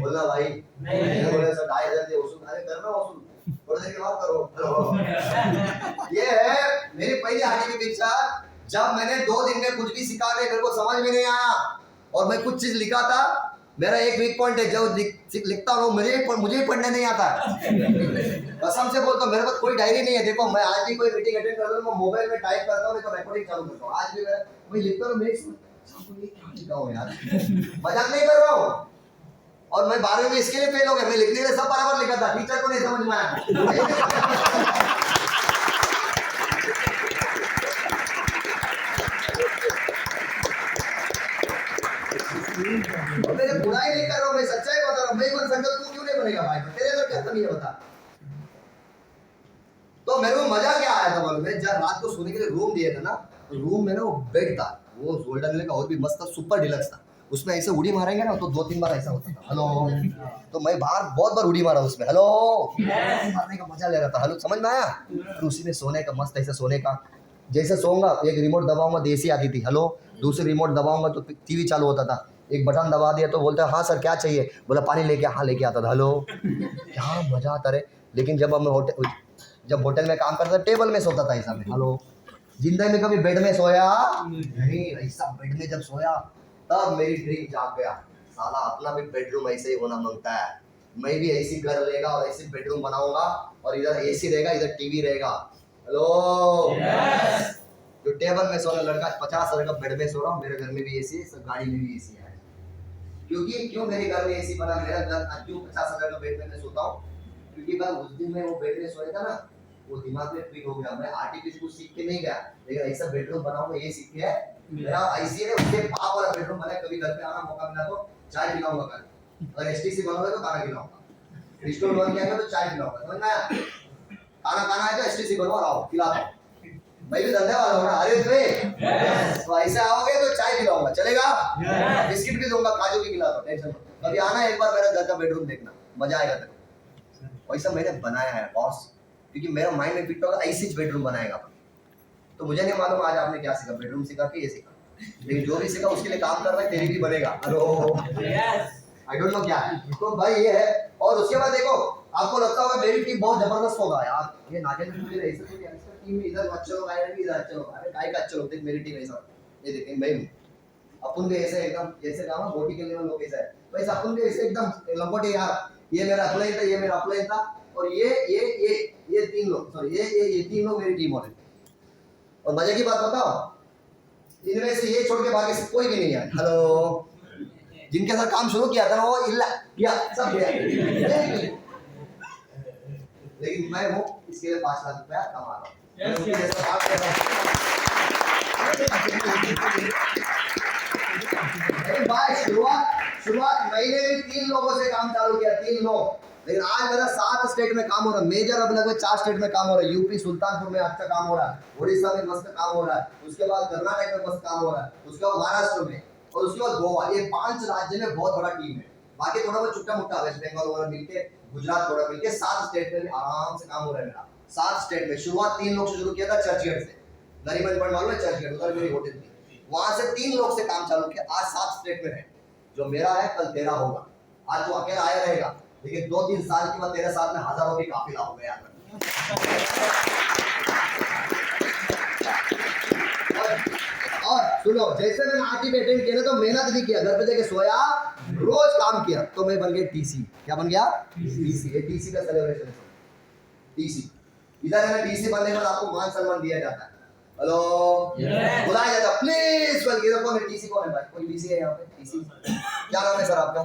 बोलना भाई नहीं बोले सर 2,500 दे वसूल, अरे करना वसूल, थोड़ी देर के बाद करो। ये है मेरी पहली आरटीपी परीक्षा, जब मैंने 2 दिन में कुछ भी सीखा नहीं, मेरे को समझ में नहीं आया और मैं कुछ चीज लिखा था। मेरा एक वीक पॉइंट है, जो लिखता हूँ मुझे ही पढ़ने नहीं आता। कसम से बोलता हूँ, मेरे पास कोई डायरी नहीं है। देखो मैं आज भी कोई मीटिंग अटेंड करता हूँ, मैं मोबाइल में टाइप करता हूँ, नहीं तो रिकॉर्डिंग चालू करता हूँ। आज भी मैं लिखता हूँ, मैं क्या लिखा हूँ यार, मजाक नहीं कर रहा हूँ। और मैं 12वीं में इसके लिए फेल हो गया, मैं लिखने के लिए सब बराबर लिखा था, टीचर को नहीं समझ में आया। और मैं बुराई नहीं कर रहा हूँ, मैं सच्चाई बता रहा हूँ। मैं बन सकता, तू क्यों नहीं बनेगा भाई? तेरे अंदर क्या कमी है बता। तो मेरे को मजा क्या आया था मालूम है? जब रात को सोने के लिए रूम दिया था ना, रूम में ना वो बेड था, वो गोल्डन लेक का और भी मस्त था, सुपर डिलक्स था। उसमें ऐसे उड़ी मारेंगे ना तो 2-3 बार ऐसा होता था। हेलो तो मैं बाहर बहुत बार उड़ी मारा उसमें। हेलो मारने का मजा ले रहा था। हेलो समझ में आया? फिर उसी में सोने का, मस्त ऐसे सोने का, जैसे सोऊंगा एक रिमोट दबाऊंगा तो एसी आती थी। हेलो दूसरी रिमोट दबाऊंगा तो टीवी चालू होता था। एक बटन दबा दिया तो बोलता है हाँ सर क्या चाहिए, बोला पानी लेके, हाँ लेके आता था। हेलो क्या मजा आता रहे। लेकिन जब होटल में काम करता था, टेबल में सोता था ऐसा में। हेलो जिंदगी में कभी बेड में सोया नहीं, ऐसा बेड में जब सोया तब मेरी ड्रीम जाग गया, साला अपना भी बेडरूम ऐसे ही होना मांगता है। मैं भी ऐसी घर लेगा और ऐसी बेडरूम बनाऊंगा और इधर एसी रहेगा, इधर टीवी रहेगा। हेलो जो टेबल में सोना लड़का 50,000 का बेड में सो रहा हूँ, मेरे घर में भी एसी है, गाड़ी में भी एसी है। क्यों मेरे घर में एसी बना, मेरा घर क्यों 50,000 का बेड में मैं सोता हूँ? क्योंकि मैं उस दिन में वो बेड में सोया था ना, वो दिमाग में फिट हो गया। मैं आरटीपी से कुछ सीख के नहीं गया, लेकिन ऐसा बेडरूम बनाऊंगा ये सीख के है। मेरा आईसी है उसके पाप वाला बेडरूम बना है। कभी घर पे आना मौका मिला तो चाय पिलाऊंगा कल, अगर एसटीसी बनोगे तो खाना खिलाऊंगा, रिस्टोर बन गया तो चाय पिलाऊंगा, समझ में आया? खाना है तो एसटीसी बनवा आओ खिलाता हूँ, मैं भी धंधे वाला हूँ ना। अरे तो ऐसे आओगे तो चाय पिलाऊंगा, चलेगा? बिस्किट भी दूंगा, काजू भी खिलाता हूँ, टेंशन मत। कभी आना एक बार मेरा घर का बेडरूम देखना, मजा आएगा तेरे। वैसा मैंने बनाया है बॉस, क्योंकि मेरा माइंड में फिट होगा ऐसी बेडरूम बनाएगा। तो मुझे नहीं मालूम आज आपने क्या सीखा, बेडरूम सीखा कि ये सीखा, लेकिन जो भी सीखा उसके लिए काम कर रहा है, तेरी भी बनेगा। हेलो आई डोंट नो क्या है। तो भाई ये है। और उसके बाद देखो आपको लगता होगा मेरी टीम बहुत जबरदस्त होगा यार, ये नागेंद्र मुझे ऐसे तो यार इसका टीम में इधर अच्छे लोग आए हैं, इधर अच्छे लोग, अरे काय का अच्छे लोग, देख मेरी टीम ऐसा, ये देखें मैं अपन भी ऐसे एकदम जैसे कहा ना बोटी के लिए लोग ऐसा है, वैसे अपन भी ऐसे एकदम लंगोटी यार। ये मेरा अपलाइन था, ये मेरा अपलाइन था, और ये 3 लोग, सॉरी ये 3 लोग मेरी टीम वाले। और मजे की बात बताओ, इनमें से ये छोड़ के बाकी से कोई भी नहीं है। हेलो जिनके साथ काम शुरू किया था ना वो इल्ला किया सब गया, लेकिन मैं वो इसके लिए 5 लाख रुपया कमा रहा हूँ। भाई शुरुआत मैंने भी 3 लोगों से काम चालू किया, 3 लोग, लेकिन आज मेरा 7 स्टेट में काम हो रहा है। मेजर अब लगभग 4 स्टेट में काम हो रहा है। यूपी सुल्तानपुर में अच्छा काम हो रहा है, उड़ीसा में मस्त काम हो रहा है, उसके बाद कर्नाटक में मस्त काम हो रहा है, उसके बाद महाराष्ट्र में, और उसके बाद गोवा। ये 5 राज्य में बहुत बड़ा टीम है। बाकी थोड़ा बहुत छुट्टा मुट्टा वेस्ट बंगाल वगैरह मिलके, गुजरात थोड़ा मिलके, 7 स्टेट में आराम से काम हो रहा है मेरा। 7 स्टेट में शुरुआत 3 लोग से शुरू किया था, चर्चगेट से। नरीमन पड़ मालूम है चर्चगेट, उधर मेरी होटल थी। वहां से 3 लोग से काम चालू किया, आज 7 स्टेट में है। जो मेरा है कल तेरा होगा। आज तू अकेला आया रहेगा, लेकिन 2-3 साल के बाद तेरे साथ में हजारों की काफिला हो गया। और सुनो, जैसे मैंने आरटी में अटेंड किया ना, तो मेहनत नहीं किया, घर पे जाके सोया, रोज काम किया, तो मैं बन गया टीसी। क्या बन गया? टीसी। ये टीसी का सेलिब्रेशन। टीसी इधर है ना, टीसी बनने के बाद आपको मान सम्मान दिया जाता है। हेलो, बुलाया जाता, प्लीज वेलकम। कौन है टीसी? कौन है भाई? कोई टीसी है यहाँ पे? टीसी क्या नाम है सर आपका?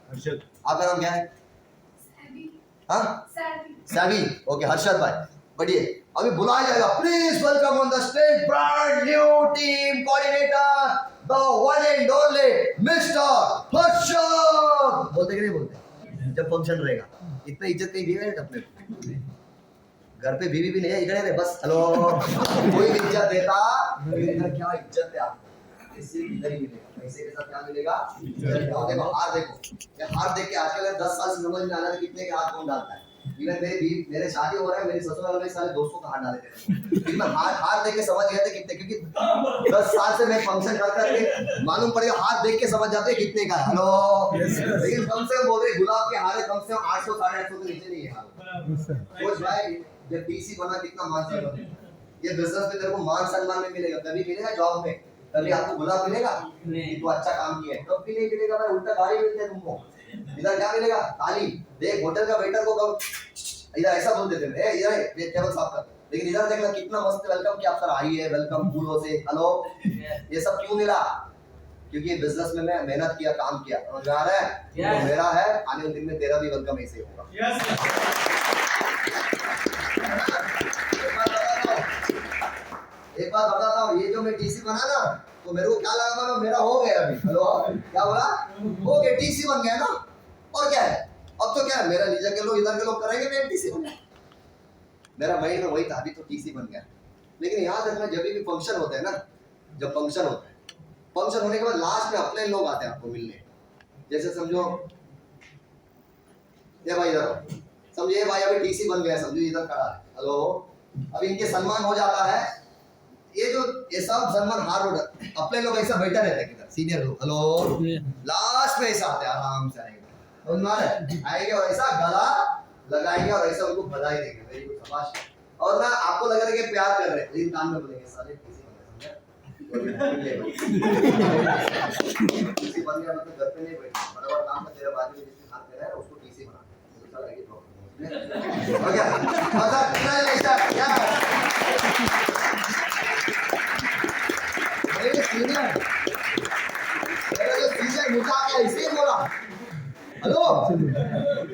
हर्षद। आपका नाम क्या है? हाँ, सैवी। ओके, हर्षद भाई, बढ़िया। अभी बुलाया जाएगा, please welcome on the stage brand new team coordinator, the one and only mister Harshad. बोलते कि नहीं बोलते? जब फंक्शन रहेगा, इतना इज्जत कहीं दिया है अपने घर पे? बीवी भी नहीं है, इधर है बस। हेलो, कोई इज्जत देता, इधर क्या इज्जत है आपको? इससे इधर ही मिलेगा, पैसे के साथ क्या मिलेगा? इज्जत। देखो हार, देखो ये हार देख के आजकल 10 साल से समझ में आना है कितने के हाथ कौन डालता है। इवन मेरे शादी हो रहा है, मेरी ससुराल में साले 200 का हाथ डाले थे, लेकिन हाथ देख के समझ गए थे कितने, क्योंकि 10 साल से मैं फंक्शन करके मालूम पड़ेगा, हाथ देख के समझ जाते हैं कितने का है। हेलो, लेकिन कम से कम बोल रहे गुलाब के हार कम से कम 800 850 के नीचे नहीं है हार। सोच भाई, जब टीसी बना कितना मान सम्मान। ये बिजनेस में तेरे को मान सम्मान में मिलेगा, कभी मिलेगा जॉब में, कभी आपको गुलाब मिलेगा कि तू अच्छा काम किया है, कभी नहीं मिलेगा भाई। उल्टा गाली मिलती है तुमको। इधर क्या मिलेगा? ताली। देख होटल का वेटर को कब इधर ऐसा बोल देते हैं, इधर टेबल साफ कर, लेकिन इधर देखना कितना मस्त वेलकम किया, आप सर आइए, वेलकम फूलों से, हेलो। ये सब क्यों मिला? क्योंकि ये बिजनेस में मैं मेहनत किया, काम किया, समझ में आ रहा है? तो मेरा है, आने वाले दिन में तेरा भी वेलकम ऐसे होगा। एक बात बताता हूँ, ये जो मैं टीसी बना ना, तो मेरे को क्या लगा था, मेरा हो गया अभी। हेलो, क्या बोला? हो गया, टीसी बन गया ना, और क्या है? अब तो क्या है, मेरा नीचे के लोग इधर के लोग करेंगे, मैं टीसी बन गया। मेरा माइंड में वही था, अभी तो टीसी बन गया। लेकिन याद रखना, जब भी फंक्शन होता है ना, जब फंक्शन होता है, फंक्शन होने के बाद लास्ट में अपने लोग आते हैं आपको मिलने। जैसे समझो ये भाई इधर, समझो ये भाई अभी टीसी बन गया, समझो इधर खड़ा है। हेलो, अभी इनके सम्मान हो जाता है, ये जो ये सब सम्मान हार रोड अपने लोग ऐसा बैठा रहता है किधर, सीनियर लोग। हेलो, लास्ट में ऐसा आते हैं, आराम से आएंगे, आएंगे और ऐसा गला लगाएंगे और ऐसा उनको बधाई देंगे, वेरी गुड, शाबाश। और ना आपको लग रहा है कि प्यार कर रहे हैं, लेकिन कान में बोलेंगे साले टीसी बन गया, टीसी बन गया मतलब घर पे नहीं बैठे, बराबर काम में तेरे बाजू में जिसके हाथ में रहा है उसको टीसी बना, तो चला ये प्रॉब्लम हो गया। मतलब कितना ऐसा क्या मेरे सीनियर मुझे क्या इसे बोला, हेलो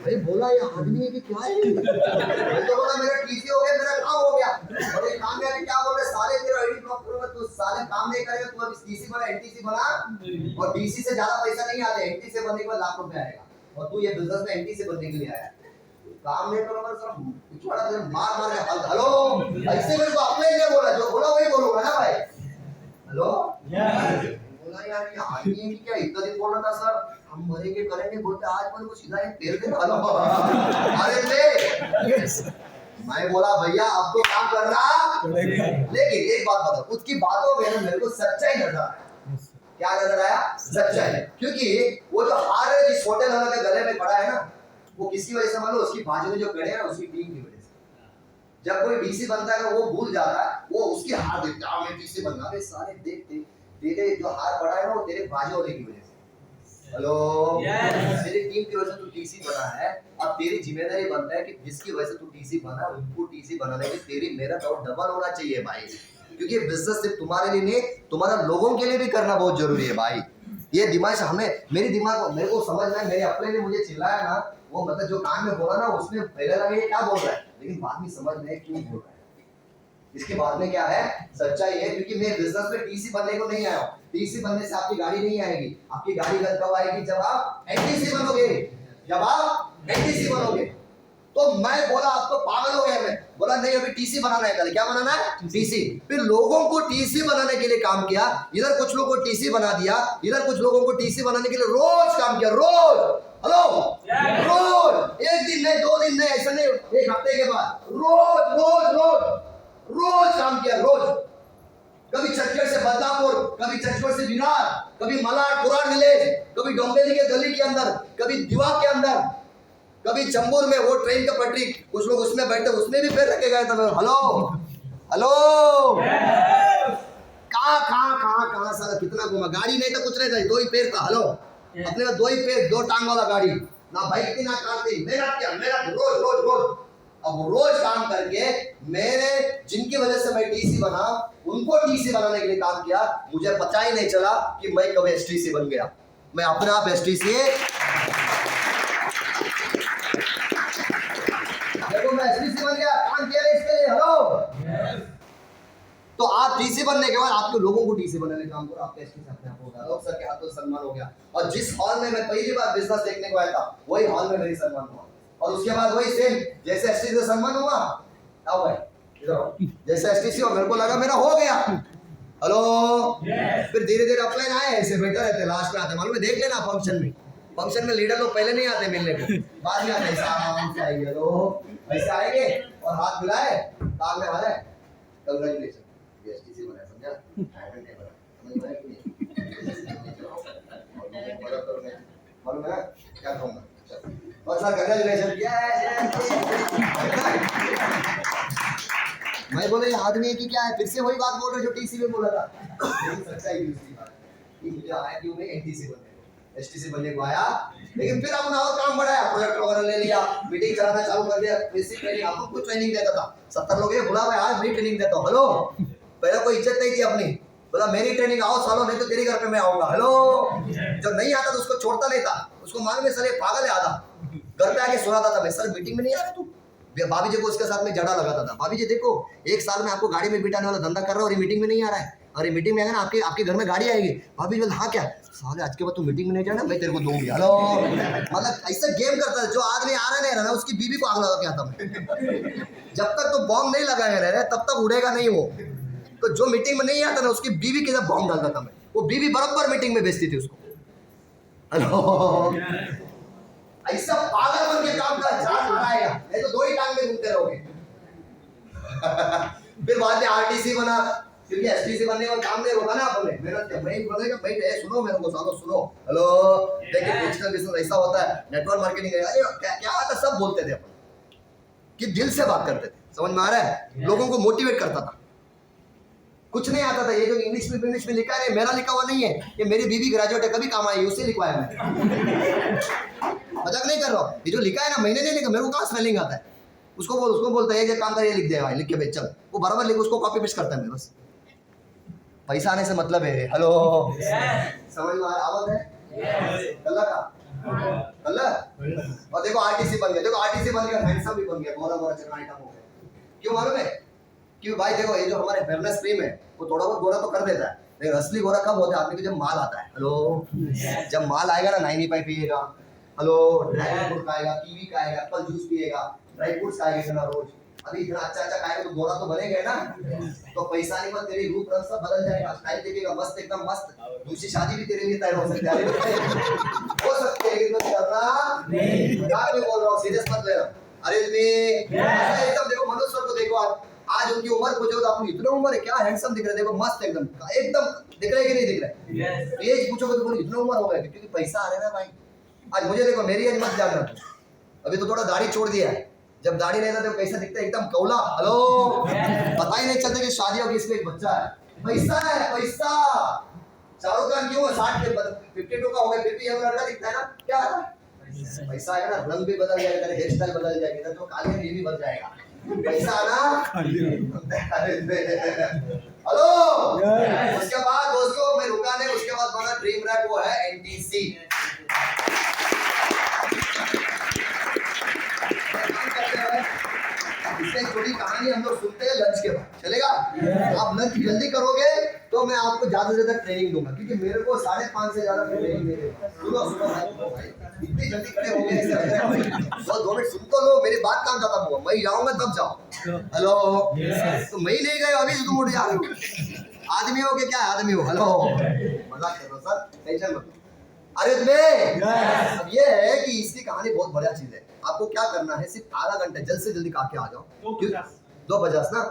भाई बोला ये आदमी है कि क्या है? मैं तो बोला मेरा टीसी हो गया, मेरा काम हो गया। और ये काम में क्या बोल रहे साले, तेरा आईडी ब्लॉक करूंगा, तू साले काम नहीं करेगा, तू अब टीसी बना, एनटीसी बना, और डीसी से ज्यादा पैसा नहीं आता, एनटी से बनने के बाद लाख रुपए आएगा, और तू ये बिजनेस में एनटी से बनने के लिए आया है। काम नहीं करोगे सर पिछवाड़ा तेरे मार मार के। हेलो, ऐसे मेरे को अपने ने बोला, जो बोला वही बोलूंगा ना भाई। हेलो, बोला यार ये आदमी है कि क्या, इतना दिन बोल रहा था सर हम मरेंगे करेंगे, बोलते आज मेरे को सीधा एक तेल दे। अरे ले, मैं बोला भैया अब तो काम करना, लेकिन एक बात बताओ, उसकी बातों में मेरे को सच्चाई नजर आया। क्या नजर आया? सच्चाई। क्योंकि वो जो हार है जिस होटल वाला के गले में पड़ा है ना, वो किसकी वजह से मानो, उसकी बाजू में जो खड़े हैं उसकी टीम की वजह से। जब कोई डीसी बनता है वो भूल जाता है, वो उसकी हार देखता है, मैं डीसी बनना, वे सारे देखते तेरे जो हार पड़ा है ना वो तेरे बाजू वाले की वजह से। हेलो, तेरी टीम की वजह से तू टीसी बना है, अब तेरी जिम्मेदारी बनता है कि जिसकी वजह से तू टीसी बना, उनको टीसी बनाने की तेरी मेहनत और डबल होना चाहिए भाई, क्योंकि बिजनेस सिर्फ तुम्हारे लिए नहीं, तुम्हारा लोगों के लिए भी करना बहुत जरूरी है भाई। ये दिमाग से हमें, मेरे दिमाग को मेरे को समझना है, मेरे अपने ने मुझे चिल्लाया ना, वो मतलब जो कान में बोला ना उसमें पहले लगा ये क्या बोल रहा है, लेकिन बाद में समझ में क्यों बोल रहा है। इसके बाद में क्या है, सच्चाई है, क्योंकि मैं बिजनेस में टीसी बनने को नहीं आया हूँ। टीसी बनने से आपकी गाड़ी नहीं आएगी, आपकी गाड़ी कब आएगी, जब आप एनटीसी बनोगे, जब आप एनटीसी बनोगे। तो मैं बोला आप तो पागल हो गए, मैं बोला नहीं अभी टीसी बनाना है, कल क्या बनाना है, टीसी। फिर लोगों को टीसी बनाने के लिए काम किया, इधर कुछ लोगों को टीसी बना दिया, इधर कुछ लोगों को टीसी बनाने के लिए रोज काम किया, रोज। हेलो, रोज, एक दिन नहीं, 2 दिन नहीं, ऐसा नहीं, एक हफ्ते के बाद रोज रोज रोज रोज काम किया, रोज। कभी चर्चगढ़ से बदलापुर, कभी चर्चगढ़ से विरार, कभी मलाड कुरान विलेज, कभी डोंबेली के गली के अंदर, कभी दीवा के अंदर, कभी चंबूर में वो ट्रेन का पटरी, कुछ लोग उसमें बैठे, उसमें भी पैर रखे गए थे। हेलो हेलो, कहाँ सारा कितना घूमा, गाड़ी नहीं था कुछ नहीं था, 2 ही पैर था। हेलो, अपने पास 2 ही पैर, 2 टांग वाला गाड़ी, ना बाइक थी ना कार थी। मेहनत रोज अब रोज काम करके मैंने, जिनकी वजह से मैं टीसी बना, उनको टीसी बनाने के लिए काम किया। मुझे पता ही नहीं चला कि मैं कब एसटीसी बन गया। मैं अपने आप एसटीसी, देखो मैं एसटीसी बन गया, काम किया इसके लिए। हेलो, तो आप टीसी बनने के बाद आपके लोगों को टीसी बनाने का काम करो, आपके एसटीसी अपने आप होगा। लोग सर के हाथों से सम्मान हो गया। और जिस हॉल में मैं पहली बार बिजनेस देखने को आया था, वही हॉल में मेरी सम्मान हुआ। और उसके बाद वही सेम, जैसे एसटीसी से सम्मान हुआ, आओ भाई इधर, जैसे एसटीसी और मेरे को लगा मेरा हो गया। हेलो, फिर धीरे धीरे अपलाइन आए, ऐसे बेटर रहते, लास्ट में आते, मालूम है, देख लेना फंक्शन में लीडर लोग पहले नहीं आते मिलने को, बाद में आते। आराम से आइए, हेलो ऐसे आएंगे और हाथ मिलाए, काम में आ रहा है, कंग्रेचुलेशन एसटीसी बना, समझा? डायमंड नहीं बना, समझ में आया कि नहीं? मालूम है क्या कहूँगा? और सर कंग्रेचुलेशन, मैं बोले ये आदमी की क्या है, फिर से वही बात बोल रहे जो टीसी में बोला था। सच्चाई दूसरी बात कि मुझे आया क्यों मैं एनटीसी बनने को, एसटीसी बनने को आया, लेकिन फिर अपना और काम बढ़ाया, प्रोजेक्ट वगैरह ले लिया, मीटिंग चलाना चालू कर दिया, बेसिक ट्रेनिंग, आपको कुछ ट्रेनिंग देता था। 70 लोग ये बुला भाई आज मैं ट्रेनिंग देता हूँ। हेलो, पहले कोई इज्जत नहीं थी अपनी, बोला मेरी ट्रेनिंग आओ सालों, नहीं तो तेरी घर पे मैं आऊंगा। हेलो, जो नहीं आता तो उसको छोड़ता नहीं था, उसको मालूम है सर ये पागल है, आधा घर पे आके सुनाता था, मैं सर मीटिंग में नहीं आ रहा तू। भाभी जी को उसके साथ में जड़ा लगाता था, भाभी जी देखो 1 साल में आपको गाड़ी में बिठाने वाला धंधा कर रहा है और ये मीटिंग में नहीं आ रहा है, और ये मीटिंग में आएगा ना आपके घर में गाड़ी आएगी। भाभी जी बोले हाँ क्या साले, आज के बाद तू मीटिंग में नहीं जाना, मैं तेरे को दूंगी। हेलो, मतलब ऐसा गेम करता है, जो आदमी आ रहा नहीं रहा ना उसकी बीवी को आग लगा के आता मैं। जब तक तो बॉम्ब नहीं लगाए रहे तब तक उड़ेगा नहीं वो। तो जो मीटिंग में नहीं आता ना उसकी बीवी के साथ बॉम्ब डालता था मैं, वो बीवी बराबर मीटिंग में भेजती थी उसको। हेलो, ऐसा पागल बन के काम कर, जान बनाएगा नहीं तो 2 ही टांग में घूमते रहोगे। फिर बाद में आरटीसी बना, क्योंकि एसटीसी बनने का काम नहीं होता ना, अपने मेहनत किया, मैं बोलेगा भाई ए सुनो मेरे को, सालों सुनो। हेलो, देखिए डिजिटल बिजनेस ऐसा होता है, नेटवर्क मार्केटिंग है, अरे क्या आता, सब बोलते थे अपन कि दिल से बात करते थे, समझ में आ रहा है, लोगों को मोटिवेट करता था। कुछ नहीं आता था, ये जो इंग्लिश में लिखा है मेरा लिखा हुआ नहीं है, ये मेरी बीवी ग्रेजुएट है, कभी काम आई उससे लिखवाया मैं, मजाक नहीं कर रहा हूँ। ये जो लिखा है ना, मैंने नहीं लिखा, मेरे को कहाँ स्पेलिंग आता है, उसको बोलता है ये काम कर, ये लिख दे भाई, लिख के भेज, चल, वो बराबर लिख, उसको कॉपी पेस्ट करता है मैं, बस पैसा आने से मतलब है। हेलो, समझ में आवत है कल्ला का कल्ला। और देखो आरटीसी बन गया, देखो आरटीसी बन गया, हैंडसम भी बन गया, गोरा चिकना आइटम हो गया। क्यों मालूम है? क्यों भाई देखो, ये जो हमारे फेयरनेस क्रीम है वो थोड़ा बहुत गोरा तो कर देता है, लेकिन असली गोरा कब होता है आदमी को, जब माल आता है। हेलो, जब माल आएगा ना, 95 पिएगा, हेलो ड्रैगन फ्रूट खाएगा, कीवी खाएगा, एप्पल जूस पिएगा, ड्राई फ्रूट्स खाएगा ना रोज, अभी इतना अच्छा खाएगा तो गोरा तो बनेगा ना। तो पैसा नहीं, पर तेरी रूप रंग सब बदल जाएगा, स्टाइल देखेगा मस्त, एकदम मस्त, दूसरी शादी भी तेरे लिए तय हो सकती है, हो सकती है, लेकिन करना नहीं, मजाक में बोल रहा हूँ, सीरियस मत लेना। अरे एकदम देखो मनोज सर को देखो, आज उनकी उम्र पूछो तो अपनी इतना उम्र है, क्या हैंडसम दिख रहे, देखो मस्त एकदम दिख रहे कि नहीं दिख रहे, एज पूछोगे तो बोलो इतना उम्र हो गया, क्योंकि पैसा आ रहा है ना भाई। आज मुझे देखो, मेरी एज मत जानना, अभी तो थोड़ा दाढ़ी छोड़ दिया है, जब दाढ़ी नहीं था तो कैसा दिखता है, एकदम कौला। हेलो, पता ही नहीं चलता कि शादी होगी, इसमें एक बच्चा है, पैसा है पैसा। शाहरुख खान क्यों 60 के 52 का हो गया, फिर भी यंग लड़का दिखता है ना, क्या है पैसा है ना, रंग भी बदल जाएगा, हेयर स्टाइल बदल जाएगी, तो काले ये भी बदल जाएगा, पैसा आना। हेलो, उसके बाद दोस्तों मैं रुका नहीं, उसके बाद बना ड्रीम रैक, वो है एनटीसी। इसमें छोटी कहानी हम लोग सुनते हैं लंच के बाद, चलेगा? आप लंच जल्दी करोगे तो मैं आपको ज्यादा से ज्यादा ट्रेनिंग दूंगा, क्योंकि मेरे को 5.5 से ज्यादा ट्रेनिंग नहीं देगा। सुनो भाई, इतनी जल्दी खड़े हो गए ऐसे लग रहा है, 2 मिनट सुन तो लो, मेरी बात काम खत्म हुआ, मैं जाऊंगा तब जाओ। हेलो, तो मैं नहीं गए अभी से तुम उठ जा रहे हो, आदमी हो के क्या आदमी हो। हेलो, मजाक कर रहा हूं सर, टेंशन मत। अरे अब ये है कि इसकी कहानी बहुत बढ़िया चीज है। आपको क्या करना है, सिर्फ आधा घंटा जल्द से जल्दी खा के आ जाओ, 2:50 ना,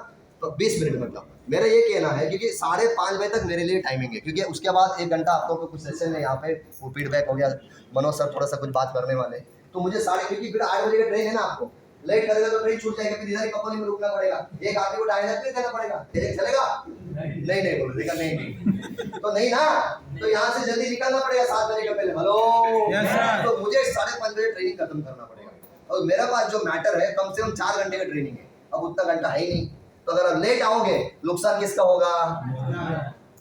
तो 20 मिनट में मेरा ये कहना है क्योंकि 5:30 बजे तक मेरे लिए टाइमिंग है, क्योंकि उसके बाद 1 घंटा आप लोगों को कुछ सेशन है यहाँ पे, वो फीडबैक हो गया, मनोज सर थोड़ा सा कुछ बात करने वाले, तो मुझे क्योंकि फिर 8 बजे का ट्रेन है ना, आपको लेट करेगा तो ट्रेन छूट जाएगी, फिर इधर ही कंपनी में रुकना पड़ेगा, एक आदमी को 2.5 देना पड़ेगा, चलेगा? नहीं बोलो, देखा नहीं तो नहीं ना, तो यहाँ से जल्दी निकलना पड़ेगा 7 बजे के पहले। हेलो, तो मुझे 5:30 बजे ट्रेनिंग खत्म करना पड़ेगा, और मेरा पास जो मैटर है कम से कम 4 घंटे का ट्रेनिंग है, अब उतना घंटा है ही नहीं, तो अगर आप लेट आओगे नुकसान किसका होगा?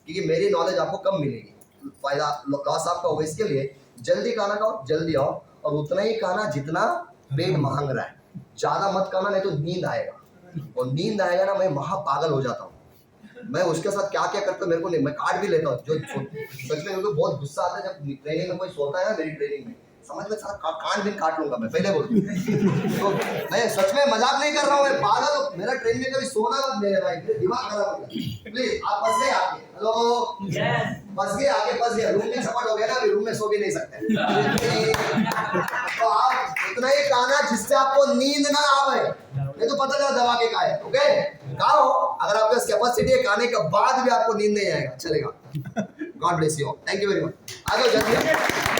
क्योंकि मेरी नॉलेज आपको कम मिलेगी, फायदा लॉस आपका होगा। इसके लिए जल्दी खाना खाओ, जल्दी आओ, और उतना ही खाना जितना पेट मांग रहा है, ज्यादा मत खाना, नहीं तो नींद आएगा, और नींद आएगा ना, मैं महा पागल हो जाता हूँ। मैं उसके साथ क्या क्या करता हूँ मेरे को नहीं, मैं काट भी लेता हूँ, जो सच में मेरे को बहुत गुस्सा आता है जब ट्रेनिंग में कोई सोता है ना, मेरी ट्रेनिंग में समझ में सारा काट भी काट लूंगा मैं, पहले बोल तो मैं सच में मजाक नहीं कर रहा हूँ, मैं पागल हूँ। मेरा ट्रेनिंग में कभी सोना मत मेरे भाई, दिमाग खराब हो गया। प्लीज आप फंस गए आके, हेलो फंस गए आके, फंस गया, रूम में चपट हो गया ना, अभी रूम में सो भी नहीं सकते। तो आप इतना ही खाना जिससे आपको नींद ना आवे, नहीं तो पता चला दबा के खाए, ओके? खाओ, अगर आपके पास कैपेसिटी है खाने के बाद भी आपको नींद नहीं आएगा, चलेगा। God bless you, thank you very much. आ जाओ जल्दी।